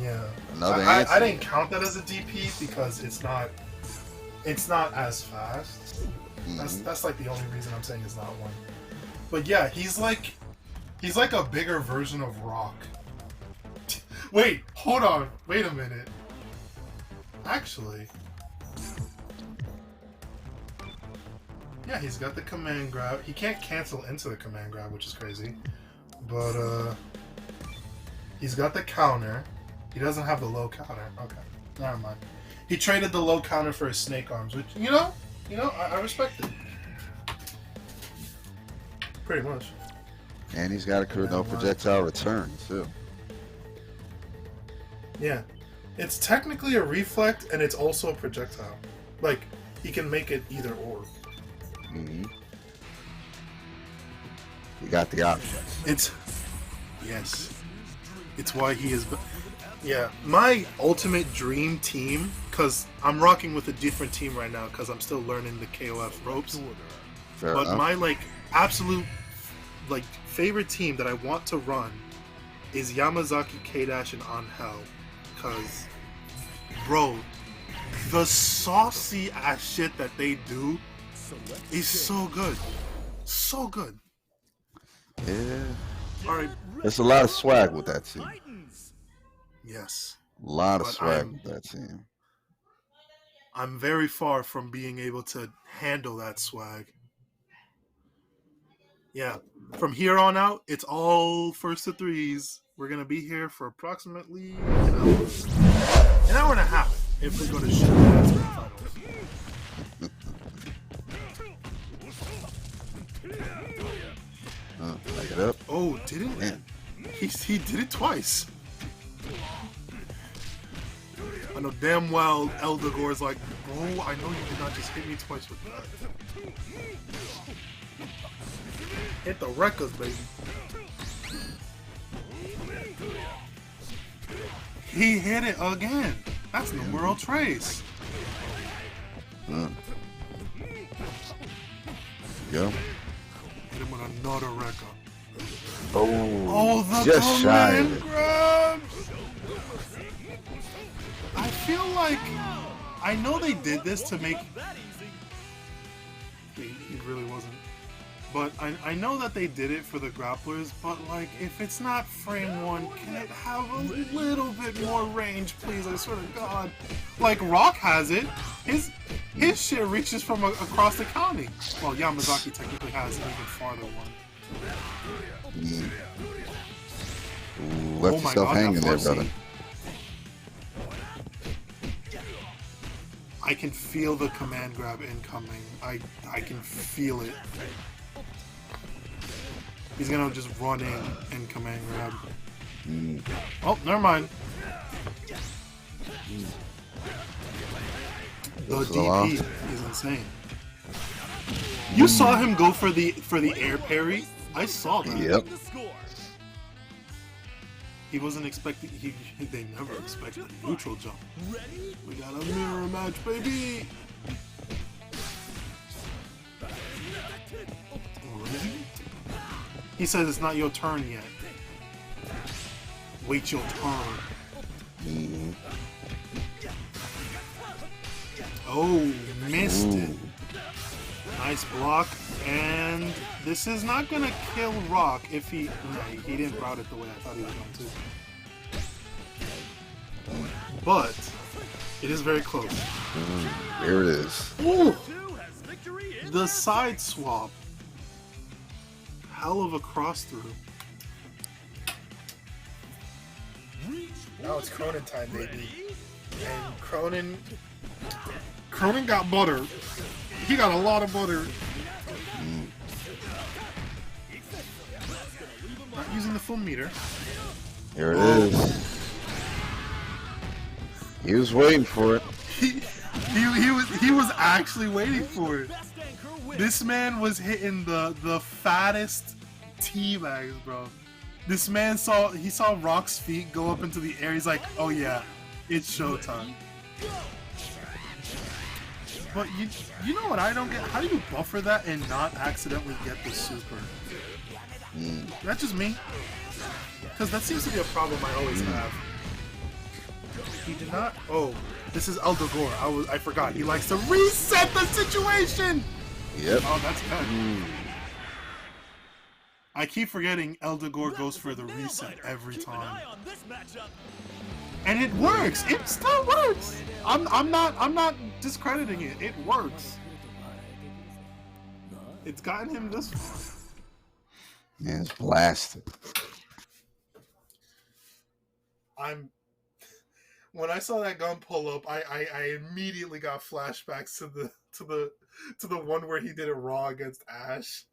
yeah. Another I didn't count that as a DP because it's not as fast. Mm-hmm. That's like the only reason I'm saying it's not one. But yeah, he's like a bigger version of Rock. Wait, hold on. Wait a minute. Actually, yeah, he's got the command grab. He can't cancel into the command grab, which is crazy. But he's got the counter. He doesn't have the low counter. Okay, never mind. He traded the low counter for his snake arms, which you know, I respect it. Pretty much. And he's got a no projectile return too. Yeah, it's technically a reflect, and it's also a projectile. Like he can make it either or. Mm-hmm. You got the options. It's It's why he is. Yeah, my ultimate dream team, because I'm rocking with a different team right now because I'm still learning the KOF ropes. Fair But enough. my like absolute like favorite team that I want to run is Yamazaki, K-Dash, and Angel. Because, bro, the saucy ass shit that they do is so good. So good. Yeah. Alright, There's a lot of swag with that team. yes. A lot of But swag with that team. I'm very far from being able to handle that swag. Yeah. From here on out, it's all first to threes. We're going to be here for approximately an hour and a half if we go to ShadowX finals. Back it up. Oh, didn't Man. he did it twice. I know damn well Dogor's like, bro, I know you did not just hit me twice with that. Hit the records, baby. He hit it again. That's numero trace. Yeah. Hit him with another record. Oh, the just shy of command it. grabs. I feel like I know they did this to make. He really wasn't. But I know that they did it for the grapplers, but like, if it's not frame one, can it have a little bit more range, please? I swear to God. Like, Rock has it. His shit reaches from across the county. Well, Yamazaki technically has an even farther one. Ooh, left Oh my yourself God, hanging that there, Farsi. brother. I can feel the command grab incoming. I can feel it. He's gonna just run in and command grab. Oh, never mind. The DP is insane. You saw him go for the air parry? I saw that. Yep. He wasn't expecting. They never expected a neutral jump. We got a mirror match, baby. Really? He says it's not your turn yet. Wait your turn. Oh, missed it. Nice block, and this is not gonna kill Rock if he. No, he didn't route it the way I thought he was going to. But it is very close. Here it is. Ooh! The side swap. Hell of a cross through. Now it's Cronin time, baby. And Cronin got butter. He got a lot of butter. Not using the full meter. Here it is. He was waiting for it. He was actually waiting for it. This man was hitting the fattest teabags, bro. This man saw Rock's feet go up into the air. He's like, oh yeah, it's showtime. But you know what I don't get? How do you buffer that and not accidentally get the super? That's just me. Because that seems to be a problem I always have. He did not. Oh, this is Dogor. I forgot. He likes to reset the situation. Yep. Oh, that's good. I keep forgetting Dogor goes for the reset every time. And it works. It still works. I'm not discrediting it. It works. It's gotten him this far. Man, it's blasted. When I saw that gun pull up, I immediately got flashbacks to the one where he did it raw against Ash.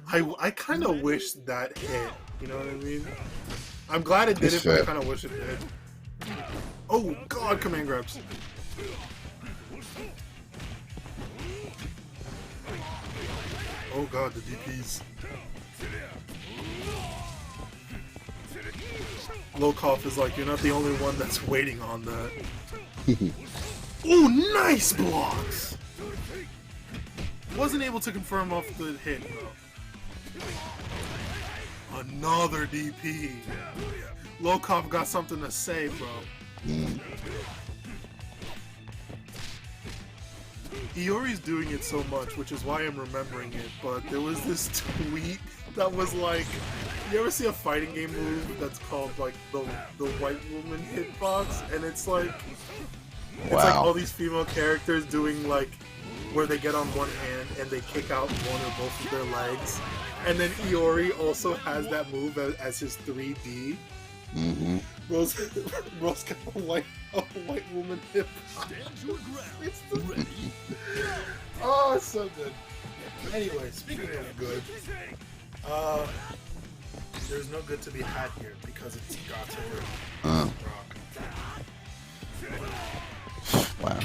I kind of wish that hit. You know what I mean? I'm glad it did it, but I kind of wish it did. Oh God, command grabs. Oh God, the DPs. Lokof is like, you're not the only one that's waiting on that. Ooh, nice blocks! Wasn't able to confirm off the hit, though. Another DP. Lokof got something to say, bro. Iori's doing it so much, which is why I'm remembering it, but there was this tweet that was like, you ever see a fighting game move that's called like the white woman hitbox, and it's like like all these female characters doing like where they get on one hand and they kick out one or both of their legs, and then Iori also has that move as his 3D. Rose got a white woman hitbox. Oh, it's so good. Anyway, speaking of good, there's no good to be had here because it's Gato. Wow.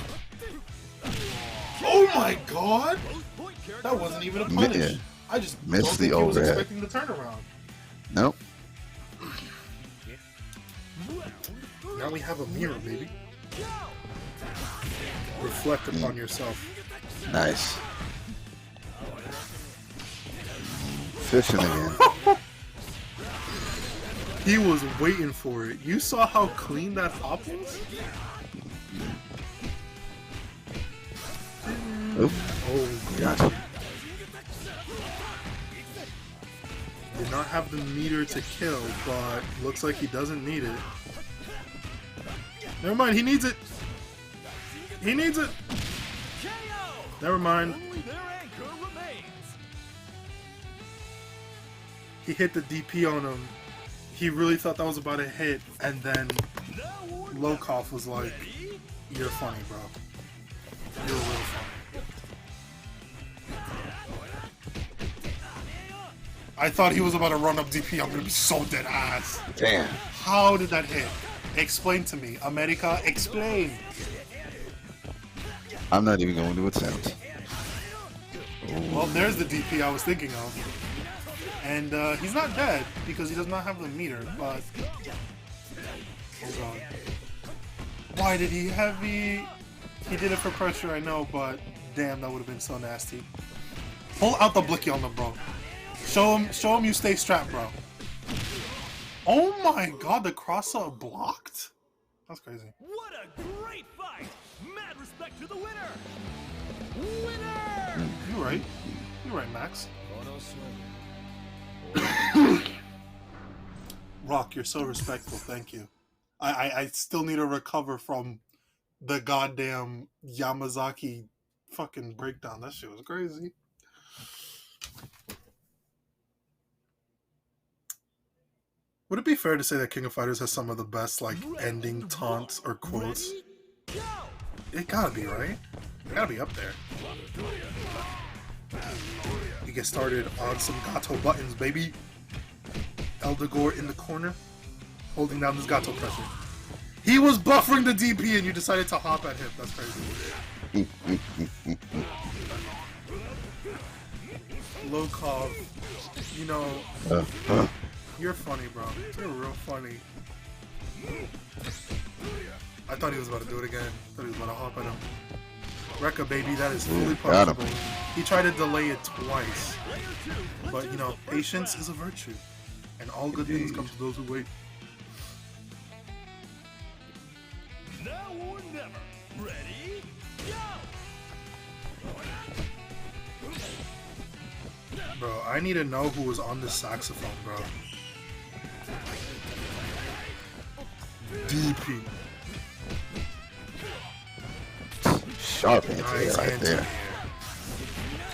Oh my god! That wasn't even a punish. I just missed the I was overhead. expecting the turnaround. Nope. Now we have a mirror, baby. Reflect upon yourself. Nice. Fishing again. He was waiting for it. You saw how clean that hop was? Oop. Oh, Gotcha. Did not have the meter to kill, but looks like he doesn't need it. Never mind, he needs it. He needs it. Never mind. He hit the DP on him. He really thought that was about to hit, and then Lokof was like, "You're funny, bro. You're real funny." I thought he was about to run up DP. I'm gonna be so dead ass. Damn. How did that hit? Explain to me, America. Explain. I'm not even going to attempt. Well, there's the DP I was thinking of. And he's not dead because he does not have the meter, but... Oh god. Why did he heavy? He did it for pressure, I know, but damn, that would have been so nasty. Pull out the blicky on them, bro. Show him you stay strapped, bro. Oh my god, the cross-up blocked? That's crazy. What a great fight! Mad respect to the winner! Winner! You're right. You're right, Max. Rock, you're so respectful, thank you. I still need to recover from the goddamn Yamazaki fucking breakdown. That shit was crazy. Would it be fair to say that King of Fighters has some of the best like ending taunts or quotes? It gotta be, right? It gotta be up there. You get started on some Gato buttons, baby. Dogor in the corner, holding down this Gato pressure. He was buffering the DP and you decided to hop at him. That's crazy. Lokof, you know, you're funny, bro. You're real funny. I thought he was about to do it again. I thought he was about to hop at him. Rekka, baby, that is fully possible. He tried to delay it twice. But, you know, patience is a virtue. And all good things come to those who wait. Now or never. Ready? Go! Bro, I need to know who was on the saxophone, bro. DP. Sharp anti Nice right there.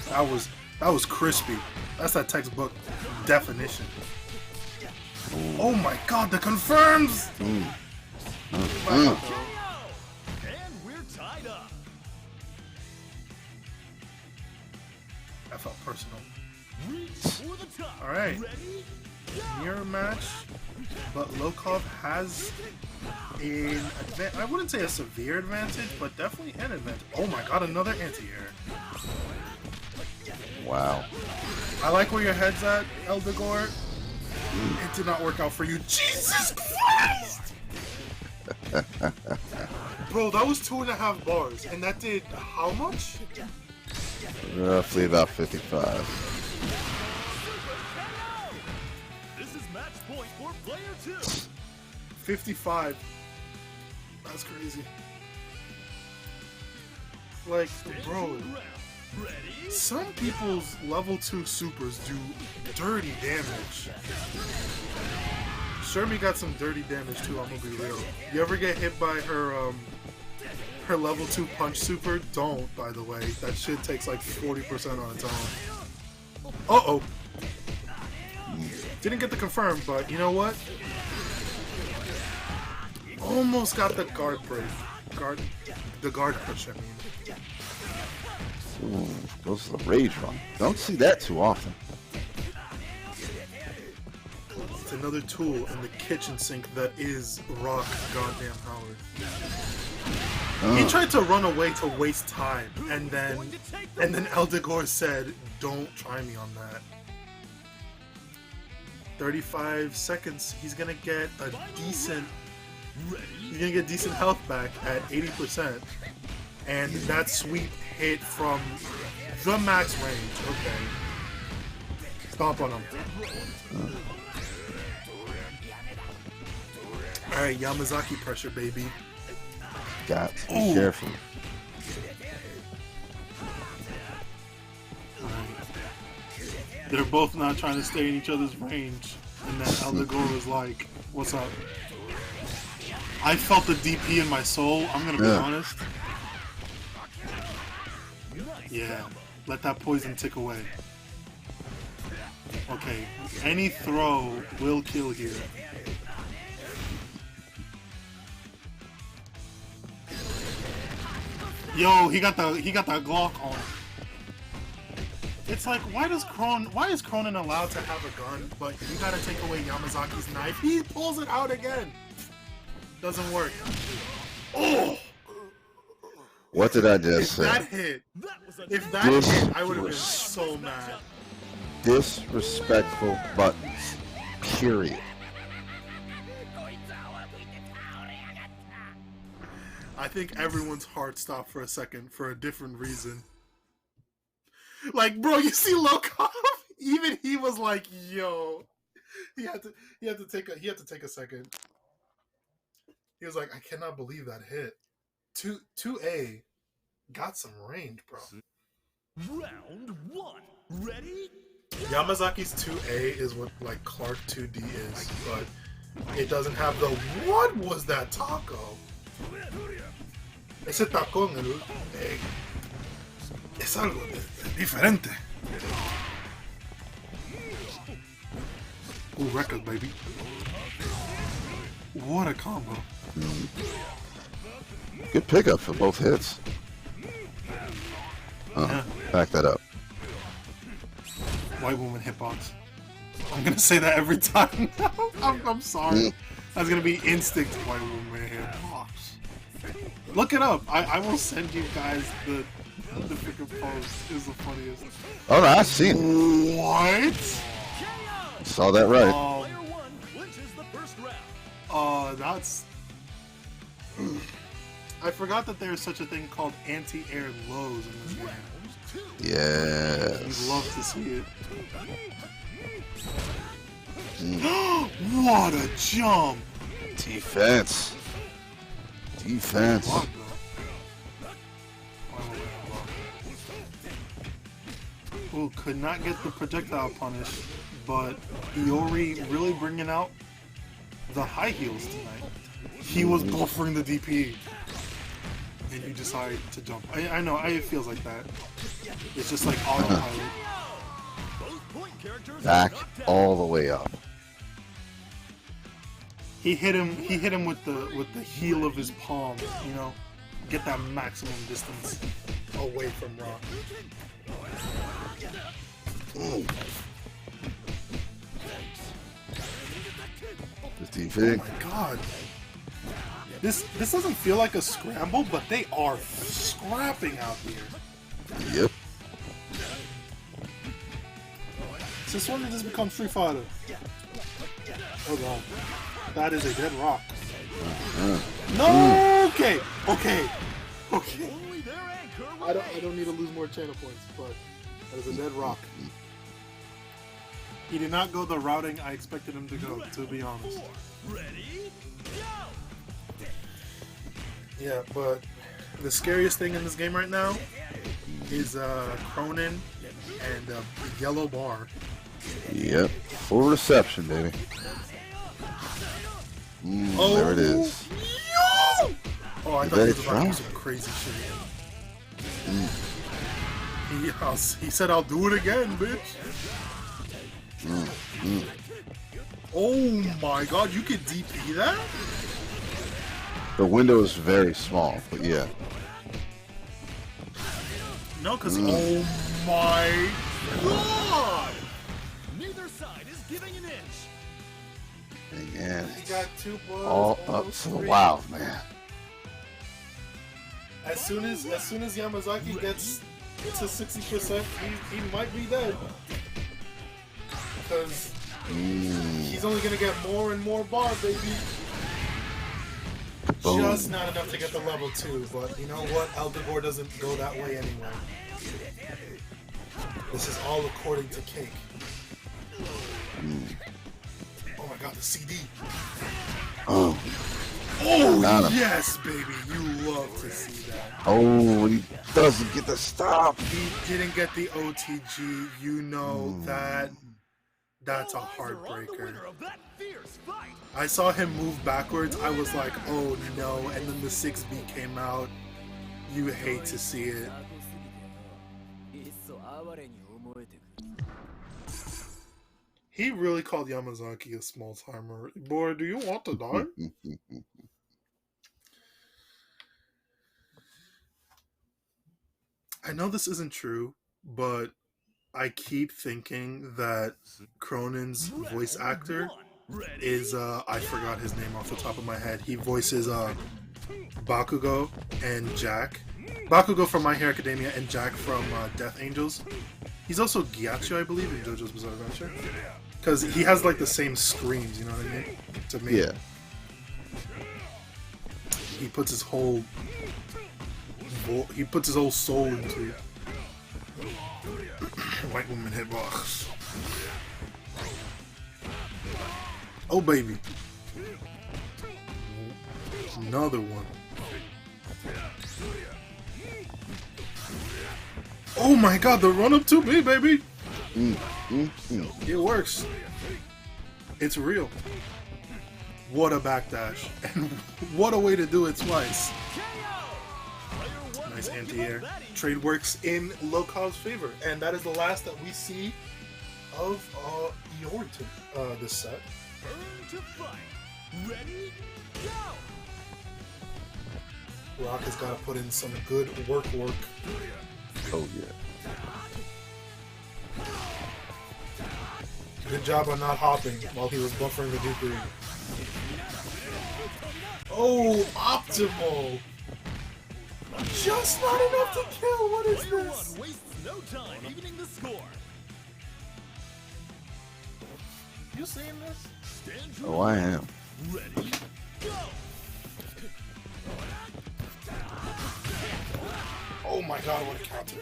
That was crispy. That's that textbook definition. Ooh. Oh my god, the confirms! And we're tied up. That felt personal. Reach for the top. Alright. Ready? Mirror match, but Lokof has an I wouldn't say a severe advantage, but definitely an advantage. Oh my god, another anti-air. Wow. I like where your head's at, Dogor. It did not work out for you. Jesus Christ! Bro, that was 2.5 bars, and that did how much? Roughly about 55. This is match point for player 2. 55. That's crazy. Like, bro, some people's level 2 supers do dirty damage. Shermie got some dirty damage too, I'm gonna be real. You ever get hit by her her level 2 punch super? Don't, by the way. That shit takes like 40% on its own. Uh-oh. Didn't get the confirm, but you know what? Almost got the guard break. The guard push, I mean. Ooh, goes to the rage run. Don't see that too often. It's another tool in the kitchen sink that is Rock goddamn Howard. He tried to run away to waste time, and then Dogor said, "Don't try me on that." 35 seconds. He's gonna get a decent. He's gonna get decent health back at 80%, and that sweep hit from the max range. Okay, stomp on him. All right, Yamazaki pressure, baby. Got to be careful. They're both not trying to stay in each other's range, and then Dogor was like, "What's up?" I felt the DP in my soul. I'm gonna be honest. Yeah, let that poison tick away. Okay, any throw will kill here. Yo, he got that Glock on. It's like, why is Cronin allowed to have a gun, but you gotta take away Yamazaki's knife? He pulls it out again. Doesn't work. Oh! What did I just say? If that hit, I would have been so mad. Disrespectful buttons. Period. I think everyone's heart stopped for a second for a different reason. Like, bro, you see Lokof? Even he was like, "Yo," he had to take a second. He was like, "I cannot believe that hit." 2A got some range, bro. Round 1. Ready? Yamazaki's 2A is what like Clark 2D is, but it doesn't have the what was that taco? Ese taco en el es algo diferente. Ooh, record, baby. What a combo. Good pickup for both hits. Back that up. White woman hitbox. I'm gonna say that every time. I'm sorry. That's gonna be instinct white woman hitbox. Look it up. I will send you guys the freaking post. It's the funniest. Oh no, I've seen it. What? Saw that right. Player 1 clinches the first round. That's. I forgot that there's such a thing called anti-air lows in this game. Yes. You'd love to see it. What a jump! Defense. Defense. Ooh, could not get the projectile punish, but Iori really bringing out the high heels tonight. He was buffering the DP, and you decide to jump. I know, it feels like that. It's just like autopilot. Back all the way up. He hit him with the heel of his palm, you know, get that maximum distance away from Rock. This DP. Oh my god. This doesn't feel like a scramble, but they are scrapping out here. Yep. Since when did this become Street Fighter? Oh god. That is a dead rock. No! Okay! Okay! Okay. Only their anchor I don't need to lose more channel points, but that is a dead rock. He did not go the routing I expected him to go, to be honest. Ready? Go! Yeah, but the scariest thing in this game right now is Cronin and the yellow bar. Yep. Full reception, baby. There it is. Yo! Oh, I thought he was about to do try? some crazy shit. He said, I'll do it again, bitch. Oh my god, you can DP that? The window is very small, but yeah. No, because oh my god! Neither side is giving an inch. And He got 2 blows. all up almost to the 3. wow, man. As soon as Yamazaki gets to 60%, he might be dead. Because he's only gonna get more and more bar, baby. Boom. Just not enough to get the level 2, but you know what? Dogor doesn't go that way anyway. This is all according to Cake. Oh my god, the CD. Oh, Oh Got him. yes, baby, you love to see that. oh, he doesn't get the stop. He didn't get the OTG. You know that's a heartbreaker. Winner of that fierce fight. I saw him move backwards. I was like, oh no. And then the 6B came out. You hate to see it. He really called Yamazaki a small timer. Boy, do you want to die? I know this isn't true, but I keep thinking that Cronin's voice actor is I forgot his name off the top of my head. He voices Bakugo and Jack. Bakugo from My Hero Academia and Jack from Death Angels. He's also Gyatso, I believe, in JoJo's Bizarre Adventure. Because he has like the same screams, you know what I mean? To me. Yeah. He puts his whole soul into it. White woman hitbox. Oh baby. Another one. Oh my god, the run up 2B, baby! It works. It's real. What a backdash. And what a way to do it twice. Nice anti-air. Trade works in Lokof's favor. And that is the last that we see of Eeyore this set. Burn to fight. Ready? Go! Rock has got to put in some good work. Oh yeah. Good job on not hopping while he was buffering the D3. Oh, optimal! Just not enough to kill. What is Player this? one wastes no time evening the score. You seeing this? Stand Oh, I am. ready? Go! Oh my god, what a counter.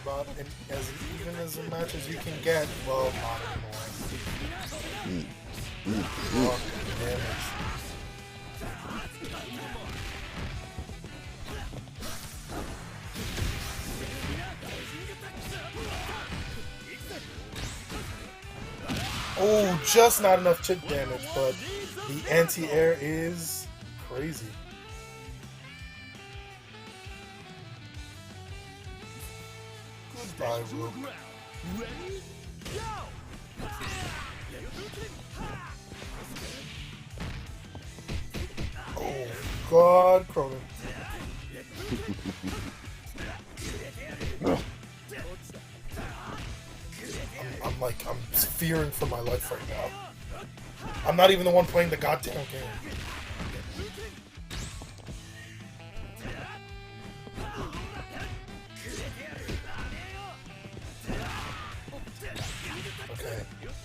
About as even as a match as you can get, well, not anymore. Fuck, damn it. Oh, just not enough chip damage, but the anti-air is crazy. Goodbye, Rook. Ready? Go! Oh, God, Cronin. I'm fearing for my life right now. I'm not even the one playing the goddamn game.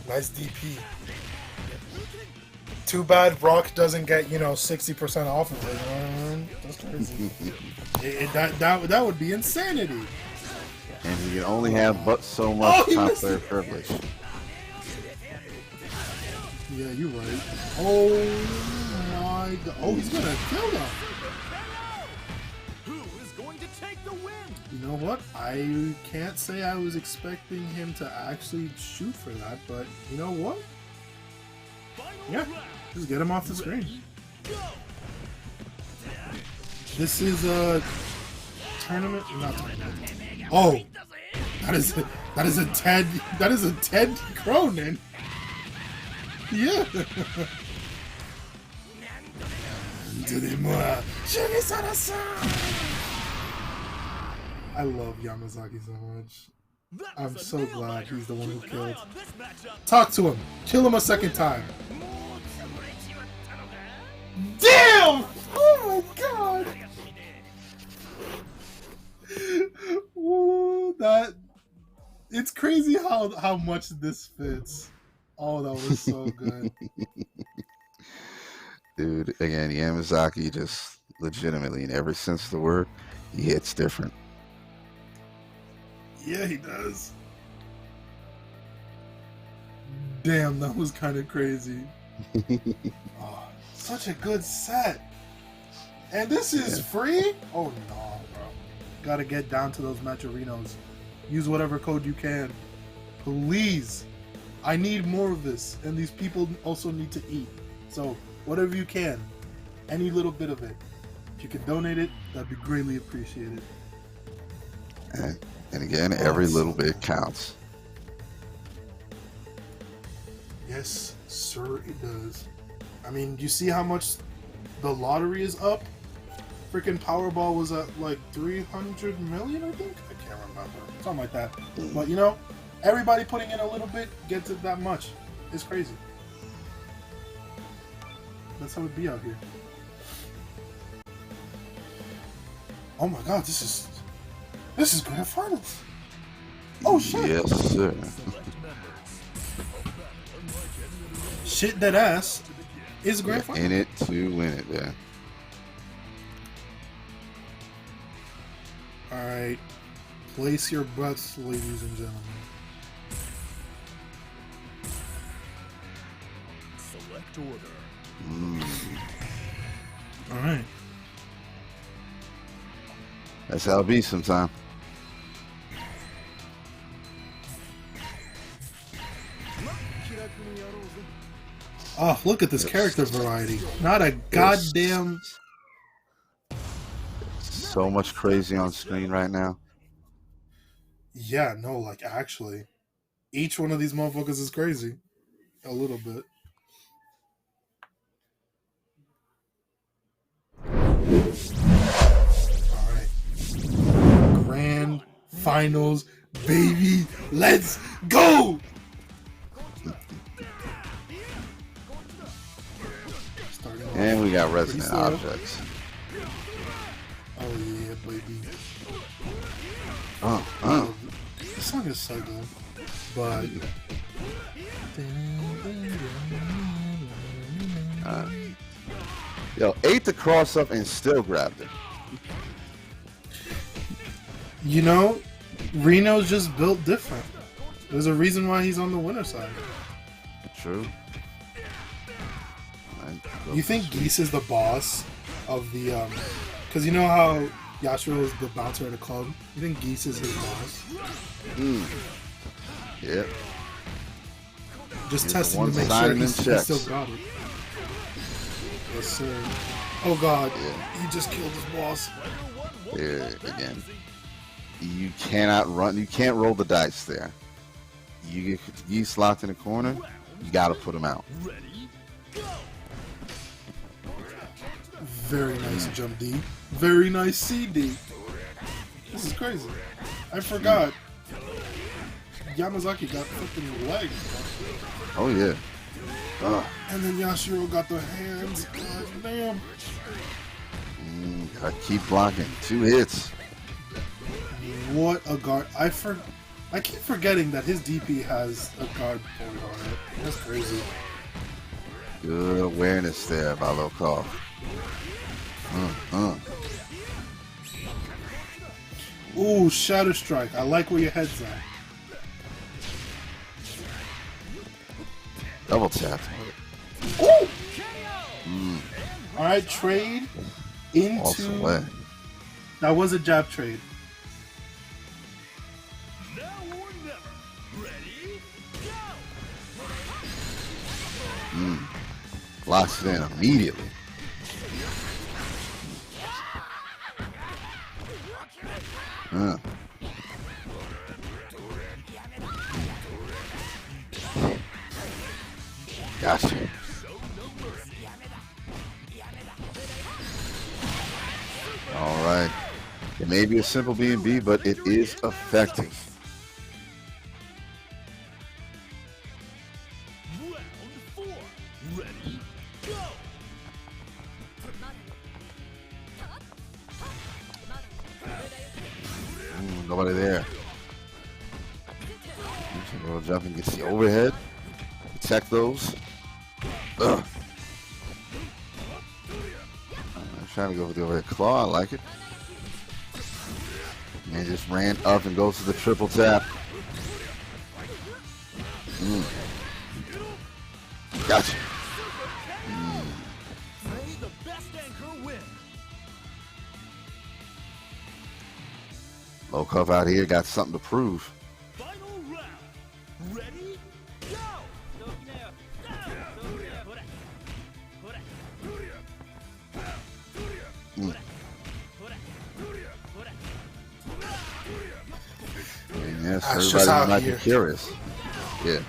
Nice DP. Too bad Rock doesn't get, 60% off of it. That's crazy. That would be insanity. And he can only have but so much top player privilege. Yeah, you're right. Oh my god. Oh, he's gonna kill them. Who is going to take the win? You know what? I can't say I was expecting him to actually shoot for that, but you know what? Yeah, just get him off the screen. This is a tournament, not tournament. Oh, that is a Ted Cronin. Yeah. I love Yamazaki so much. I'm so glad he's the one who killed. Talk to him. Kill him a second time. Damn! Oh my god! Ooh, it's crazy how much this fits. Oh, that was so good. Dude, again, Yamazaki just legitimately, in every sense of the word, he hits different. Yeah, he does. Damn, that was kind of crazy. Oh, such a good set. And this is free? Oh no, bro. Gotta get down to those Matcherinos. Use whatever code you can. Please. I need more of this. And these people also need to eat. So, whatever you can. Any little bit of it. If you can donate it, that'd be greatly appreciated. And again, every little bit counts. Yes, sir, it does. I mean, you see how much the lottery is up? Freaking Powerball was at like 300 million, I think? I can't remember. Something like that. But everybody putting in a little bit gets it that much. It's crazy. That's how it be out here. Oh my god, this is Grand Finals. Oh shit. Yes, sir. Shit that ass is Grand Finals. In it to win it, yeah. Alright. Place your butts, ladies and gentlemen. Select order. Alright. That's how it be sometime. Oh, look at this character variety. Not a goddamn... So much crazy on screen right now. Yeah, no, like actually. Each one of these motherfuckers is crazy. A little bit. Alright. Grand Finals, baby. Let's go! And we got resonant objects. Oh yeah, baby. Oh. This song is so good. But Yo, ate the cross up and still grabbed it. Rino's just built different. There's a reason why he's on the winner side. True. You think Geese is the boss of the because you know how Yashiro is the bouncer at a club? You think Geese is his boss? Yep. Just He's testing to make sure he still got it. Yes, sir. Oh god, he just killed his boss. Yeah, again. You cannot run, you can't roll the dice there. You get Geese locked in a corner, you gotta put him out. Very nice jump D. Very nice CD. This is crazy. I forgot. Yamazaki got fucking legs. Oh yeah. And then Yashiro got the hands. God damn. I keep blocking. 2 hits. What a guard. I keep forgetting that his DP has a guard point on it. That's crazy. Good awareness there by Lokof. Ooh, Shadow Strike. I like where your head's at. Double tap. Ooh! Alright, trade Also into... way. That was a jab trade. Now or never. Ready? Go! Locks it in immediately. Gotcha. All right. It may be a simple B&B, but it is effective. Round 4. Ready? Go! Nobody there. A little jumping gets the overhead. Protect those. Ugh. I'm trying to go for the overhead claw. I like it. And just ran up and goes to the triple tap. Gotcha. May the best anchor win. Lokof out here got something to prove. Final round. Ready? Go! And yes, That's just everybody out might here. be curious. Yeah.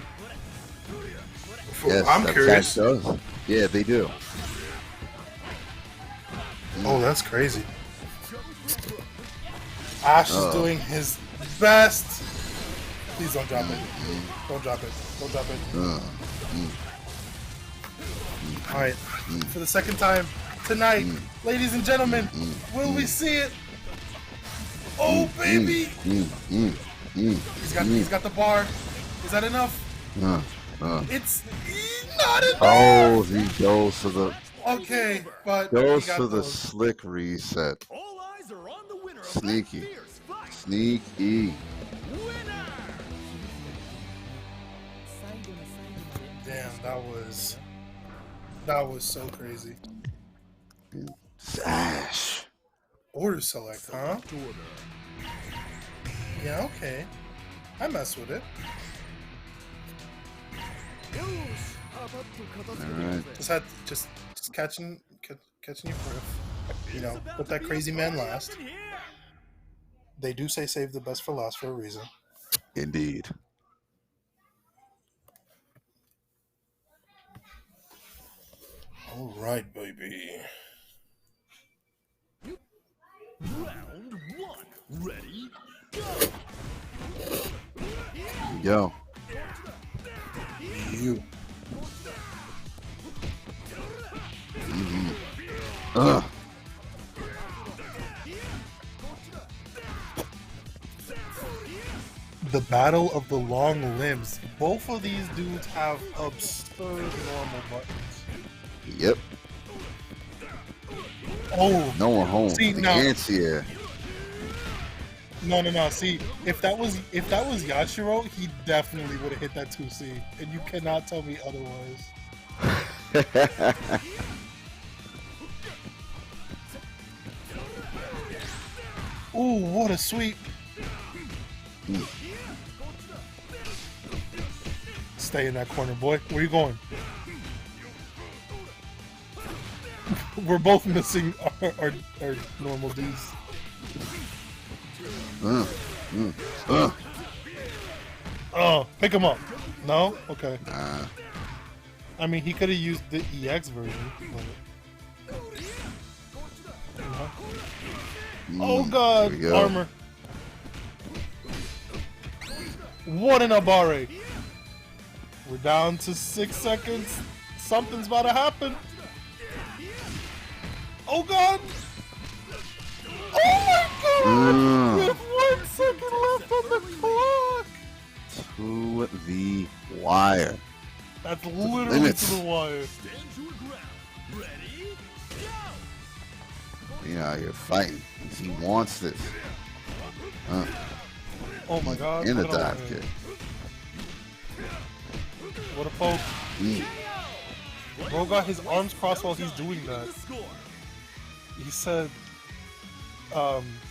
Yes, I'm that curious. attack does. Yeah, they do. Oh, that's crazy. Ash is doing his best. Please don't drop it. Don't drop it. Don't drop it. Alright. For the second time tonight, ladies and gentlemen, will we see it? Oh, baby! He's got the bar. Is that enough? It's not enough! Oh, he goes to the Okay, but goes he got to the those. slick reset. All eyes are on the winner of Sneaky. that fierce fight. Sneaky. Winner! Damn, that was so crazy. Sash. Order select, huh? Yeah, okay. I mess with it. Alright. Just catching your breath. You know, put that crazy man last. They do say save the best for last for a reason. Indeed. All right, baby. Round 1. Ready? Yo. You. The battle of the long limbs. Both of these dudes have absurd normal buttons. Yep. Oh, No one home. See, the now- ants here. no. See, if that was Yashiro, he definitely would have hit that 2C, and you cannot tell me otherwise. Ooh, what a sweep! Stay in that corner, boy. Where you going? We're both missing our normal Ds. Oh, pick him up. No? Okay. Nah. I mean, he could have used the EX version. But... Oh Here god, we go. armor. What an Abare. We're down to 6 seconds. Something's about to happen. Oh god! Oh my god! With 1 second left on the clock! to the wire. That's literally Limits. to the wire. Stand your ground. Ready? Go! You know, you're fighting. He wants this. Oh my god. In the look at dive all kick. that. What a poke. Bro got his arms crossed while he's doing that. The score. He said,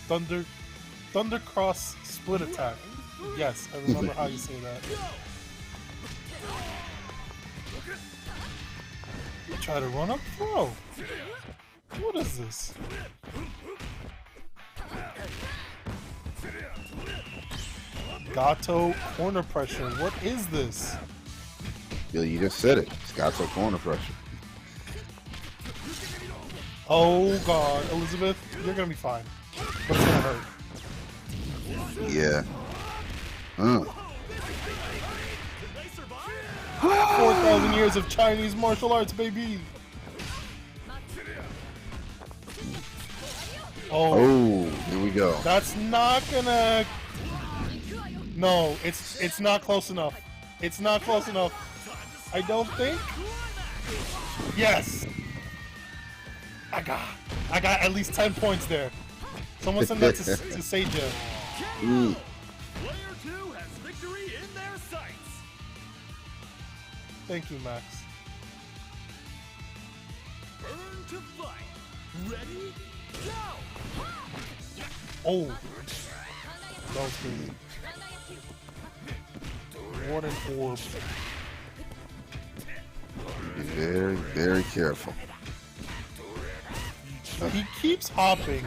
thunder cross split attack. Yes, I remember how you say that. Try to run up throw. What is this? Gato corner pressure. What is this? Yo, you just said it. It's got some corner pressure. Oh god, Elizabeth, you're gonna be fine. But it's gonna hurt. Yeah. 4,000 years of Chinese martial arts, baby. Oh, Oh, here we go. that's not gonna. No, it's not close enough. It's not close enough. I don't think. Yes. I got at least 10 points there. Someone send that to Saja. Mm. Player 2 has victory in their sights. Thank you, Max. Burn to fight. Ready? Go! Oh, that was crazy. What an orb. Be very, very careful. He keeps hopping.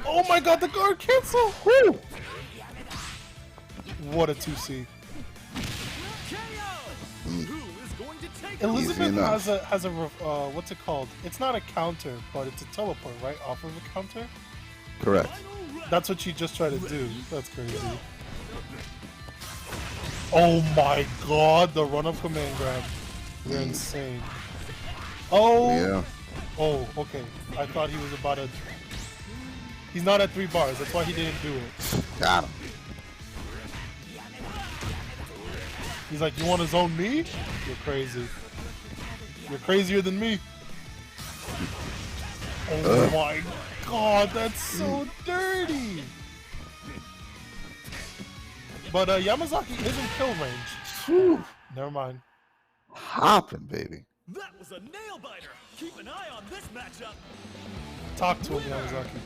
Oh my god, the guard cancel! Woo! What a 2C. KO! Who is going to take Elizabeth enough. has a what's it called? It's not a counter, but it's a teleport, right? Off of a counter? Correct. That's what she just tried to do. That's crazy. Oh my god, the run-up command grab. You're insane. Oh! Yeah. Oh, okay. I thought he was about to... He's not at 3 bars, that's why he didn't do it. Got him. He's like, you want to zone me? You're crazy. You're crazier than me. Oh my god, that's so dirty! But Yamazaki is in kill range. Whew. Never mind. Hopping, baby. That was a nail biter. Keep an eye on this matchup. Talk to him, Yamazaki.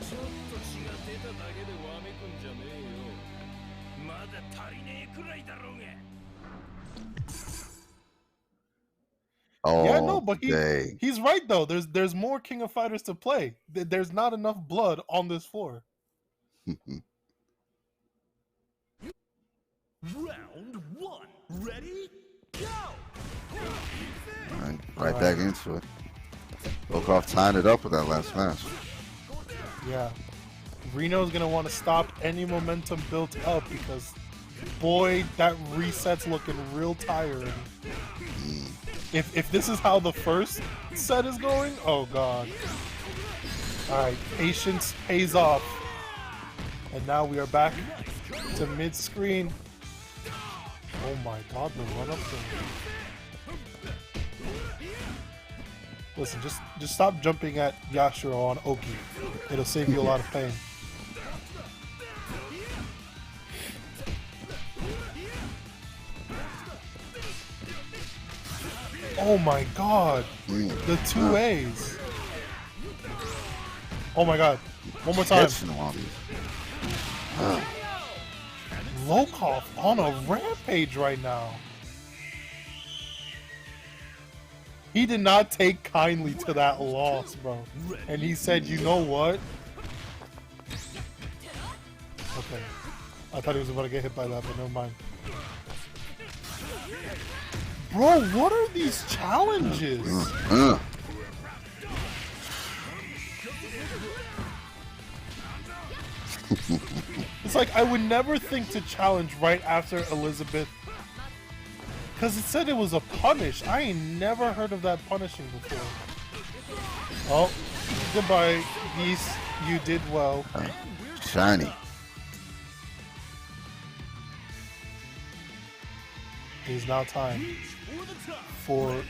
Oh, Yeah, no, but dang. he's right though. There's more King of Fighters to play. There's not enough blood on this floor. Round 1. Ready? Go! Right back into it. Lokof tying it up with that last match. Yeah. Rino's gonna want to stop any momentum built up because, boy, that reset's looking real tiring. If this is how the first set is going, oh god. Alright, patience pays off. And now we are back to mid-screen. Oh my god, the run-up there. Listen, just stop jumping at Yashiro on Oki. It'll save you a lot of pain. Oh my god! The 2 A's! Oh my god. One more time. Catching him on these. Lokof on a rampage right now. He did not take kindly to that loss, bro. And he said, you know what? Okay. I thought he was about to get hit by that, but never mind. Bro, what are these challenges? It's like I would never think to challenge right after Elizabeth, because it said it was a punish. I ain't never heard of that punishing before. Oh, goodbye, Geese. You did well. Shiny. It is now time For the top. for Ready?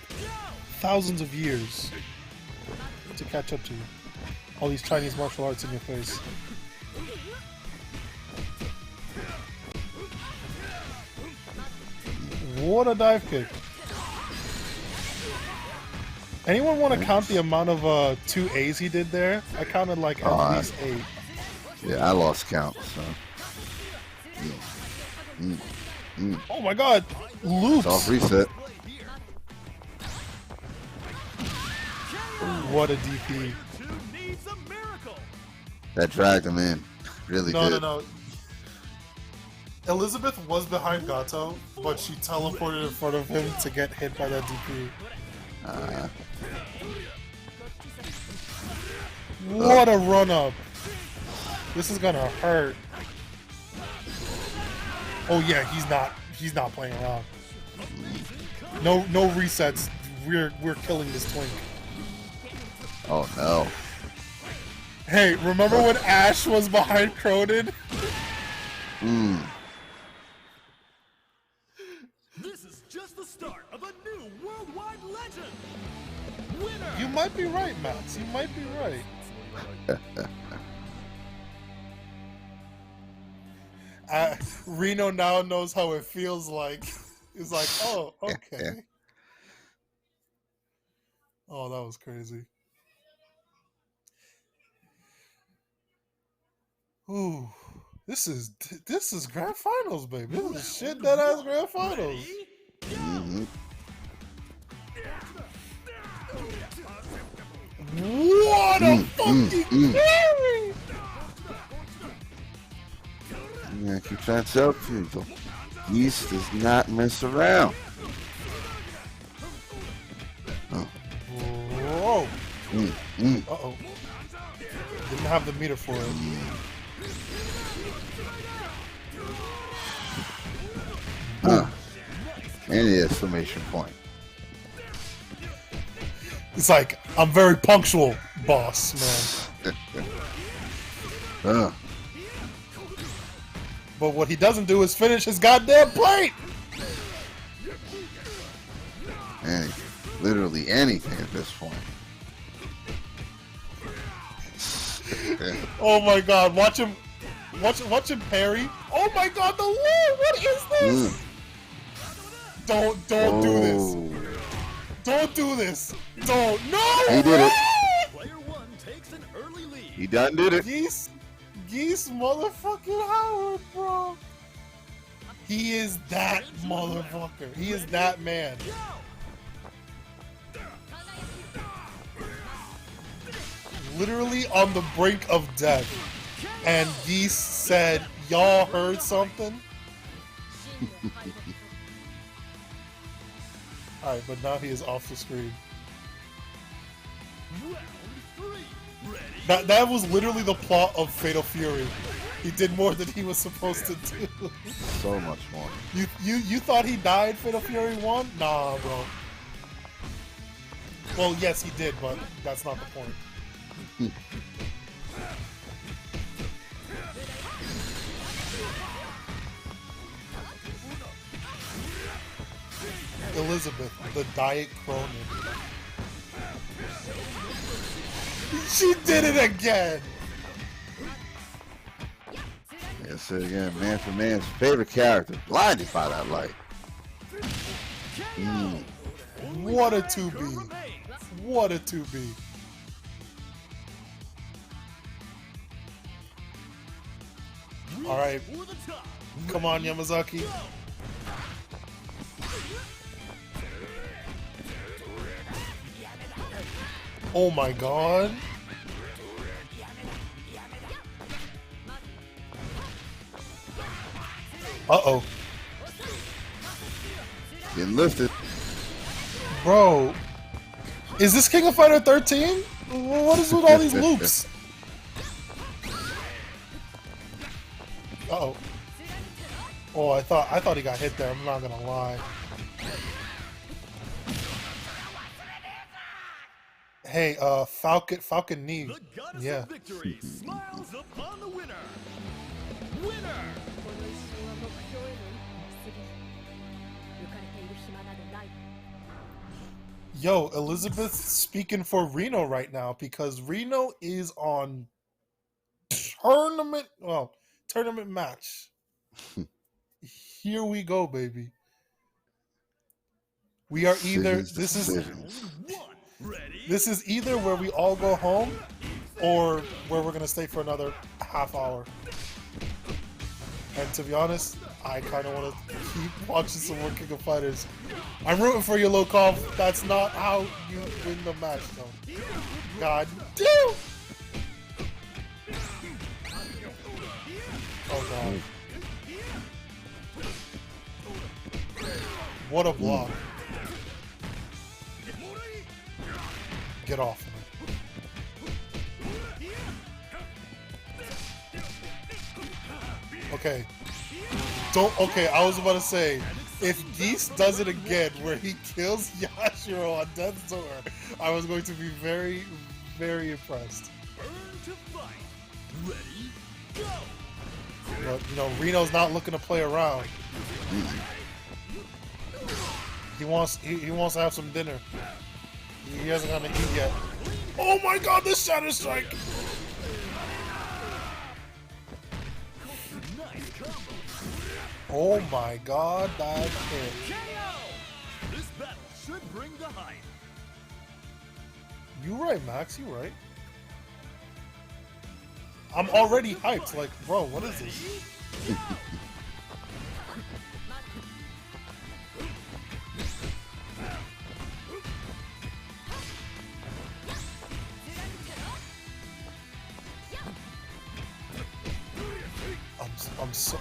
Go! thousands of years to catch up to you. All these Chinese martial arts in your face. What a dive kick. Anyone want to count the amount of 2 A's he did there? I counted like at least 8. Yeah, I lost count. So. Oh my god! Loops! Soft reset. What a DP. Two needs a miracle. That dragged him in. Really No, did. no. Elizabeth was behind Gato, but she teleported in front of him to get hit by that DP. What a run up! This is gonna hurt. Oh yeah, he's not playing around. No resets. We're killing this twink. Oh no. Hey, remember when Ash was behind Cronin? This is just the start of a new worldwide legend. Winner. You might be right, Max. You might be right. Rino now knows how it feels like. He's like, oh, okay. Oh, that was crazy. Ooh, this is grand finals, baby. This is shit that ass grand finals. What a fucking carry! Yeah, keep trying to tell people. Geese does not mess around. Oh. Whoa! Uh-oh. Didn't have the meter for it. And the exclamation point. It's like, I'm very punctual, boss, man. But what he doesn't do is finish his goddamn plate! Literally anything at this point. Oh my god, watch him parry. Oh my god, the Lord, what is this? Don't do this. Don't do this. Don't. No! He did it. Player one takes an early lead. He done did it. Geese motherfucking Howard, bro. He is that motherfucker. He is that man. Literally on the brink of death. And Geese said, y'all heard something? Alright, but now he is off the screen. Round three. Ready? That was literally the plot of Fatal Fury. He did more than he was supposed to do. So much more. You thought he died Fatal Fury 1? Nah, bro. Well, yes, he did, but that's not the point. Elizabeth, the Diet Cronin. She did it again! Yeah, so again, man for man's favorite character. Blinded by that light. What a 2B. What a 2B. Alright. Come on, Yamazaki. Oh my god. Uh-oh. Getting lifted. Bro. Is this King of Fighter 13? What is with all these loops? Uh-oh. Oh, I thought he got hit there, I'm not gonna lie. Hey, Falcon knee. The goddess Yeah. of victory smiles upon the winner. Winner. Yo, Elizabeth's speaking for Rino right now because Rino is on tournament match. Here we go, baby. We are either Decisions. this is either where we all go home or where we're gonna stay for another half hour. And to be honest, I kind of want to keep watching some more King of Fighters. I'm rooting for you, Lokof. That's not how you win the match, though. God damn! Oh god. What a block. Get off me. Okay. Okay, I was about to say, if Geese does it again where he kills Yashiro on Death's Door, I was going to be very, very impressed. But, you know, Reno's not looking to play around. He wants to have some dinner. He hasn't gotten to eat yet. Oh my god, the Shadow Strike! Oh my god, that hit. This battle should bring the hype. You right, Max, you right. I'm already hyped, like, bro, what is this?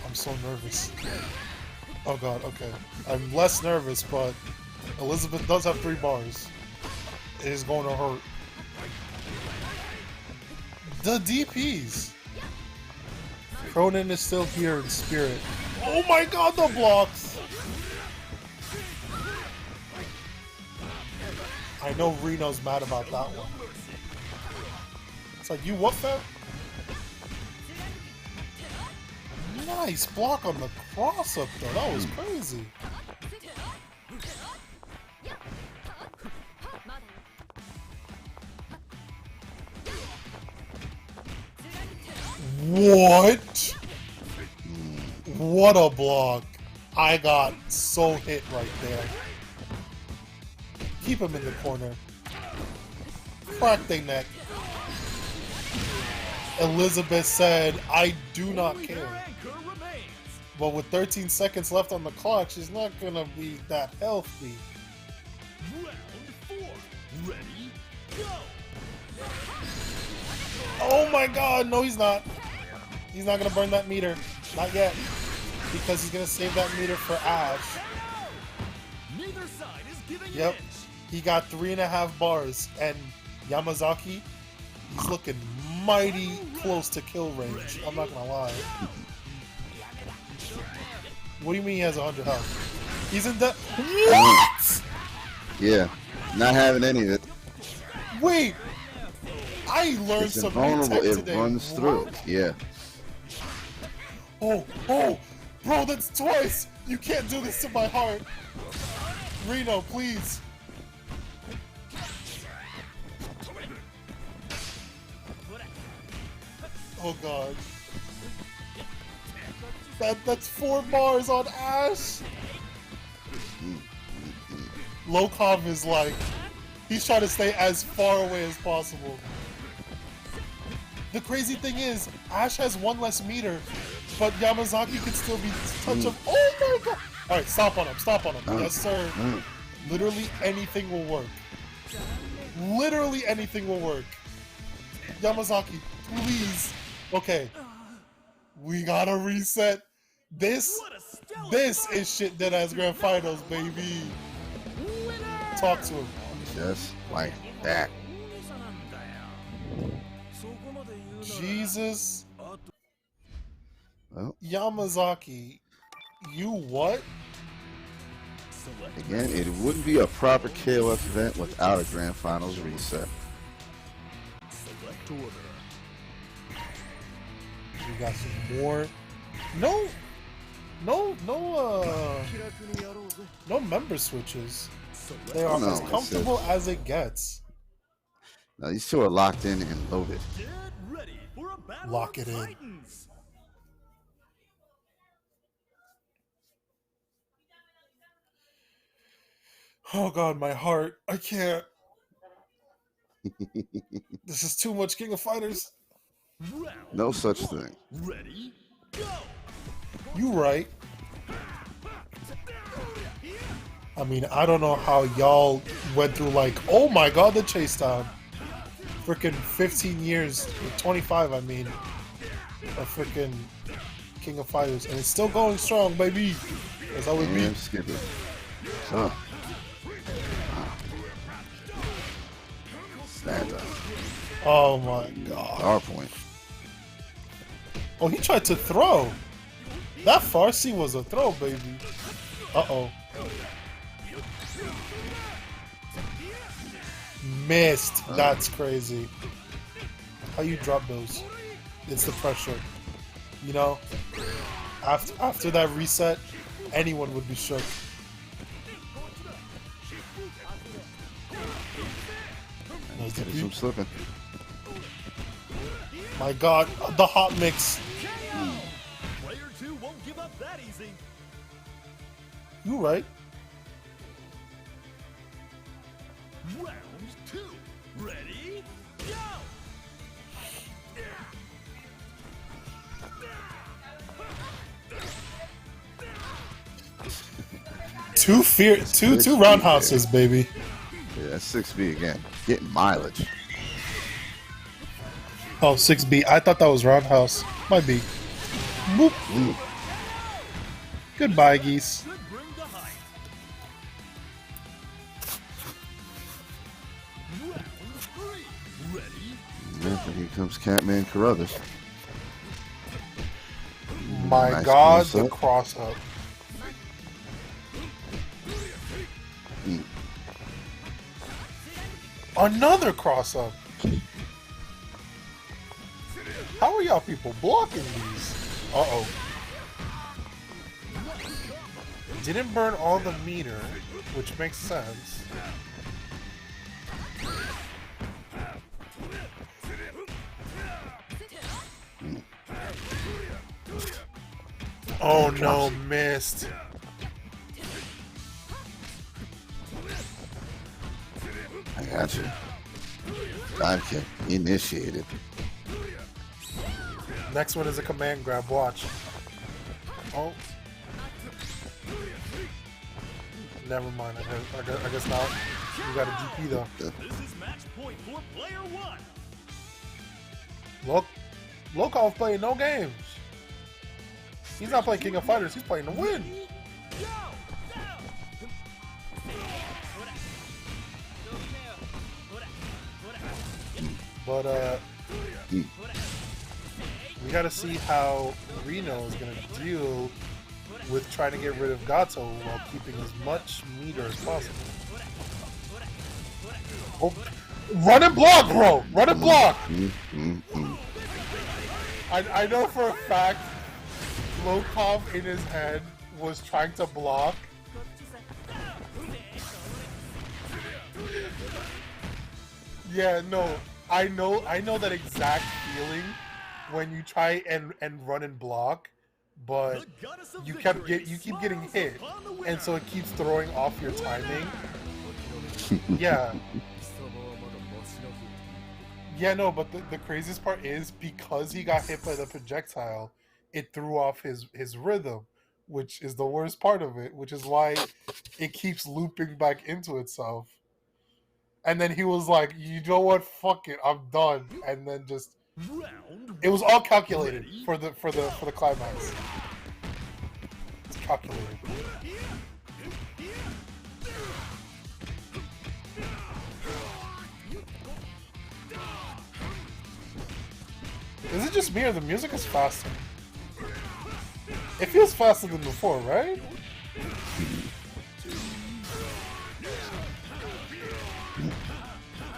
I'm so nervous. Oh god, okay. I'm less nervous, but Elizabeth does have 3 bars. It is going to hurt. The DPs! Cronin is still here in spirit. Oh my god, the blocks! I know Reno's mad about that one. It's like, you what, fam? Nice block on the cross up though. That was crazy. What? What a block. I got so hit right there. Keep him in the corner. Crack their neck. Elizabeth said, I do not care. But with 13 seconds left on the clock, she's not gonna be that healthy. Round 4. Ready, go! Oh my god, no he's not. He's not gonna burn that meter. Not yet. Because he's gonna save that meter for Ash. Neither side is giving Yep. an inch. He got 3.5 bars. And Yamazaki, he's looking mighty close to kill range. I'm not gonna lie. What do you mean he has 100 health? He's in that. What? Yeah, not having any of it. Wait! I learned It's some new invulnerable. tech It today. runs through. What? Yeah. Oh, bro, that's twice. You can't do this to my heart. Rino, please. Oh god. That's 4 bars on Ash. Lokof is like, he's trying to stay as far away as possible. The crazy thing is, Ash has 1 less meter, but Yamazaki could still be touch of. Oh my god! Alright, stop on him, stop on him. Yes, sir. Literally anything will work. Literally anything will work. Yamazaki, please. Okay. We gotta reset. This is shit that has grand finals, baby. Talk to him. Just like that. Jesus. Well, Yamazaki, you what? again, it wouldn't be a proper KOF event without a grand finals reset. Select order. We got some more. No member switches. They are No, as it's comfortable as it gets. Now, these two are locked in and loaded. Get ready for a battle Lock of it in. Titans. Oh god, my heart. I can't. This is too much King of Fighters. Round No such one. thing. Ready, go. You right. I mean, I don't know how y'all went through like, oh my god, the chase time. Freaking 15 years, 25 I mean, of freaking King of Fighters. And it's still going strong, baby. That's how it be. And skip it. So. Stand up. Oh my god. Power point. Oh, he tried to throw. That Farsi was a throw, baby. Uh-oh. Missed. That's crazy. How you drop those? It's the pressure. You know? After that reset, anyone would be shook. Nice Get DP. some slipping. My god, the hot mix. Player 2 won't give up that easy. You right. Round 2. Ready, go. Two roundhouses, baby. Yeah, that's 6B again. Getting mileage. Oh, 6B. I thought that was roundhouse. Might be. Boop. Goodbye, geese. Could bring the height. Round 3. Ready, And here comes Catman Carruthers. My Nice god, cross the up. cross up. Another cross up. How are y'all people blocking these? Uh-oh. Didn't burn all the meter, which makes sense. Oh no, missed. I got you. Dive kick initiated. Next one is a command grab. Watch. Oh. Never mind. I guess not. You got a DP though. this is match point for player 1. Look, Lokof playing no games. He's not playing King of Fighters. He's playing to win. But we gotta see how Rino is gonna deal with trying to get rid of Gato while keeping as much meter as possible. Oh, run and block, bro! Run and block! I know for a fact Lokof in his head was trying to block. Yeah, no. I know that exact feeling when you try and run and block, but you keep getting hit, and so it keeps throwing off your timing. Yeah. Yeah, no, but the craziest part is because he got hit by the projectile, it threw off his rhythm, which is the worst part of it, which is why it keeps looping back into itself. And then he was like, you know what, fuck it, I'm done. And then just it was all calculated for the climax. It's calculated. Is it just me or the music is faster? It feels faster than before, right?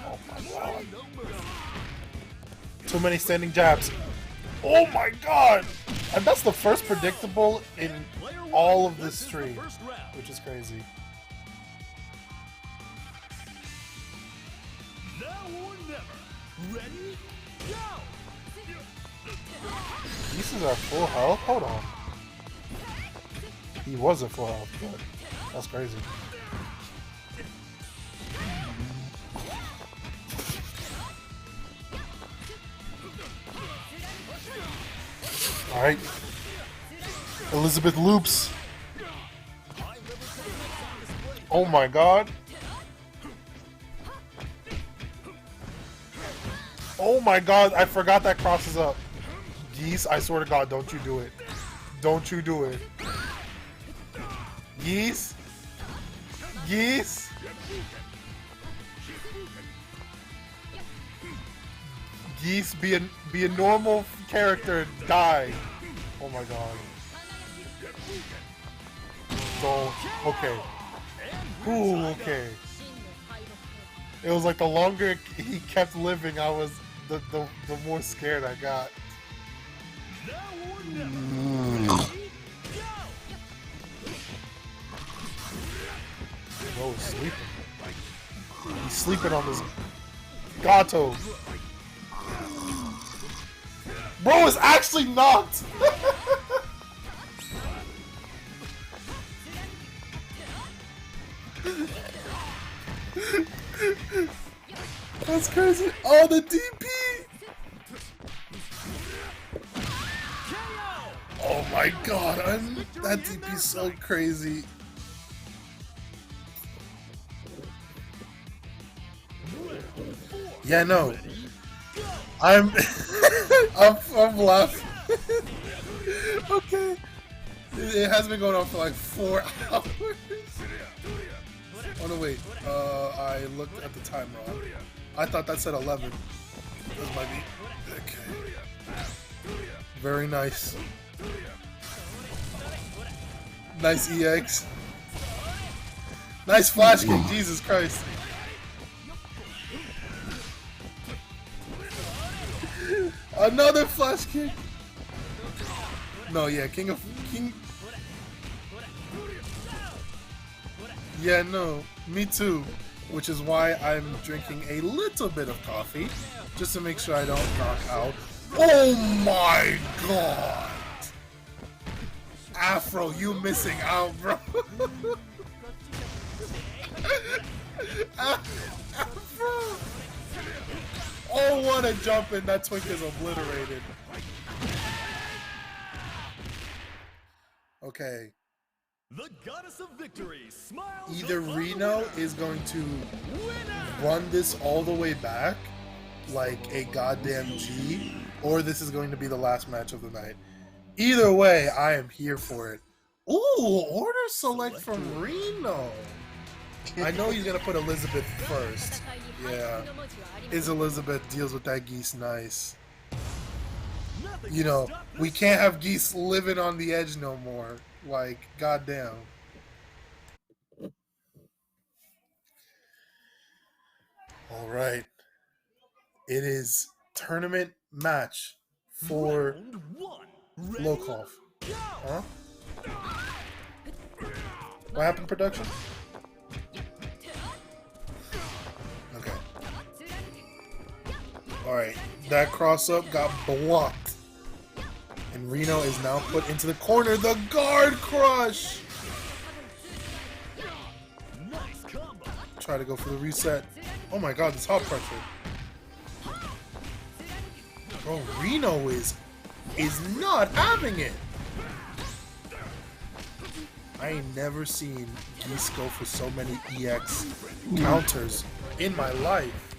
Oh my god. Too many standing jabs. Oh my god! And that's the first predictable in all of this stream, which is crazy. Ready? Go! Geese is at full health? Hold on. He was at full health, but that's crazy. Alright. Elizabeth loops. Oh my god. Oh my god, I forgot that crosses up. Geese, I swear to god, don't you do it. Don't you do it. Geese? Geese? Geese, be a normal character, die. Oh my god. Don't. Okay. Ooh, okay. It was like the longer he kept living, I was the more scared I got. Bro is sleeping. He's sleeping on this gato. Bro is actually knocked. That's crazy. Oh, the DP. Oh my god, that DP is so crazy. Yeah, no. I'm laughing. Okay. It has been going on for like 4 hours. Oh no, wait. I looked at the time wrong. I thought that said 11. That might be. Okay. Very nice. Nice EX. Nice flash kick, Jesus Christ. Another flash kick. No, yeah, King. Yeah, no, me too. Which is why I'm drinking a little bit of coffee, just to make sure I don't knock out. Oh my god! Afro, you missing out, bro. Afro! Oh, what a jump in. That Twink is obliterated. Okay. The goddess of victory smiles. Either Rino is going to run this all the way back like a goddamn G, or this is going to be the last match of the night. Either way, I am here for it. Ooh, order select from Rino. I know he's going to put Elizabeth first. Yeah. Is Elizabeth deals with that Geese nice. You know, we can't have Geese living on the edge no more. Like, goddamn. All right. It is tournament match for Lokof. Huh? What happened, production? Okay. All right. That cross up got blocked. And Rino is now put into the corner. The guard crush! Try to go for the reset. Oh my god, this hot pressure. Bro, Rino is not having it. I ain't never seen Geese go for so many EX counters in my life.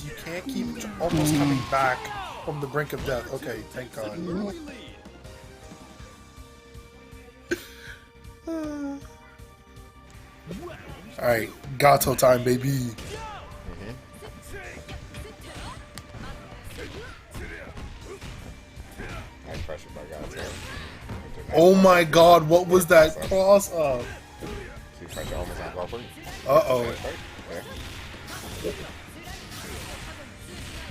You can't keep almost coming back from the brink of death. Okay, thank God. Alright, Gato time, baby. Oh my god, what was that cross up? Uh-oh.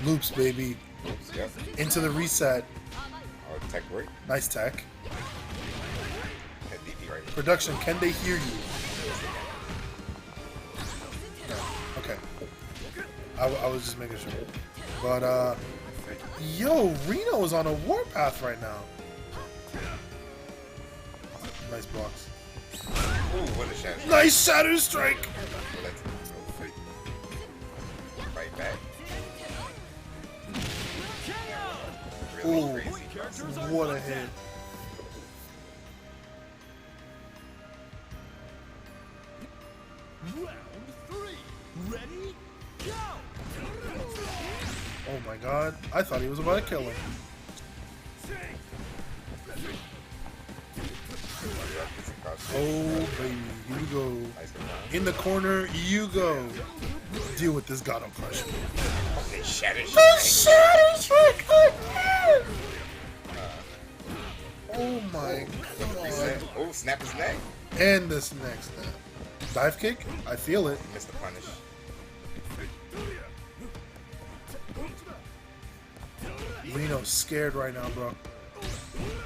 Loops, baby. Oops, yep. Into the reset. Tech work. Nice tech. Right. Production, can they hear you? I was just making sure. But yo, Rino is on a warpath right now. Nice blocks. Ooh, what a shatter. Nice shatter strike. Right back. Ooh, Really crazy. what a hit. Round 3. Ready? Go! Oh my god. I thought he was about to kill him. Oh baby, here you go. In the corner, you go. Deal with this god, I'll crush you. Okay, shatter. Shatter strike again! Oh my god. Oh, snap his neck. And this next dive kick, I feel it. Missed the punish. Rino's scared right now, bro.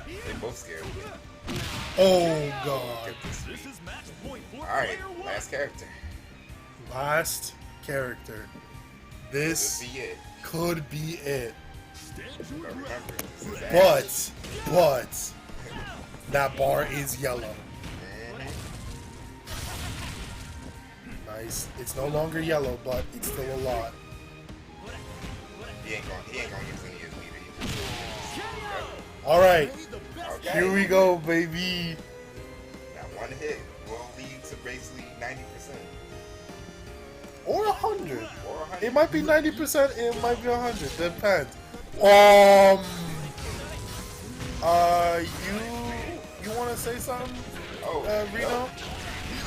They both scared. Oh god. This is match point for Alright, player 1. last character. Last character. This This is it. could be it. Stand to But your remember, left. this is Ash. But that bar is yellow. Nice. It's no longer yellow, but it's still a lot. He ain't gonna use any of his leader. All right, Okay. here we go, baby. Now one hit will lead to basically 90%. Or 100. Or 100. It might be 90%. It might be 100. Depends. You want to say something, Rino? no.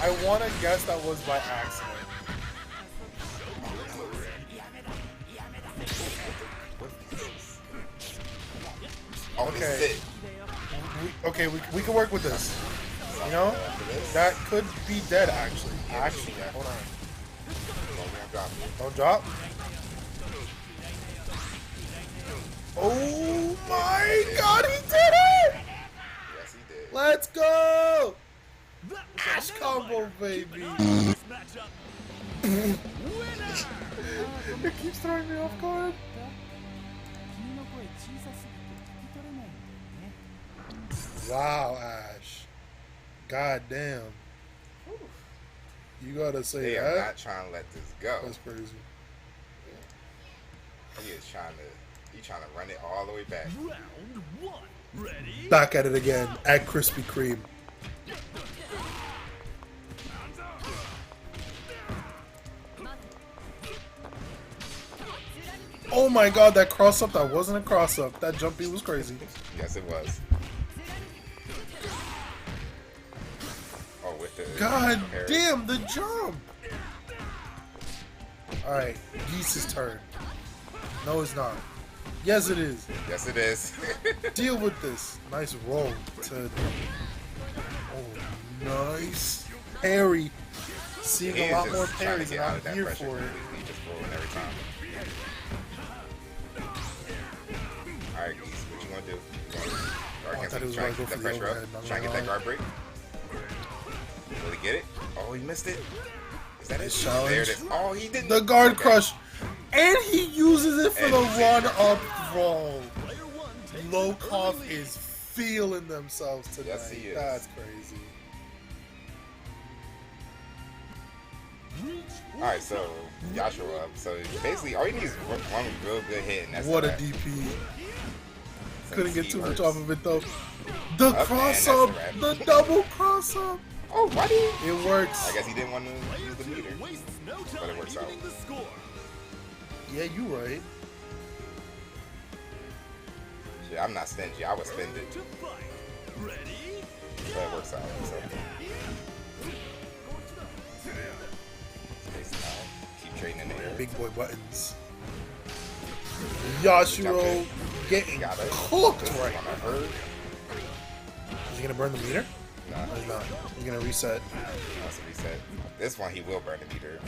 I want to guess that was by accident. Oh, this is Okay. it. We can work with this. You know, that could be dead actually. Actually, hold on. Don't drop. Oh my God, he did it! Yes, he did. Let's go! That Ash combo, baby. this matchup. It keeps throwing me off guard. Wow, Ash. God damn. You gotta say They are that. not trying to let this go. That's crazy. He is trying to run it all the way back. Round 1. Ready? Back at it again at Krispy Kreme. Oh my God, that cross up, that wasn't a cross up. That jump beat was crazy. Yes, it was. Oh, with the God parry. damn, the jump. Alright, Geese's turn. No, it's not. Yes, it is. Yes, it is. Deal with this. Nice roll to. Oh, nice. Parry. Seeing He a is lot just more trying to parries, get and out I'm of that here pressure for it. completely. He just rolling every time. Alright, Geese, what you want to do? I thought he was Try gonna and go get for that the pressure up. overhead, not Try and get gonna that guard break. Will he get it? Oh, he missed it. Is that Nice it? challenge. There it is. Oh, he didn't. The guard Okay. crush. And he uses it for And the he's run safe. up throw. Player 1 takes Lokof the early is feeling themselves tonight. Yes, he is. That's crazy. lead. Alright, so Joshua up. So basically, all you need is one real good hit, and that's What a wrap. DP. So Couldn't get he too much works. off of it though. The Up, man, cross that's up, a wrap. the double cross up. Oh, why did he? It works. I guess he didn't want to use the meter. Wastes no But time it works out. evening the score. Yeah, you right. Shit, I'm not stingy. I would spend it, To fight. Ready? but it works out. So. Space it out. Keep trading in the air. Big boy buttons. Yashiro getting Got it. cooked This right one now. I heard. Is he gonna burn the meter? Nah, Or he's not? He's gonna reset. that's what he said. This one he will burn the meter.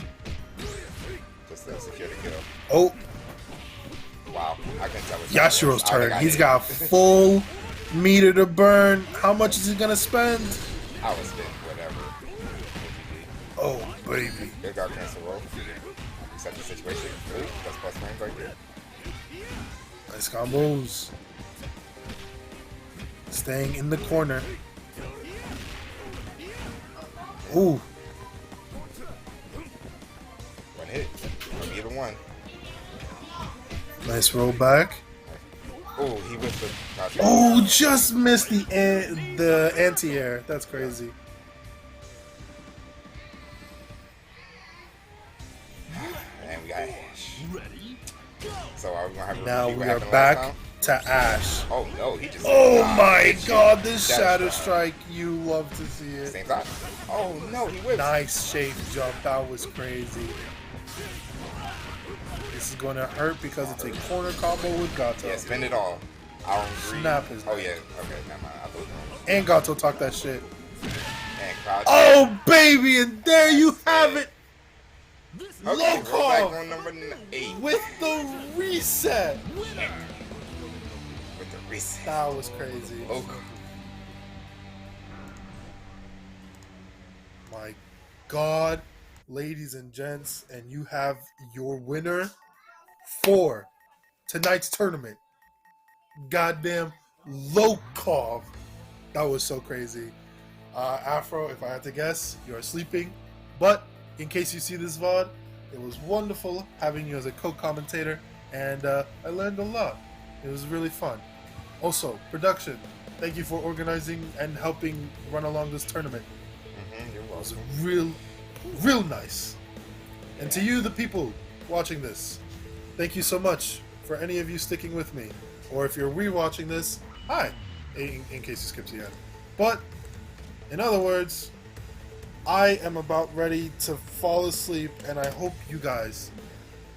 Just to secure the kill. Oh, Wow, I can tell. Yashiro's turn. He's got full meter to burn. How much is he gonna spend? I would spend whatever. Oh, baby. They got cancel roll. Accept the situation. Ooh, that's plus frames right there. Nice combos. Staying in the corner. Ooh. One hit. From either one. Nice rollback. Oh, he whipped the. Oh, just missed the anti-air. That's crazy. And we got Ash. So are we gonna have a Now repeat we what are happened last back time? to Ash. Oh no, he just. Oh Nah, my hit god, you. this Shadow Strike, you love to see it. Same side. Oh no, he whipped. Nice shape jump, that was crazy. This is going to hurt because it's a corner combo with Gato. Yeah, spend it all. I don't agree. Snap his Oh neck. yeah, okay, never mind. I thought. And Gato talk that shit. And crouch. Oh baby, and there you have it! Okay, Lokof! rollback on number 8 With the reset! with the reset. That was crazy. Lokof. My god, ladies and gents, and you have your winner for tonight's tournament. Goddamn Lokof. That was so crazy. Afro, if I had to guess, you are sleeping. But in case you see this VOD, it was wonderful having you as a co-commentator, and I learned a lot. It was really fun. Also, production, thank you for organizing and helping run along this tournament. You're It was welcome. real nice. And to you, the people watching this, thank you so much for any of you sticking with me. Or if you're rewatching this, hi, in case you skipped to the end. But, in other words, I am about ready to fall asleep, and I hope you guys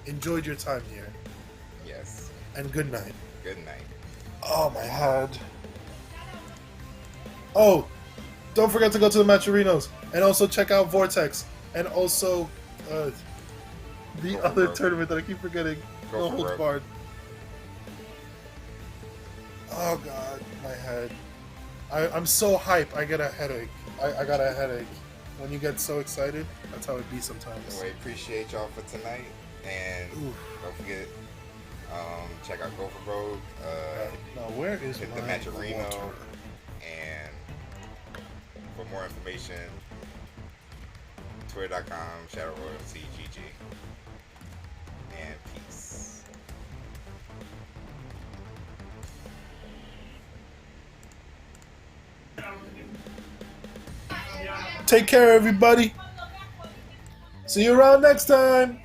enjoyed your time here. Yes. And good night. Good night. Oh, my head. Oh, don't forget to go to the Matcherinos, and also check out Vortex, and also the other broke. tournament that I keep forgetting. Go No for Holds broke. Barred. Oh god, my head. I'm so hype. I get a headache. I got a headache. When you get so excited, that's how it be sometimes. Anyway, appreciate y'all for tonight, and Oof. don't forget, check out Go for Broke. Now where is Hit the my match at Rino, water? and for more information, twitter.com, ShadowXG, and peace. Take care, everybody. See you around next time.